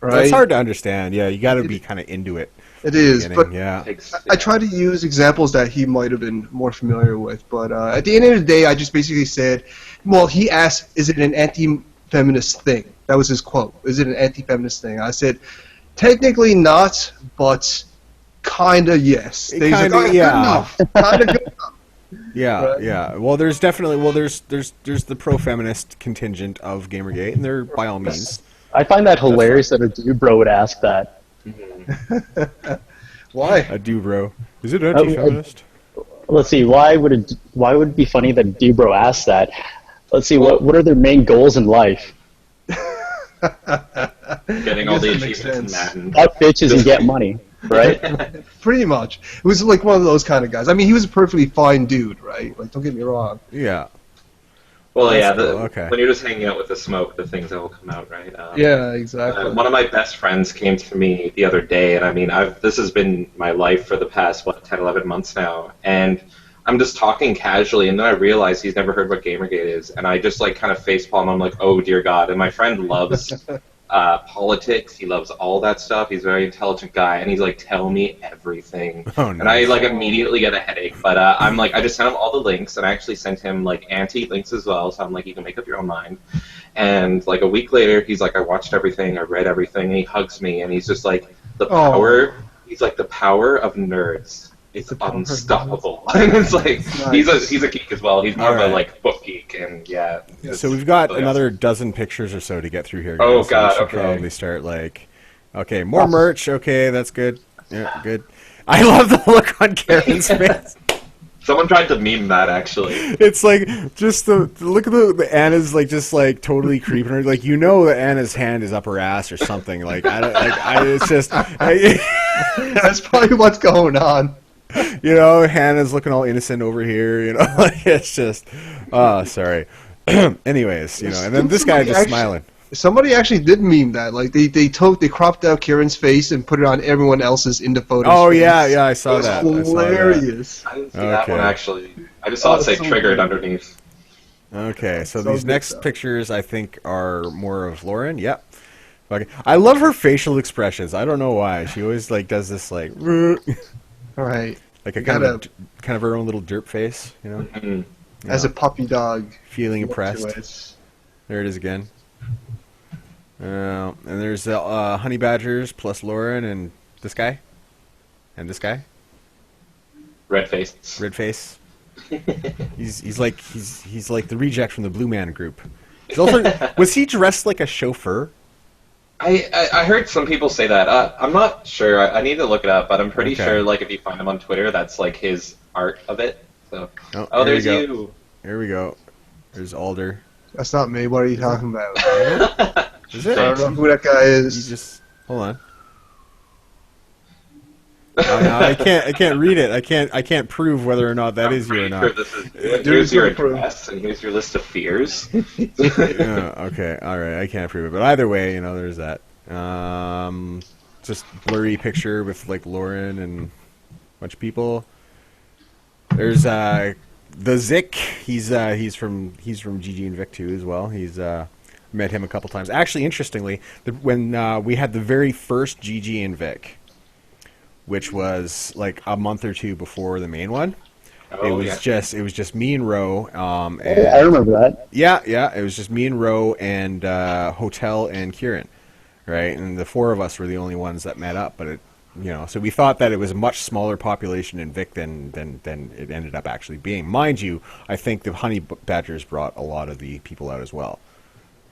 Right? It's hard to understand. Yeah, you got to be kind of into it. It is, Beginning, but yeah. I try to use examples that he might have been more familiar with. But at the end of the day, I just basically said, well, he asked, is it an anti-feminist thing? That was his quote. Is it an anti-feminist thing? I said, technically not, but kind of yes. It He's like, kinda- "Oh, good yeah. enough. Kind of good enough. Yeah, Right. yeah. Well, there's definitely there's the pro-feminist contingent of Gamergate, and they're by all means. I find that hilarious that a dude bro would ask that. Why? I do, bro. Is it anti-feminist? Let's see, why would it be funny that a dude bro asked that? Let's see, what are their main goals in life? Getting all the Doesn't make achievements in sense. Madden. Fuck bitches and get money, right? Pretty much. It was like one of those kind of guys. I mean, he was a perfectly fine dude, right? Like, don't get me wrong. Yeah. Well, yeah, That's cool, okay. when you're just hanging out with the smoke, the things that will come out, right? Yeah, exactly. One of my best friends came to me the other day, and I mean, this has been my life for the past, 10, 11 months now, and I'm just talking casually, and then I realize he's never heard what Gamergate is, and I just, like, kind of facepalm, I'm like, oh, dear God, and my friend loves politics. He loves all that stuff. He's a very intelligent guy, and he's like, tell me everything. Oh, And I nice. like immediately get a headache. But I'm like, I just sent him all the links, and I actually sent him like anti-links as well. So I'm like, you can make up your own mind. And like a week later, he's like, I watched everything, I read everything, and he hugs me, and he's just like, the power. He's like, the power of nerds. It's unstoppable. And it's like he's a geek as well. He's more of a like book geek, and yeah. So we've got another dozen pictures or so to get through here. Guys. Oh, So God, we should okay. probably start like, okay, more merch. Okay, that's good. Yeah, good. I love the look on Karen's face. Someone tried to meme that actually. It's like just the look at the Anna's like just like totally creeping her. Like, you know that Anna's hand is up her ass or something. Like it's just That's probably what's going on. you know, Hannah's looking all innocent over here. You know, like it's just sorry. Anyways, you know, and then this guy just smiling. Somebody actually did meme that. Like they cropped out Kieran's face and put it on everyone else's in the photos. Oh yeah, I saw It was that. I saw that. hilarious. I didn't see that Okay. one actually. I just saw it say so triggered weird. underneath. Okay, so So these good next stuff. pictures I think are more of Lauren. Yep. Okay. I love her facial expressions. I don't know why. She always like does this like All right. like a You kind gotta- of her own little derp face, you know? Mhm. As a puppy dog. Feeling look to impressed. it. There it is again. And there's Honey Badgers plus Lauren and this guy. And this guy. Red face. Red face. He's like the reject from the Blue Man group. He's also, was he dressed like a chauffeur? I heard some people say that. I'm not sure. I need to look it up, but I'm pretty Okay. sure like if you find him on Twitter, that's like his art of it. So Oh, there there's you go. you. Here we go. There's Alder. That's not me. What are you talking about? Is I it? don't know who that guy You is. just hold on. Oh, no, I can't read it. I can't prove whether or not that is you or not. This is, Dude, here's your don't prove. address, and here's your list of fears. Okay, all right. I can't prove it, but either way, you know, there's that. Just blurry picture with like Lauren and a bunch of people. There's the Zik. He's from GG and Vic too as well. He's met him a couple times. Actually, interestingly, when we had the very first GG and Vic, which was like a month or two before the main one. It was just me and Ro. And I remember that. yeah, it was just me and Ro and Hotel and Kieran, right? And the four of us were the only ones that met up. But so we thought that it was a much smaller population in Vic than it ended up actually being. Mind you, I think the Honey Badgers brought a lot of the people out as well.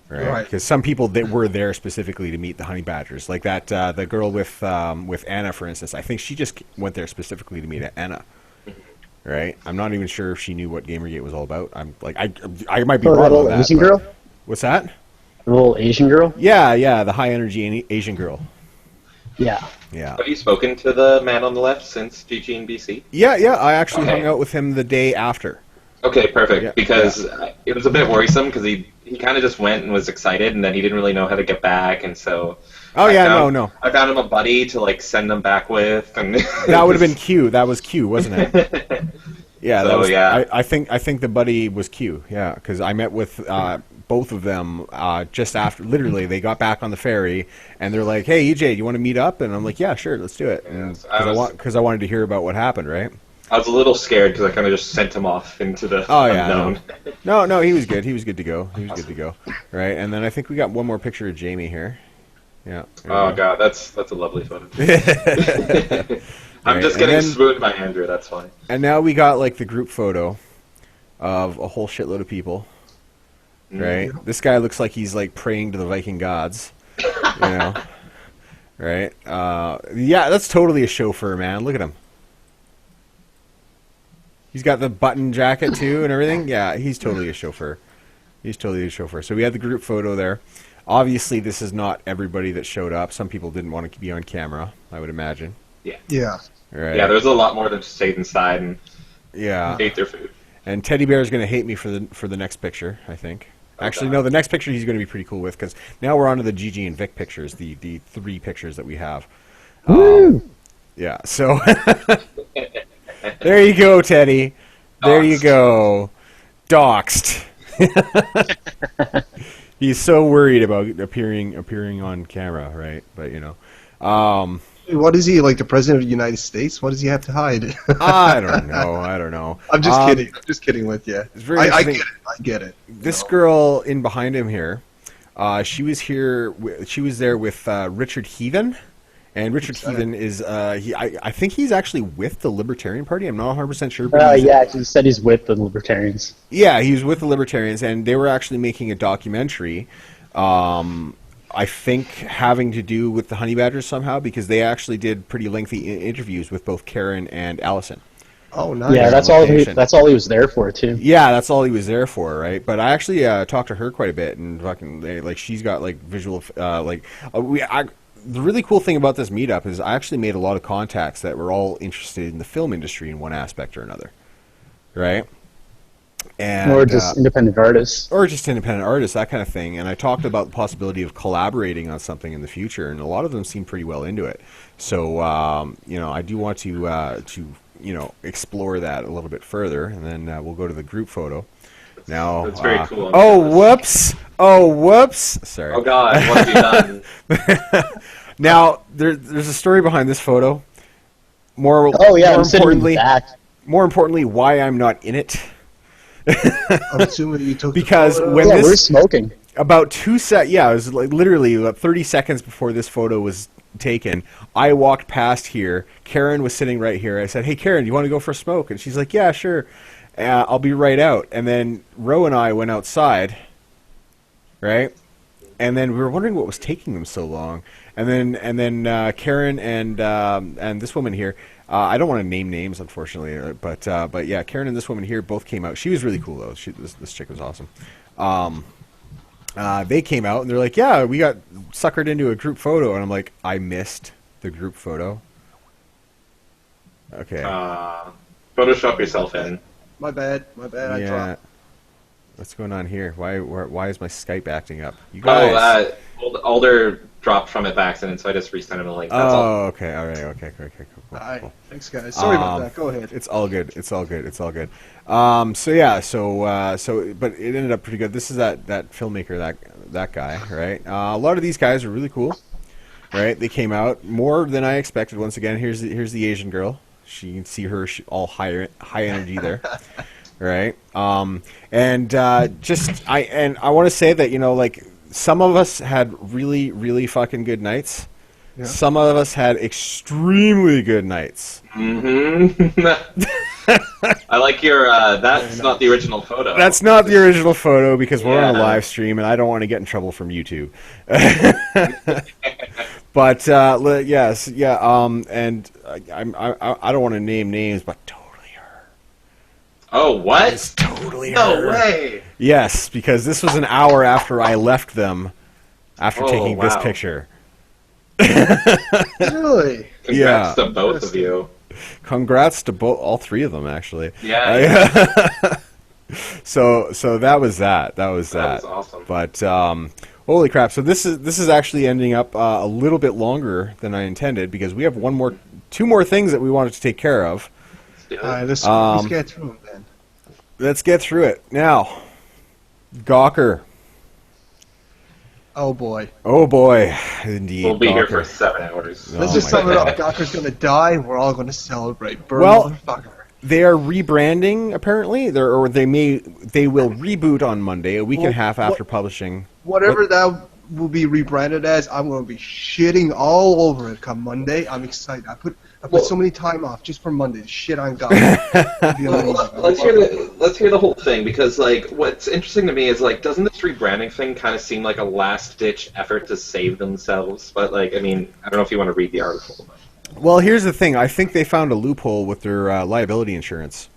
Right, because some people that were there specifically to meet the Honey Badgers, like that the girl with Anna, for instance. I think she just went there specifically to meet Anna. Right, I'm not even sure if she knew what Gamergate was all about. I'm like, I might be Oh, wrong that on little that. Asian but- girl? What's that? The little Asian girl? Yeah, the high energy Asian girl. Yeah. Yeah, Have you spoken to the man on the left since GGinBC? yeah. I actually Okay. hung out with him the day after. Okay, perfect. Yeah, Because it was a bit worrisome because he kind of just went and was excited, and then he didn't really know how to get back, and so. Oh I yeah, found, no. I found him a buddy to like send them back with, and That would have been Q. That was Q, wasn't it? Yeah, that So, was. yeah. I think the buddy was Q. Yeah, because I met with both of them just after. Literally, they got back on the ferry, and they're like, "Hey, EJ, do you want to meet up?" And I'm like, "Yeah, sure, let's do it." Yes, Because I wanted to hear about what happened, right? I was a little scared because I kind of just sent him off into the Oh yeah, unknown. no, he was good. He was good to go. Right, and then I think we got one more picture of Jamie here. Yeah. there we Oh go. god, that's a lovely photo. I'm Right, just and getting then- swooned by Andrew. That's fine. And now we got like the group photo of a whole shitload of people. Right? This guy looks like he's like praying to the Viking gods. You know? Right? Yeah, that's totally a chauffeur, man. Look at him. He's got the button jacket too and everything. Yeah, he's totally a chauffeur. So we had the group photo there. Obviously, this is not everybody that showed up. Some people didn't want to be on camera, I would imagine. Yeah. Right? Yeah, there's a lot more that just stayed inside and Yeah. ate their food. And Teddy Bear is going to hate me for the next picture, I think. Actually, no, the next picture he's going to be pretty cool with, because now we're on to the GG and Vic pictures, the three pictures that we have. Yeah, so there you go, Teddy. There you Doxed. go. Doxed. He's so worried about appearing on camera, right? But What is he, like the president of the United States? What does he have to hide? I don't know. I'm just kidding. I'm just kidding with you. It's very I get interesting. it. I get it. This girl in behind him here, she was here. She was there with Richard Heathen, and Richard Heathen is I think he's actually with the Libertarian Party. I'm not 100% sure. But Yeah, he said he's with the Libertarians. yeah, he was with the Libertarians, and they were actually making a documentary. I think having to do with the honey badgers somehow, because they actually did pretty lengthy interviews with both Karen and Allison. Oh, nice. Yeah, that's all he was there for too. Yeah, that's all he was there for, right? But I actually talked to her quite a bit, and fucking like she's got like visual the really cool thing about this meetup is I actually made a lot of contacts that were all interested in the film industry in one aspect or another, right? And, Or just independent artists. or just independent artists, that kind of thing. And I talked about the possibility of collaborating on something in the future, and a lot of them seem pretty well into it. So I do want to explore that a little bit further, and then we'll go to the group photo. Now, That's very cool. Oh, whoops! Sorry. Oh God, what have you done? Now, there's a story behind this photo. More I'm sitting in the back. more importantly, why I'm not in it. I'm assuming you took Because the photo. when We're smoking. about it was like literally about 30 seconds before this photo was taken, I walked past here. Karen was sitting right here. I said, "Hey, Karen, do you want to go for a smoke?" And she's like, "Yeah, sure. I'll be right out." And then Ro and I went outside, right? And then we were wondering what was taking them so long. And then Karen and this woman here. I don't want to name names, unfortunately, but yeah, Karen and this woman here both came out. She was really cool though. This chick was awesome. They came out and they're like, "Yeah, we got suckered into a group photo," and I'm like, "I missed the group photo." Okay. Photoshop yourself in. My bad. I Yeah. dropped. What's going on here? Why is my Skype acting up? You guys. Alder dropped from it by accident, so I just resent him a link. That's all. Okay. All right. Okay. Cool. All right. Thanks, guys. Sorry about that. Go ahead. It's all good. But it ended up pretty good. This is that filmmaker, that guy, right? A lot of these guys are really cool, right? They came out more than I expected. Once again, here's the Asian girl. You can see her all high energy there, right? I want to say that like some of us had really really fucking good nights. Yeah. Some of us had extremely good nights. Mm-hmm. I like your. That's not the original photo. That's not the original photo because we're on a live stream and I don't want to get in trouble from YouTube. But yes, yeah. And I don't want to name names, but totally her. Oh, what? It's totally her. No way. Yes, because this was an hour after I left them after taking this picture. Really? Congrats to both of you. Congrats to all three of them, actually. Yeah. So that was that. That was awesome. But holy crap! So this is actually ending up a little bit longer than I intended because we have two more things that we wanted to take care of. All right, let's get through them then. Let's get through it now. Gawker. Oh boy. Oh boy, indeed. We'll be Gawker. here for 7 hours. Let's just sum it up. Gawker's gonna die. We're all gonna celebrate. Burn motherfucker. They are rebranding apparently. They will reboot on Monday, a week and a half after publishing. Whatever that will be rebranded as, I'm gonna be shitting all over it come Monday. I'm excited. I put so many time off just for Monday to shit on Gawker. Let's hear the whole thing because what's interesting to me is doesn't this rebranding thing kind of seem like a last ditch effort to save themselves? But I don't know if you want to read the article. Well, here's the thing. I think they found a loophole with their liability insurance.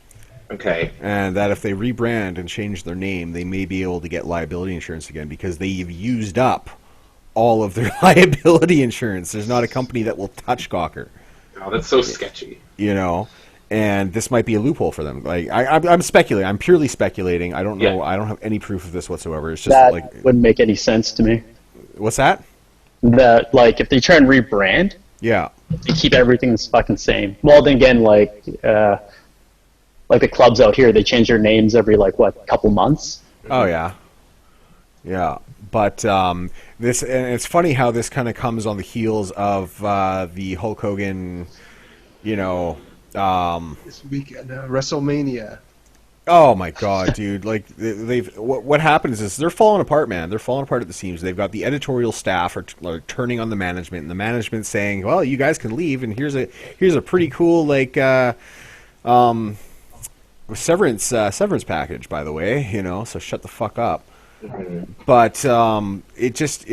Okay. And that if they rebrand and change their name, they may be able to get liability insurance again because they've used up all of their liability insurance. There's not a company that will touch Gawker. Oh, that's so sketchy. And this might be a loophole for them. I'm speculating. I'm purely speculating. I don't know. Yeah. I don't have any proof of this whatsoever. It's just that wouldn't make any sense to me. What's that? That if they try and rebrand, yeah, they keep everything the fucking same. Well, then again, the clubs out here, they change their names every couple months. Oh yeah. Yeah, but this, and it's funny how this kind of comes on the heels of the Hulk Hogan, you know. This weekend, WrestleMania. Oh my God, dude! Like they've what happens is they're falling apart, man. They're falling apart at the seams. They've got the editorial staff are turning on the management, and the management saying, "Well, you guys can leave, and here's a pretty cool like severance package, by the way, you know. So shut the fuck up." But it just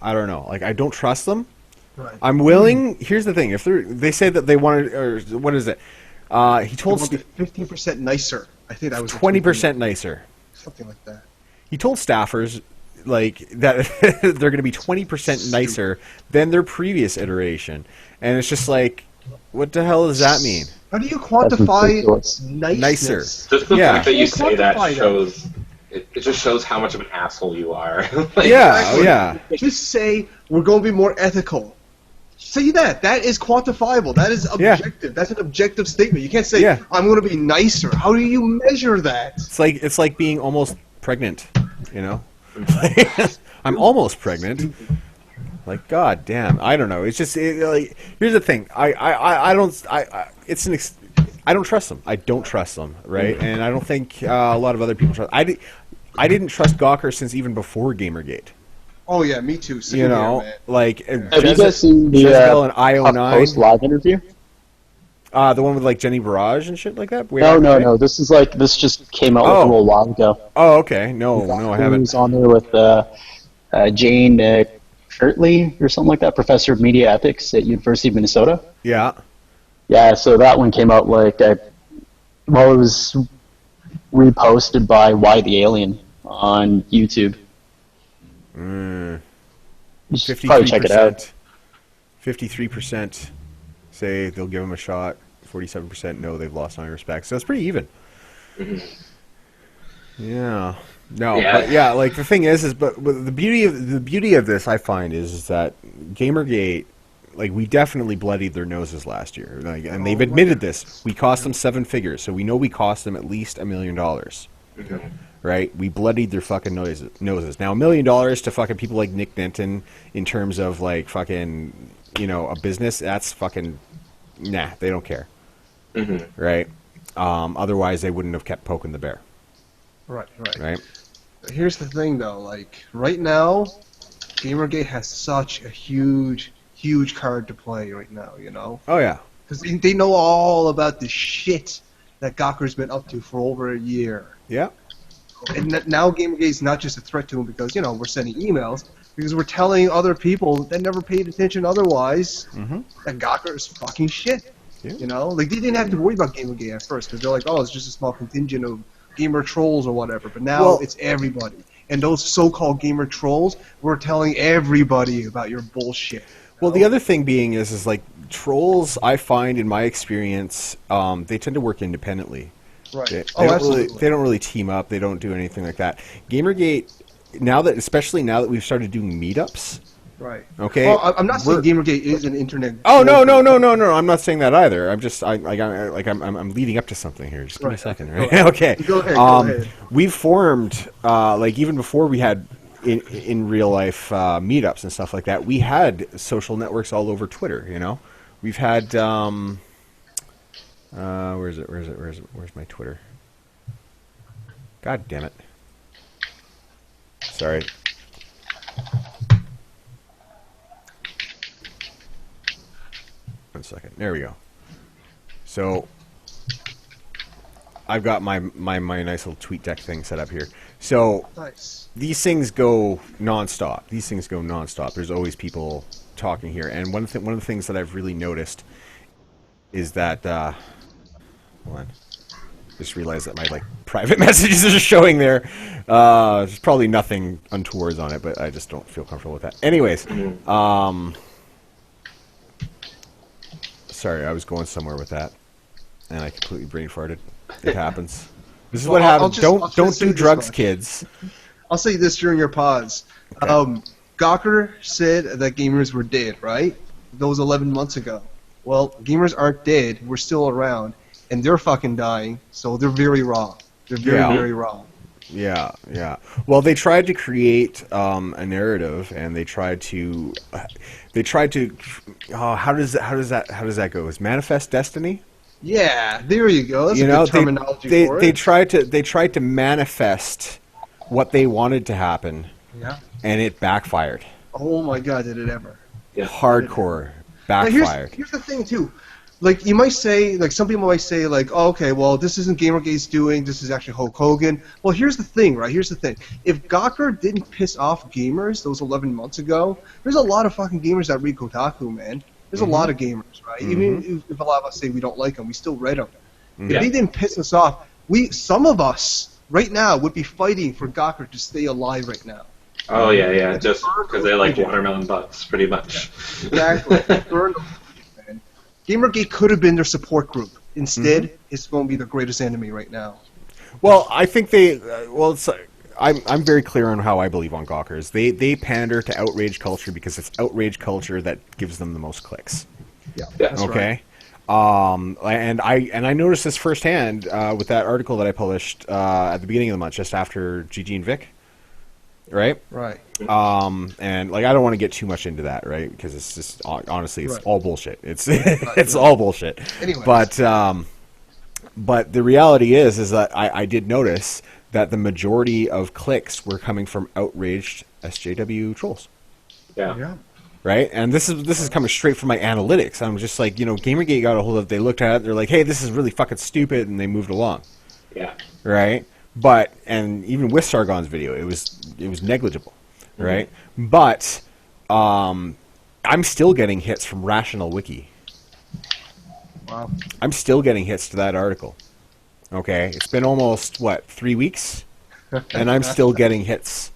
I don't know. Like I don't trust them. Right. I'm willing. Here's the thing: if they say that they wanted, or what is it? He told 15% nicer. I think that was 20% nicer. Something like that. He told staffers like that they're going to be 20% nicer than their previous iteration, and it's just like, what the hell does that mean? How do you quantify niceness? Nicer. Just the Yeah. fact that you say that Quantify shows it just shows how much of an asshole you are. Like, Yeah, yeah. Just say we're going to be more ethical. Say that. That is quantifiable. That is objective. Yeah. That's an objective statement. You can't say Yeah. I'm going to be nicer. How do you measure that? It's like being almost pregnant, you know. I'm almost pregnant. Like, god damn, I don't know. It's just like, here's the thing. I don't trust them. I don't trust them, right? And I don't think a lot of other people trust. I didn't trust Gawker since even before GamerGate. Oh yeah, me too. Same You here, know, man. like Have you guys seen the Jezebel and Post IO9, live interview? the one with like Jenny Barrage and shit like that. No. This just came out a little while ago. Oh, okay. No, I He was haven't. on there with Jane Shirtley or something like that, professor of media ethics at University of Minnesota. Yeah. Yeah, so that one came out it was reposted by Why the Alien on YouTube. You should probably check it out. 53% say they'll give him a shot. 47% no, they've lost all respect. So it's pretty even. Yeah. No, Yeah. but yeah, like the thing is but the beauty of this I find is that Gamergate, like we definitely bloodied their noses last year, like, and they've admitted this. We cost them 7 figures, so we know we cost them at least $1 million. Right? We bloodied their fucking noses. Now $1 million to fucking people like Nick Denton in terms of like fucking, you know, a business, that's fucking nah, they don't care. Right? Otherwise they wouldn't have kept poking the bear. Right? Here's the thing, though. Like right now, Gamergate has such a huge card to play right now. You know, Oh yeah. because they know all about the shit that Gawker's been up to for over a year. Yeah. And now Gamergate is not just a threat to him because, you know, we're sending emails, because we're telling other people that never paid attention otherwise that Gawker is fucking shit. Yeah. You know? Like, they didn't have to worry about Gamergate at first because they're like, oh, it's just a small contingent of gamer trolls or whatever. But now it's everybody. And those so-called gamer trolls, we're telling everybody about your bullshit. Well, the other thing being is like trolls, I find in my experience, they tend to work independently. Right. They don't really team up. They don't do anything like that. Gamergate, especially now that we've started doing meetups. Right. Okay. Well, I'm not saying Gamergate is an internet. Oh no! I'm not saying that either. I'm just I'm leading up to something here. Just give me a second, right? Okay. Go ahead. We've formed like even before we had in real life meetups and stuff like that. We had social networks all over Twitter. You know, we've had where's my Twitter? God damn it! Sorry. One second. There we go. So I've got my nice little tweet deck thing set up here. So Nice. these things go nonstop. There's always people talking here, and one of the things that I've really noticed is that hold on. Just realized that my like private messages are showing there. There's probably nothing untowards on it, but I just don't feel comfortable with that. Anyways, sorry, I was going somewhere with that, and I completely brain farted. It happens. This is what happens. Don't do drugs, kids. I'll say this during your pause. Okay. Gawker said that gamers were dead, right? That was 11 months ago. Well, gamers aren't dead. We're still around, and they're fucking dying. So they're very wrong. They're very, very wrong. Yeah, yeah. Well, they tried to create a narrative, and they tried to, how does that go? Is manifest destiny? Yeah, there you go. That's You a know, good terminology for they it. tried to manifest what they wanted to happen, Yeah. and it backfired. Oh my God, did it ever? Yeah. Hardcore Now, backfired. here's the thing too. Like you might say, like some people might say, like, oh, okay, well, this isn't Gamergate's doing. This is actually Hulk Hogan. Well, here's the thing, right? Here's the thing. If Gawker didn't piss off gamers those 11 months ago, there's a lot of fucking gamers that read Kotaku, man. There's a lot of gamers, right? Even if a lot of us say we don't like them, we still read them. If they didn't piss us off, some of us right now would be fighting for Gawker to stay alive right now. Oh yeah, just because they like watermelon butts, pretty much. Exactly. Burn them, man. Gamergate could have been their support group. Instead, it's going to be their greatest enemy right now. Well, I think they. I'm very clear on how I believe on Gawkers. They pander to outrage culture because it's outrage culture that gives them the most clicks. Yeah. That's Okay. And I noticed this firsthand with that article that I published at the beginning of the month, just after GG and Vic. Right. Right. And like I don't want to get too much into that, right? Because it's just honestly, it's Right. all bullshit. It's it's all bullshit. Anyways. But the reality is that I did notice that the majority of clicks were coming from outraged SJW trolls. Yeah. Right, and this is coming straight from my analytics. I'm just like, Gamergate got a hold of it. They looked at it. They're like, hey, this is really fucking stupid, and they moved along. Yeah. Right, and even with Sargon's video, it was negligible. Right, but I'm still getting hits from Rational Wiki. Wow. I'm still getting hits to that article. Okay, it's been almost 3 weeks, and I'm still getting hits.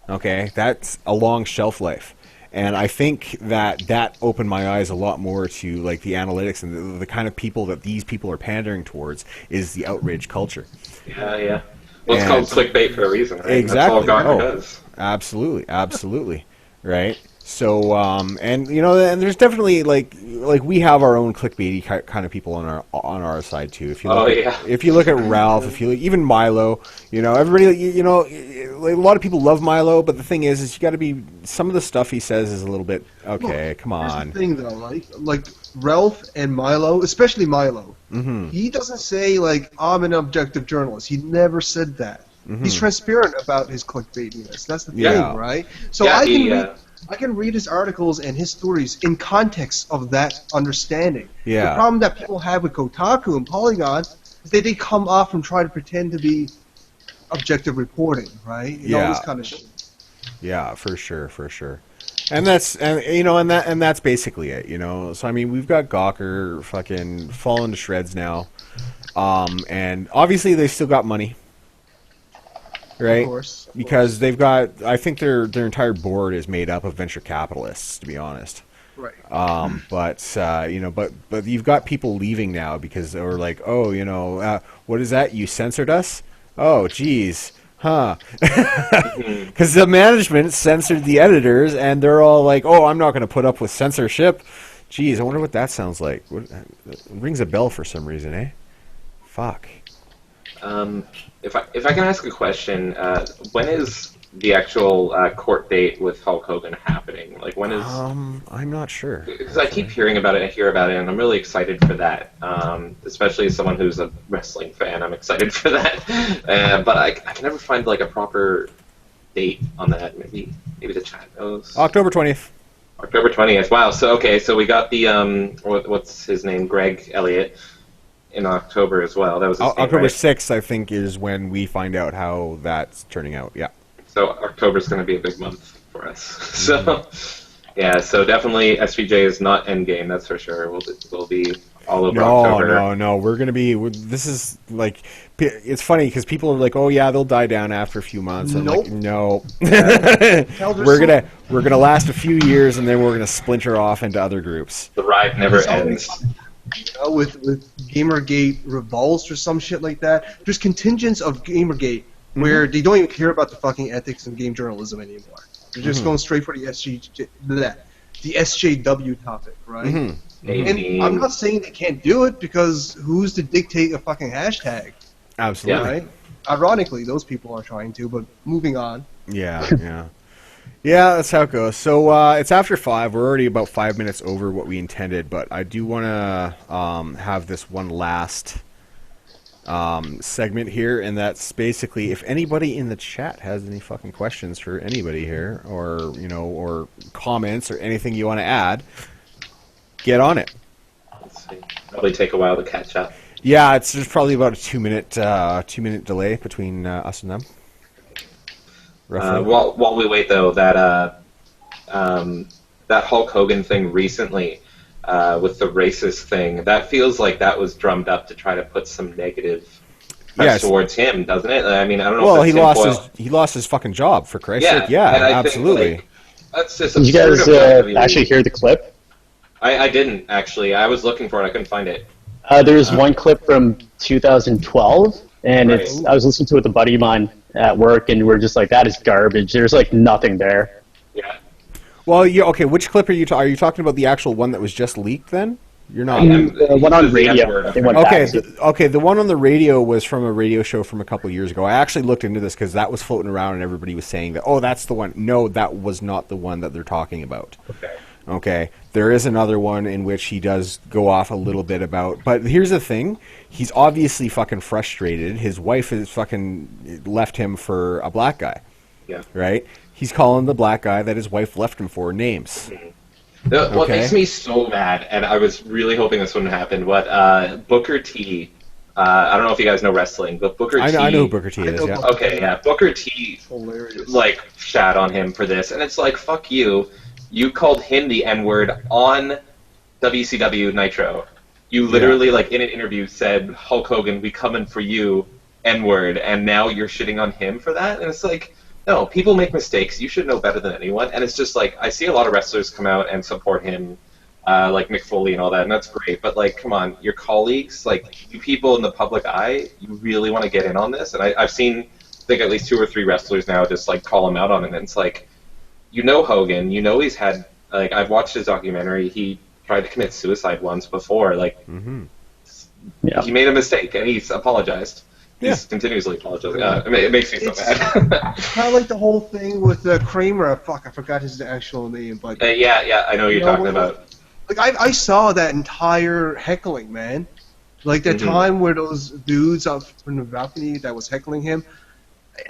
Okay, that's a long shelf life. And I think that opened my eyes a lot more to like the analytics and the kind of people that these people are pandering towards is the outrage culture. Yeah. Well, it's called clickbait for a reason, right? Exactly. That's all Gawker does. Absolutely, right? So, and there's definitely like we have our own clickbaity kind of people on our side too. If you look if you look at Ralph, if you look, even Milo, everybody, like, a lot of people love Milo, but the thing is you got to be. Some of the stuff he says is a little bit okay. Look, Come on. Here's the thing though, like Ralph and Milo, especially Milo, he doesn't say like I'm an objective journalist. He never said that. He's transparent about his clickbaitiness. That's the thing, right? So I can read his articles and his stories in context of that understanding. Yeah. The problem that people have with Kotaku and Polygon is that they come off and try to pretend to be objective reporting, right? And all this kind of shit. Yeah, for sure. And that's and that's basically it, So I mean, we've got Gawker fucking falling to shreds now, and obviously they still got money. Right, Of course. Because they've got. I think their entire board is made up of venture capitalists, to be honest. Right. But you've got people leaving now because they were like, what is that? You censored us? Oh, geez, huh? Because the management censored the editors, and they're all like, oh, I'm not going to put up with censorship. Geez, I wonder what that sounds like. It rings a bell for some reason, eh? Fuck. If I can ask a question, when is the actual court date with Hulk Hogan happening? Like, when is? I'm not sure. Because I keep hearing about it, I hear about it, and I'm really excited for that. Especially as someone who's a wrestling fan, I'm excited for that. But I can never find like a proper date on that. Maybe the chat knows. October 20th. October 20th. Wow. So we got the what's his name, Greg Elliott, in October as well. That was his name, October right? 6th, I think, is when we find out how that's turning out. Yeah. So October's going to be a big month for us. So yeah, so definitely SVJ is not endgame, that's for sure. We'll be all over October. No. We're going to be. This is like. It's funny because people are like, "Oh yeah, they'll die down after a few months." I'm like, no. we're gonna last a few years and then we're gonna splinter off into other groups. The ride never ends. With Gamergate revolts or some shit like that. There's contingents of Gamergate where they don't even care about the fucking ethics and game journalism anymore. They're just going straight for the SJW topic, right? And I'm not saying they can't do it because who's to dictate a fucking hashtag? Absolutely. Right? ironically, those people are trying to. But moving on. Yeah, yeah. Yeah, that's how it goes. So it's after 5. We're already about 5 minutes over what we intended, but I do want to have this one last segment here, and that's basically if anybody in the chat has any fucking questions for anybody here, or or comments or anything you want to add, get on it. Let's see. Probably take a while to catch up. Yeah, there's probably about a 2-minute delay between us and them. While we wait, though, that Hulk Hogan thing recently with the racist thing, that feels like that was drummed up to try to put some negative press towards him, doesn't it? I mean, I don't know. Well, if he lost his fucking job, for Christ's sake. Yeah, absolutely. Think, that's just Did you guys actually hear the clip? I didn't, actually. I was looking for it. I couldn't find it. There's one clip from 2012, and I was listening to it with a buddy of mine at work, and we're just like, that is garbage. There's like nothing there. Yeah. Well, okay. Which clip are you? Are you talking about the actual one that was just leaked? Then you're not. The one on radio. Okay. The one on the radio was from a radio show from a couple of years ago. I actually looked into this because that was floating around, and everybody was saying that. Oh, that's the one. No, that was not the one that they're talking about. Okay. There is another one in which he does go off a little bit about. But here's the thing. He's obviously fucking frustrated. His wife has fucking left him for a black guy. Yeah. Right? He's calling the black guy that his wife left him for names. What makes me so mad, and I was really hoping this wouldn't happen, but Booker T, I don't know if you guys know wrestling, but Booker T... I know who Booker T is, yeah. Okay, yeah. Booker T, like, shat on him for this, and it's like, fuck you. You called him the N-word on WCW Nitro. You literally, like, in an interview said, Hulk Hogan, we coming for you, N-word, and now you're shitting on him for that? And it's like, no, people make mistakes. You should know better than anyone. And it's just like, I see a lot of wrestlers come out and support him, like Mick Foley and all that, and that's great. But, like, come on, your colleagues, like, you people in the public eye, you really want to get in on this? And I've seen, I think, at least 2 or 3 wrestlers now just, like, call him out on it. And it's like, you know Hogan, you know he's had, like, I've watched his documentary, he tried to commit suicide once before, like, he made a mistake, and he's apologized. He's continuously apologizing. It makes me so mad. Kind of like the whole thing with Kramer, fuck, I forgot his actual name, but... yeah, I know what you're talking about. Like, I saw that entire heckling, man. Like, the time where those dudes out from the balcony that was heckling him,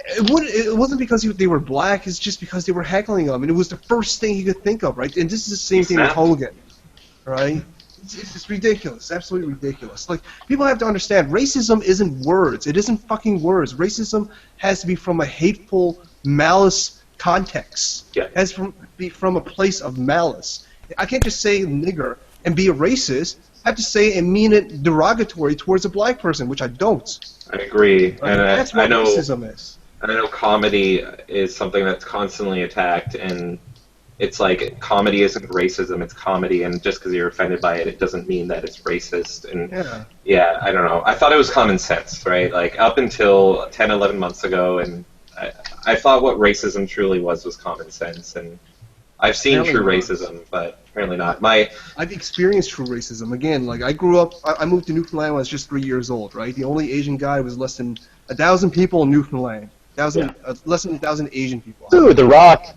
it wasn't because they were black, it's just because they were heckling him, and it was the first thing he could think of, right? And this is the same thing with Hogan, right? It's ridiculous, absolutely ridiculous. Like, people have to understand, racism isn't words. It isn't fucking words. Racism has to be from a hateful, malice context. Yeah. It has to be from a place of malice. I can't just say nigger and be a racist. I have to say it and mean it derogatory towards a black person, which I don't. I agree, and that's what I know racism is. And I know comedy is something that's constantly attacked, and it's like comedy isn't racism; it's comedy, and just because you're offended by it, it doesn't mean that it's racist. And yeah, I don't know. I thought it was common sense, right? Like up until 10, 11 months ago, and I thought what racism truly was common sense, and I've seen true racism, but apparently not. I've experienced true racism. Again, like I grew up, I moved to Newfoundland when I was just 3 years old, right? The only Asian guy was less than 1,000 people in Newfoundland. Less than 1,000 Asian people. Ooh, The Rock.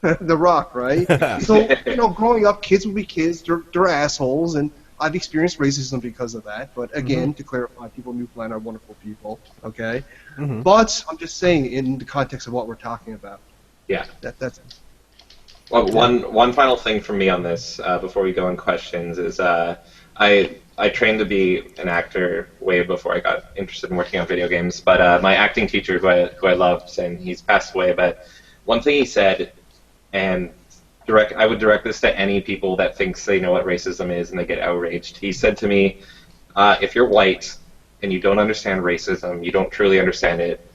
The Rock, right? So, growing up, kids would be kids. They're assholes, and I've experienced racism because of that. But again, to clarify, people in Newfoundland are wonderful people, okay? But I'm just saying, in the context of what we're talking about. Yeah. That's. Well, one final thing from me on this before we go in questions is I trained to be an actor way before I got interested in working on video games. But my acting teacher, who I loved, and he's passed away. But one thing he said, and I would direct this to any people that thinks they know what racism is and they get outraged. He said to me, if you're white and you don't understand racism, you don't truly understand it,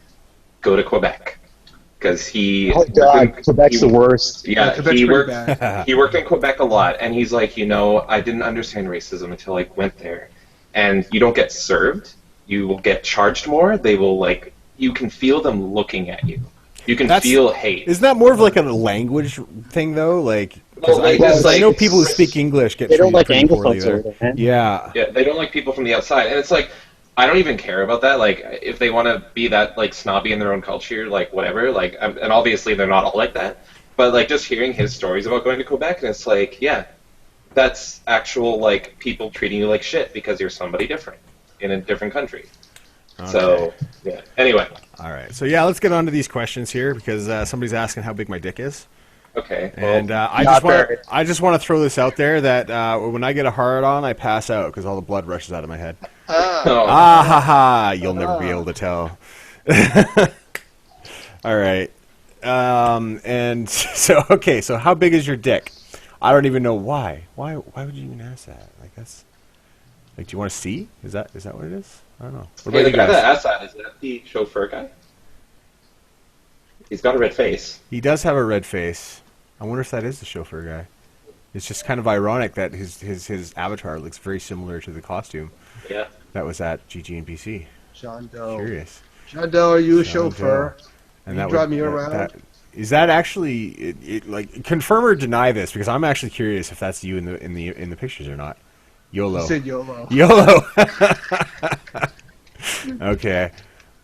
go to Quebec. Because Quebec's the worst. Yeah, he worked in Quebec a lot, and he's like, I didn't understand racism until I went there. And you don't get served. You will get charged more. They will, you can feel them looking at you. You can feel hate. Isn't that more of like a language thing, though? I know people who speak English get treated pretty poorly there. Yeah, they don't like people from the outside. And it's like, I don't even care about that. Like, if they want to be that like snobby in their own culture, like whatever. Like, and obviously they're not all like that. But like, just hearing his stories about going to Quebec, and it's like, yeah, that's actual like people treating you like shit because you're somebody different in a different country. Okay. So yeah. Anyway. All right. So yeah, let's get on to these questions here because somebody's asking how big my dick is. Okay. And well, I just want to throw this out there that when I get a hard on, I pass out because all the blood rushes out of my head. oh, Ha ha! You'll never be able to tell. All right. And so okay. So how big is your dick? I don't even know why. Why would you even ask that? Like that's like, do you want to see? Is that what it is? I don't know. What hey, about the you guy guys? that asked that, is that the chauffeur guy? He's got a red face. He does have a red face. I wonder if that is the chauffeur guy. It's just kind of ironic that his avatar looks very similar to the costume Yeah. that was at GGinBC. John Doe. Curious. John Doe, are you a John chauffeur? Doe. And You that drive would- me around? Is that actually like confirm or deny this? Because I'm actually curious if that's you in the pictures or not. YOLO. You said YOLO. YOLO. Okay.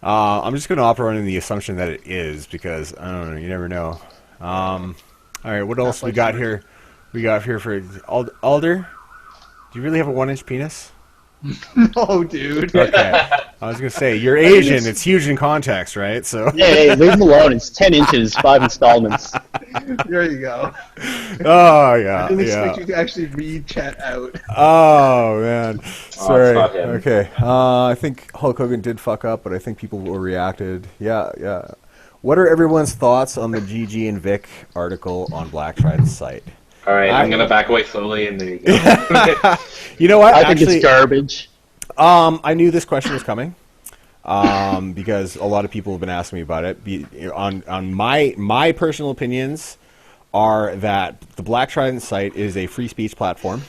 I'm just going to operate on the assumption that it is because I don't know. You never know. All right. What else we got here? We got here for Alder. Do you really have a 1-inch penis? No, dude. Okay. I was going to say you're Asian. It's huge in context, right? So. Hey, leave him alone. It's 10 inches, 5 installments. There you go. Oh yeah. I didn't yeah. expect you to actually read chat out. Oh man, sorry. not him. Okay, I think Hulk Hogan did fuck up, but I think people overreacted. Yeah. What are everyone's thoughts on the GG and Vic article on Black Tride's site? All right, I'm gonna back away slowly, and there you go. You know what? I think Actually, it's garbage. I knew this question was coming because a lot of people have been asking me about it. On my personal opinions are that the Black Trident site is a free speech platform,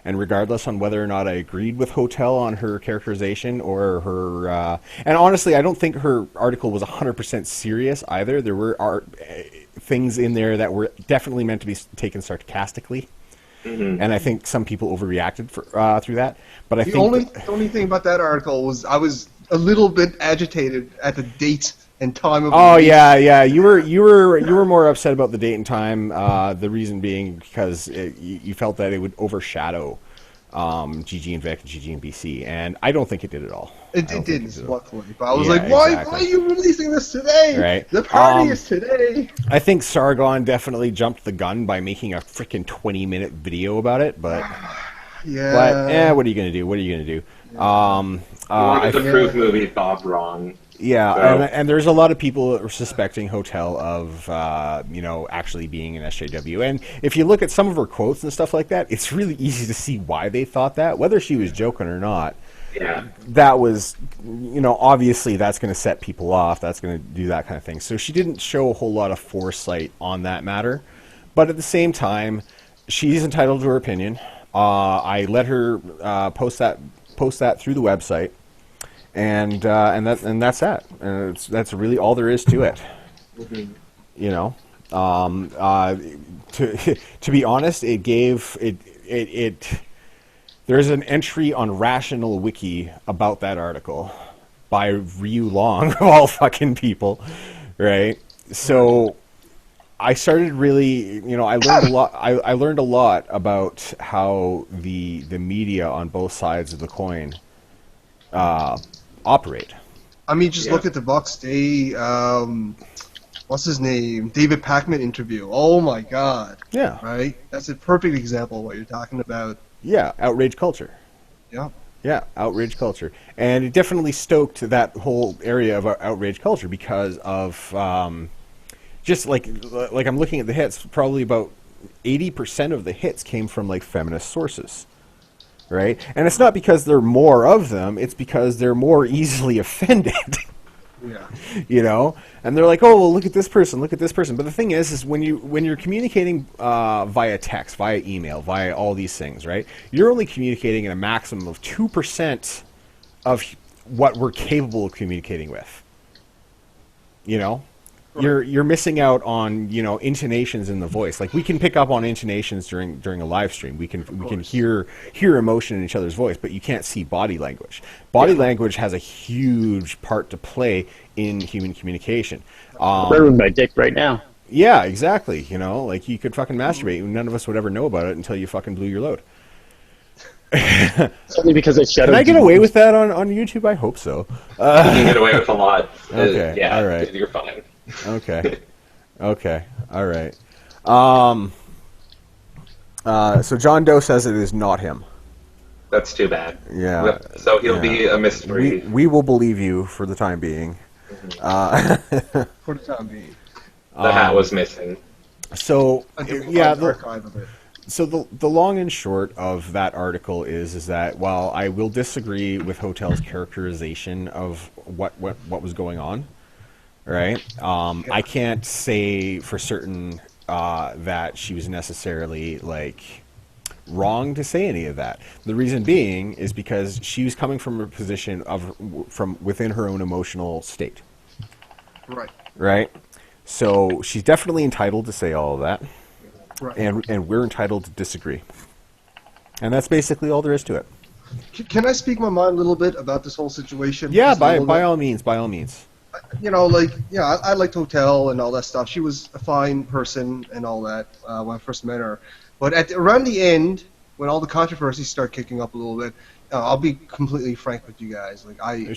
and regardless on whether or not I agreed with Hotel on her characterization or her, and honestly, I don't think her article was 100% serious either. There were things in there that were definitely meant to be taken sarcastically. Mm-hmm. And I think some people overreacted through that. But I The think only thing about that article was I was a little bit agitated at the date and time of. Oh release. yeah. You were more upset about the date and time. The reason being because you felt that it would overshadow GG and Vic and GGinBC, and I don't think it did at all. It didn't, luckily. But I was like, exactly. why are you releasing this today? Right. The party is today. I think Sargon definitely jumped the gun by making a freaking 20-minute video about it, but Yeah. what are you gonna do? What are you gonna do? He wanted to prove movie Bob wrong. Yeah, So- and there's a lot of people that are suspecting Hotel of, actually being an SJW. And if you look at some of her quotes and stuff like that, it's really easy to see why they thought that, whether she was joking or not. Yeah. That was, obviously that's going to set people off. That's going to do that kind of thing. So she didn't show a whole lot of foresight on that matter. But at the same time, she's entitled to her opinion. I let her post that through the website. And that's that. And that's really all there is to it. Mm-hmm. To be honest, it gave it. There's an entry on Rational Wiki about that article by Ryu Long of all fucking people, right? So I started really, I learned a lot. I learned a lot about how the media on both sides of the coin operate. I mean, just look at the Bucks Day. What's his name? David Pacman interview. Oh my God. Yeah. Right. That's a perfect example of what you're talking about. Yeah, outrage culture. Yeah. Yeah, outrage culture. And it definitely stoked that whole area of outrage culture because of just like I'm looking at the hits, probably about 80% of the hits came from like feminist sources. Right? And it's not because there are more of them, it's because they're more easily offended. Yeah. And they're like, oh, well, look at this person. But the thing is when you're communicating via text, via email, via all these things, right? You're only communicating at a maximum of 2% of what we're capable of communicating with. you're missing out on intonations in the voice. Like we can pick up on intonations during a live stream. We can hear emotion in each other's voice, but you can't see body language. Body language has a huge part to play in human communication. Ruined my dick right now. Yeah, exactly. Like you could fucking masturbate, and none of us would ever know about it until you fucking blew your load. It's only because I shut. Can I get away with that on YouTube? I hope so. You can get away with a lot. Okay, Yeah, all right. You're fine. Okay. Okay. All right. So John Doe says it is not him. That's too bad. Yeah. So he'll be a mystery. We will believe you for the time being. For the time being. The hat was missing. So yeah, archive of it. so the long and short of that article is that while I will disagree with Hotel's characterization of what was going on, right? I can't say for certain that she was necessarily wrong to say any of that. The reason being is because she was coming from a position from within her own emotional state. Right. Right? So she's definitely entitled to say all of that. Right. And we're entitled to disagree. And that's basically all there is to it. Can I speak my mind a little bit about this whole situation? Yeah, Just a little by bit? all means, by all means. I liked Hotel and all that stuff. She was a fine person and all that when I first met her. But around the end, when all the controversies start kicking up a little bit, I'll be completely frank with you guys.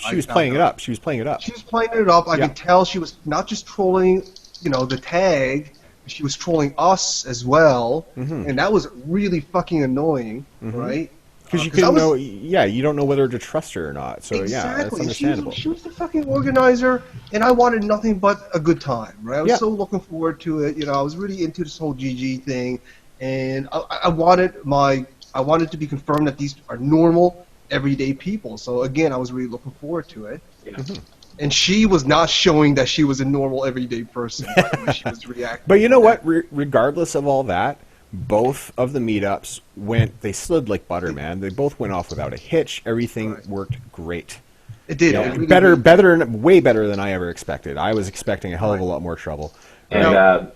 She was playing it up. She was playing it up. She was playing it up. I Yeah. could tell she was not just trolling, the tag. She was trolling us as well, and that was really fucking annoying, right? Because you couldn't know. Yeah, you don't know whether to trust her or not. So yeah, that's exactly. understandable. She was the fucking organizer, and I wanted nothing but a good time, right? I was so looking forward to it. I was really into this whole GG thing, and I wanted to be confirmed that these are normal, everyday people. So again, I was really looking forward to it. Yeah. And she was not showing that she was a normal, everyday person by the way she was reacting. But you know what? Regardless of all that, both of the meetups they slid like butter, man. They both went off without a hitch. Everything worked great. It did. You know, It really way better than I ever expected. I was expecting a hell of a lot more trouble. And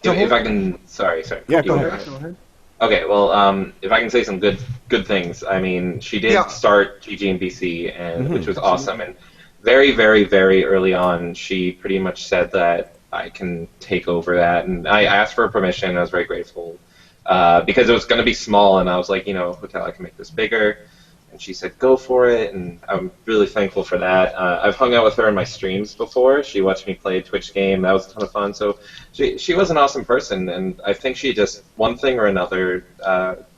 if I can, sorry. Yeah, You go go ahead. Go ahead. Okay, well, if I can say some good things, I mean, she did start GGinBC, and which was awesome. And very, very, very early on, she pretty much said that I can take over that, and I asked for permission. And I was very grateful because it was going to be small, and I was like, Hotel, I can make this bigger. And she said, go for it, and I'm really thankful for that. I've hung out with her in my streams before. She watched me play a Twitch game. That was a ton of fun. So she was an awesome person, and I think she just, one thing or another,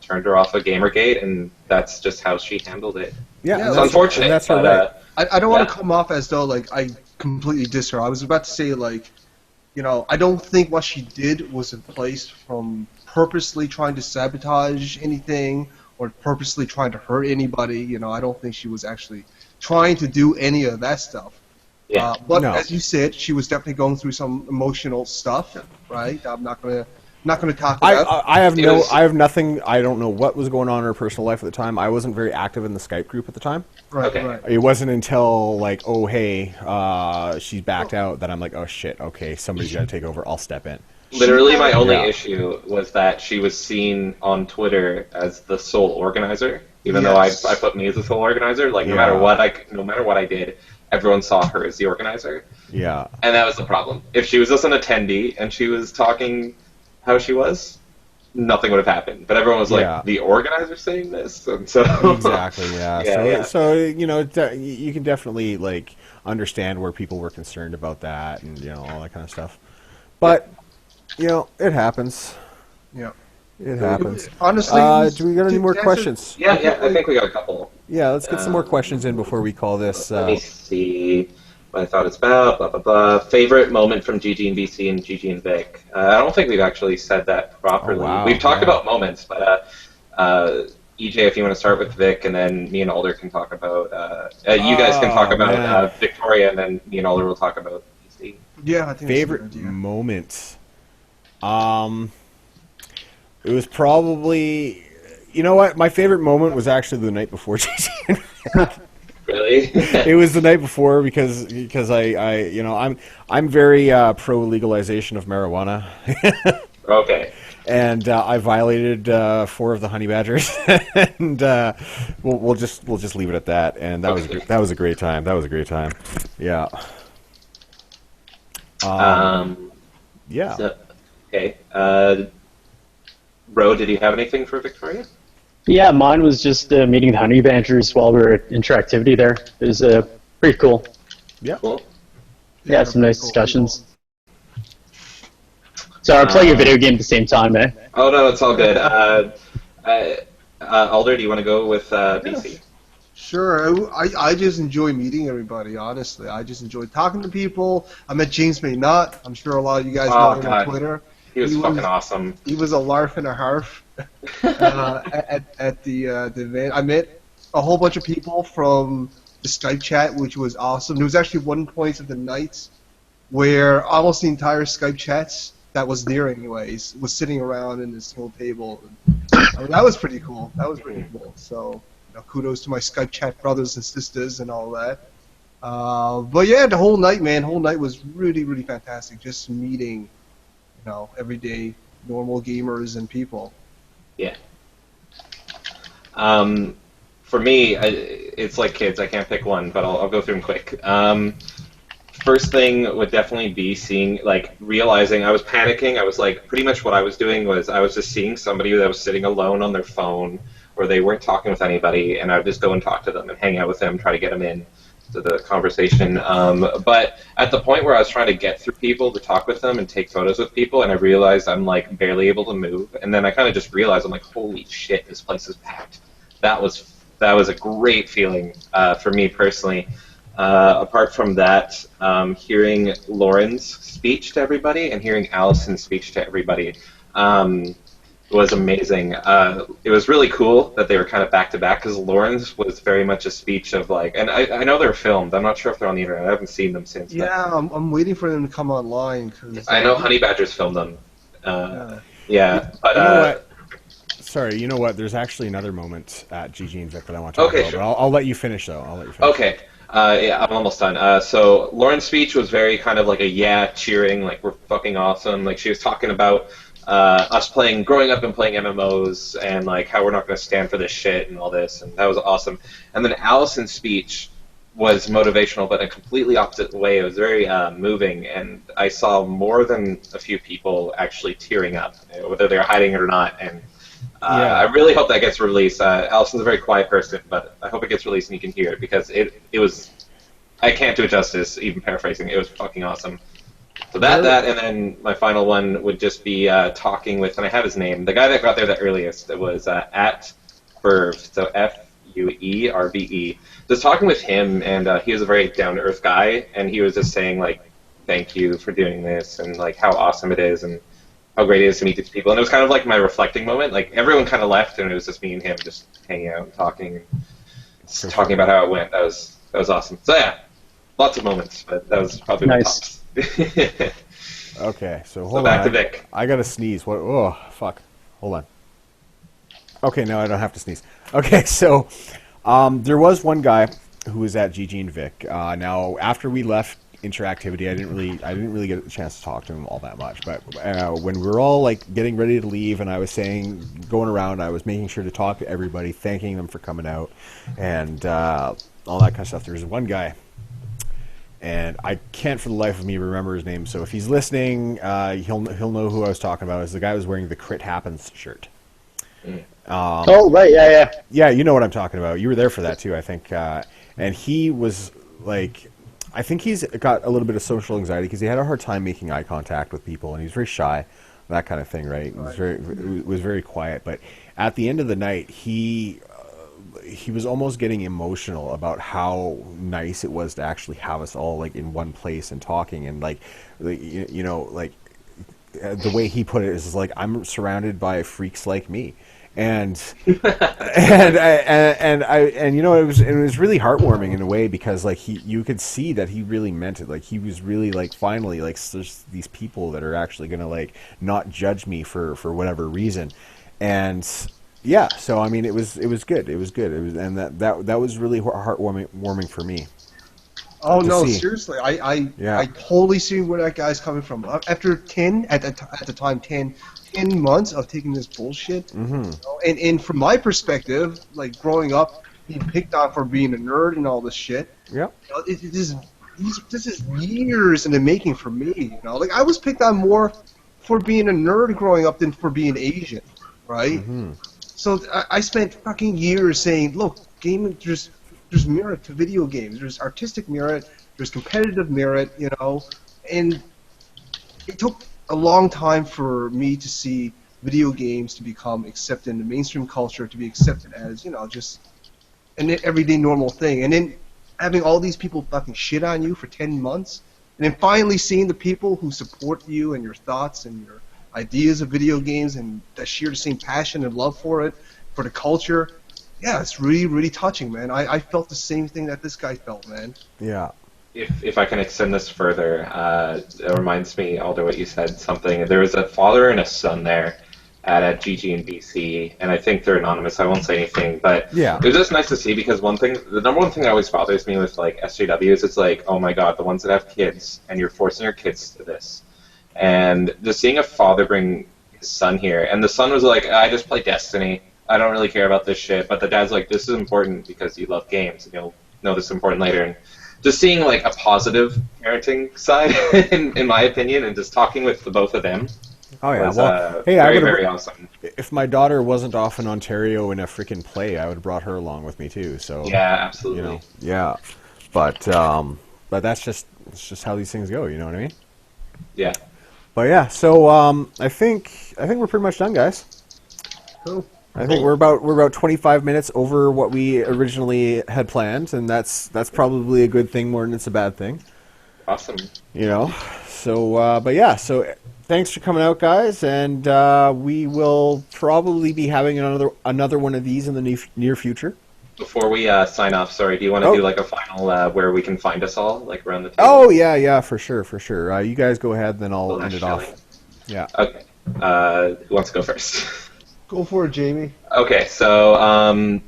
turned her off of Gamergate, and that's just how she handled it. Yeah, It's unfortunate. And that's her but, right. I don't want to come off as though I completely diss her. I was about to say I don't think what she did was in place from purposely trying to sabotage anything or purposely trying to hurt anybody. I don't think she was actually trying to do any of that stuff. Yeah. But No. as you said, she was definitely going through some emotional stuff, right? I'm not gonna talk about. I have nothing. I don't know what was going on in her personal life at the time. I wasn't very active in the Skype group at the time. Right, Okay. right. It wasn't until oh hey, she's backed out that I'm like, oh shit, okay, somebody's got to take over. I'll step in. Literally, my only Yeah. issue was that she was seen on Twitter as the sole organizer, even though I put me as the sole organizer. No Yeah. matter what I did, everyone saw her as the organizer, Yeah. and that was the problem. If she was just an attendee and she was talking how she was, nothing would have happened. But everyone was like, Yeah. the organizer saying this, and so Exactly. Yeah. So you can definitely understand where people were concerned about that and all that kind of stuff. But it happens. Yeah. It happens. Honestly, Do we got any more to answer- questions? yeah, I think we got a couple. Yeah. Let's get some more questions in before we call this. Let me see what I thought it's about. Blah blah blah. Favorite moment from GGinBC and GG and Vic. I don't think we've actually said that properly. Oh, wow, We've talked yeah. about moments, but EJ, if you want to start with Vic, and then me and Alder can talk about. You guys can talk about man. Victoria, and then me and Alder will talk about PC. Yeah, I think Favorite that's a good idea. moment. It was probably. You know what? My favorite moment was actually the night before GG. Really? really? It was the night before because I you know I'm very pro legalization of marijuana. Okay. And I violated 4 of the honey badgers, and we'll just leave it at that. And that was a great time. That was a great time. Yeah. Yeah. So, okay. Ro, did you have anything for Victoria? Yeah, mine was just meeting the honey badgers while we were at interactivity there. It was pretty cool. Yeah. Cool. Yeah, some nice discussions. So I'm playing a video game at the same time, eh? Oh no, it's all good. Alder, do you want to go with BC? Sure. I just enjoy meeting everybody, honestly. I just enjoy talking to people. I met James Maynot. I'm sure a lot of you guys know him on Twitter. He was fucking awesome. He was a larf and a half at the event. I met a whole bunch of people from the Skype chat, which was awesome. There was actually one point of the night where almost the entire Skype chats that was there anyways was sitting around in this whole table. I mean, that was pretty cool. That was pretty cool. So kudos to my Skype chat brothers and sisters and all that. But yeah, the whole night, man, whole night was really, really fantastic. Just meeting, everyday normal gamers and people. Yeah. For me, it's like kids. I can't pick one, but I'll go through them quick. First thing would definitely be realizing I was panicking. I was pretty much what I was doing was I was just seeing somebody that was sitting alone on their phone or they weren't talking with anybody, and I would just go and talk to them and hang out with them, try to get them in to the conversation. But at the point where I was trying to get through people to talk with them and take photos with people, and I realized I'm barely able to move, and then I kind of just realized I'm holy shit, this place is packed. That was a great feeling for me personally. Apart from that, hearing Lauren's speech to everybody and hearing Allison's speech to everybody was amazing. It was really cool that they were kind of back to back because Lauren's was very much a speech of and I know they're filmed. I'm not sure if they're on the internet. I haven't seen them since. Yeah, I'm waiting for them to come online. I know Honey Badgers filmed them. Yeah, but. You know what? Sorry, you know what? There's actually another moment at GG and Vic that I want to talk about. Sure. But I'll let you finish though. I'll let you finish. Okay. Yeah, I'm almost done. So Lauren's speech was very kind of cheering, we're fucking awesome. She was talking about us growing up and playing MMOs, and how we're not going to stand for this shit and all this, and that was awesome. And then Allison's speech was motivational, but in a completely opposite way. It was very moving, and I saw more than a few people actually tearing up, whether they're hiding it or not. And I really hope that gets released. Allison's a very quiet person, but I hope it gets released and you can hear it because it was. I can't do it justice, even paraphrasing. It was fucking awesome. So that, and then my final one would just be talking with, and I have his name, the guy that got there the earliest. It was at Ferve, so Fuerve. Just talking with him, and he was a very down-to-earth guy, and he was just saying thank you for doing this, and how awesome it is, and how great it is to meet these people. And it was kind of my reflecting moment. Everyone kind of left, and it was just me and him just hanging out and talking about how it went. That was awesome. So yeah, lots of moments, but that was probably nice. My tops. Okay, so hold on. Back to Vic. I gotta sneeze. What? Oh, fuck. Hold on. Okay, no, I don't have to sneeze. Okay, so there was one guy who was at GG and Vic. Now, after we left interactivity, I didn't really get a chance to talk to him all that much. But when we were all getting ready to leave, and I was going around, I was making sure to talk to everybody, thanking them for coming out, and all that kind of stuff. There was one guy. And I can't for the life of me remember his name. So if he's listening, he'll know who I was talking about. Is the guy who was wearing the Crit Happens shirt. Oh right, yeah. Yeah, you know what I'm talking about. You were there for that too, I think. And he was I think he's got a little bit of social anxiety because he had a hard time making eye contact with people, and he was very shy, that kind of thing, right? It was very quiet. But at the end of the night, he was almost getting emotional about how nice it was to actually have us all in one place and talking, and the way he put it is I'm surrounded by freaks like me, and and it was really heartwarming in a way because you could see that he really meant it. He was really finally there's these people that are actually gonna not judge me for whatever reason, and yeah, so I mean, it was good. It was good. It was, and that was really heartwarming for me. Oh To no, see. seriously, Yeah. I totally see where that guy's coming from. After 10 at the time 10 months of taking this bullshit, and from my perspective, like growing up, being picked on for being a nerd and all this shit. Yep. You know, this is years in the making for me. You know, like I was picked on more for being a nerd growing up than for being Asian, right? So I spent fucking years saying, look, gaming, there's merit to video games. There's artistic merit. There's competitive merit. You know, and it took a long time for me to see video games to become accepted in the mainstream culture, to be accepted as, you know, just an everyday normal thing. And then having all these people fucking shit on you for 10 months, and then finally seeing the people who support you and your thoughts and your ideas of video games and that share the same passion and love for it, for the culture. Yeah, it's really, really touching, man. I felt the same thing that this guy felt, man. Yeah. If I can extend this further, it reminds me, Alder, what you said, something. There was a father and a son there at GGinBC, and I think they're anonymous. I won't say anything, but Yeah. it was just nice to see because the number one thing that always bothers me with like SJW is it's like, oh my god, the ones that have kids, and you're forcing your kids to this. And just seeing a father bring his son here, and the son was like, I just play Destiny. I don't really care about this shit. But the dad's like, this is important because you love games, and you'll know this is important later. And just seeing like a positive parenting side, in my opinion, and just talking with the both of them Oh yeah. was Well, hey, very, very awesome. if my daughter wasn't off in Ontario in a freaking play, I would have brought her along with me too. So Yeah, absolutely. you know, yeah. But that's just it's just how these things go. You know what I mean? Yeah. But yeah. So I think we're pretty much done, guys. Cool. I think we're about 25 minutes over what we originally had planned, and that's probably a good thing more than it's a bad thing. Awesome. You know. So but yeah. So thanks for coming out, guys, and we will probably be having another one of these in the near future. Before we sign off, sorry, do you want to do like a final where we can find us all, like around the table? Oh yeah, for sure. You guys go ahead, then I'll end it off. Yeah. Okay. Who wants to go first? Go for it, Jamie. Okay, so I'm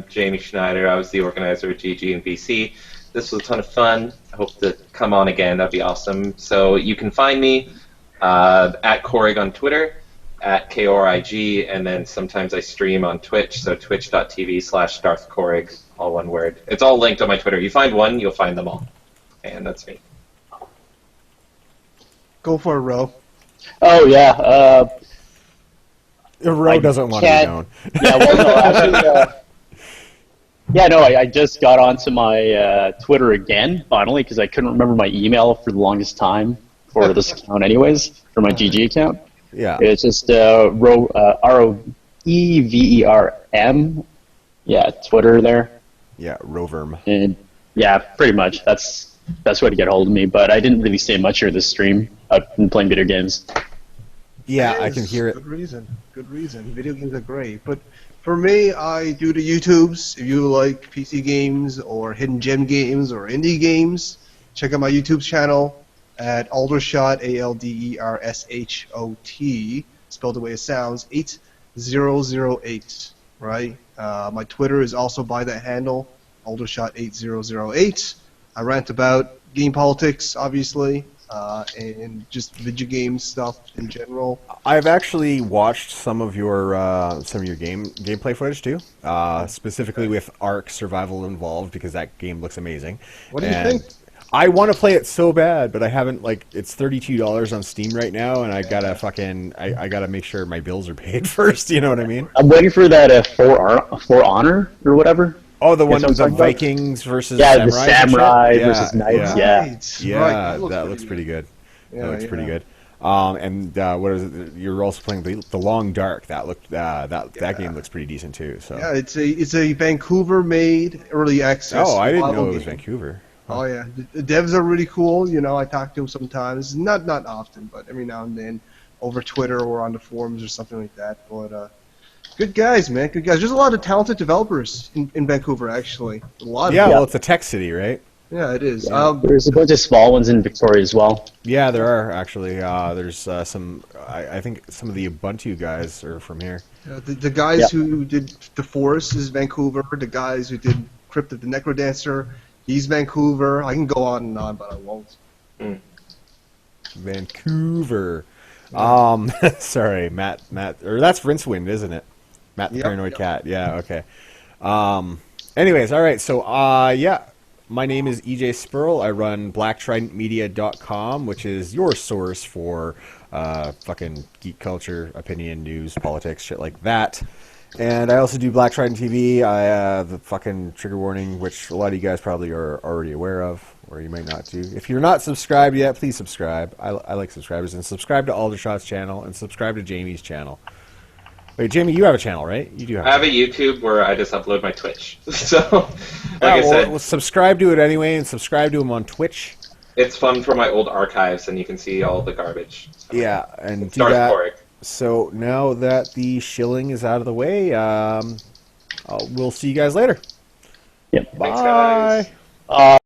Jamie Schneider. I was the organizer of GGinBC. This was a ton of fun. I hope to come on again. That'd be awesome. So you can find me at Korig on Twitter, at KORIG, and then sometimes I stream on Twitch, so twitch.tv/DarthKorig, all one word. It's all linked on my Twitter. You find one, you'll find them all. And that's me. Go for it, Ro. Oh yeah. Ro doesn't want to be known. Yeah, well, no, actually, yeah, no, I just got onto my Twitter again, finally, because I couldn't remember my email for the longest time for this account anyways, for my GG account. Yeah. It's just ROEVERM. Yeah, Twitter there. Yeah, Roverm. And yeah, pretty much. That's the best way to get a hold of me, but I didn't really say much here this stream. I've been playing video games. Yeah, I can hear it. Good reason. Good reason. Video games are great. But for me, I do the YouTubes. If you like PC games or hidden gem games or indie games, check out my YouTube channel at Aldershot, ALDERSHOT, spelled the way it sounds, 8008, right? My Twitter is also by that handle, Aldershot8008. I rant about game politics, obviously, and just video game stuff in general. I've actually watched some of your gameplay footage too, specifically with Ark Survival involved because that game looks amazing. What do you think? I want to play it so bad, but I haven't. Like, it's $32 on Steam right now, and I gotta I gotta make sure my bills are paid first. You know what I mean? I'm waiting for that For Honor or whatever. Oh, the one Guess with the I'm talking about? Vikings versus Yeah, samurais the and shit? samurai Yeah, versus knights. yeah. Right. Yeah, Right. that looks pretty good. Yeah, That looks pretty yeah. good. And what is it? You're also playing the Long Dark. That looked that game looks pretty decent too. So. Yeah, it's a Vancouver-made early access. Oh, I didn't know survival it was game. Vancouver. Oh yeah, the devs are really cool. You know, I talk to them sometimes, not often, but every now and then, over Twitter or on the forums or something like that. But good guys, man, good guys. There's a lot of talented developers in Vancouver, actually. A lot. Yeah, of well, them. it's a tech city, right? Yeah, it is. Yeah. There's a bunch of small ones in Victoria as well. Yeah, there are actually. There's some. I think some of the Ubuntu guys are from here. The guys who did The Forest is Vancouver. The guys who did Crypt of the Necrodancer, he's Vancouver. I can go on and on, but I won't. Vancouver. Sorry, Matt, or that's Rincewind, isn't it? Matt the Paranoid Cat. Yeah, okay. Anyways, all right. So, yeah, my name is EJ Spurl. I run BlackTridentMedia.com, which is your source for fucking geek culture, opinion, news, politics, shit like that. And I also do Black Trident TV, the fucking trigger warning, which a lot of you guys probably are already aware of, or you might not do. If you're not subscribed yet, please subscribe. I like subscribers. And subscribe to Aldershot's channel, and subscribe to Jamie's channel. Wait, Jamie, you have a channel, right? You do have. I have a YouTube where I just upload my Twitch. So, I said, well, subscribe to it anyway, and subscribe to him on Twitch. It's fun for my old archives, and you can see all the garbage. Yeah, and it's do that. Pork. So now that the shilling is out of the way, we'll see you guys later. Yep. Bye. Thanks, guys.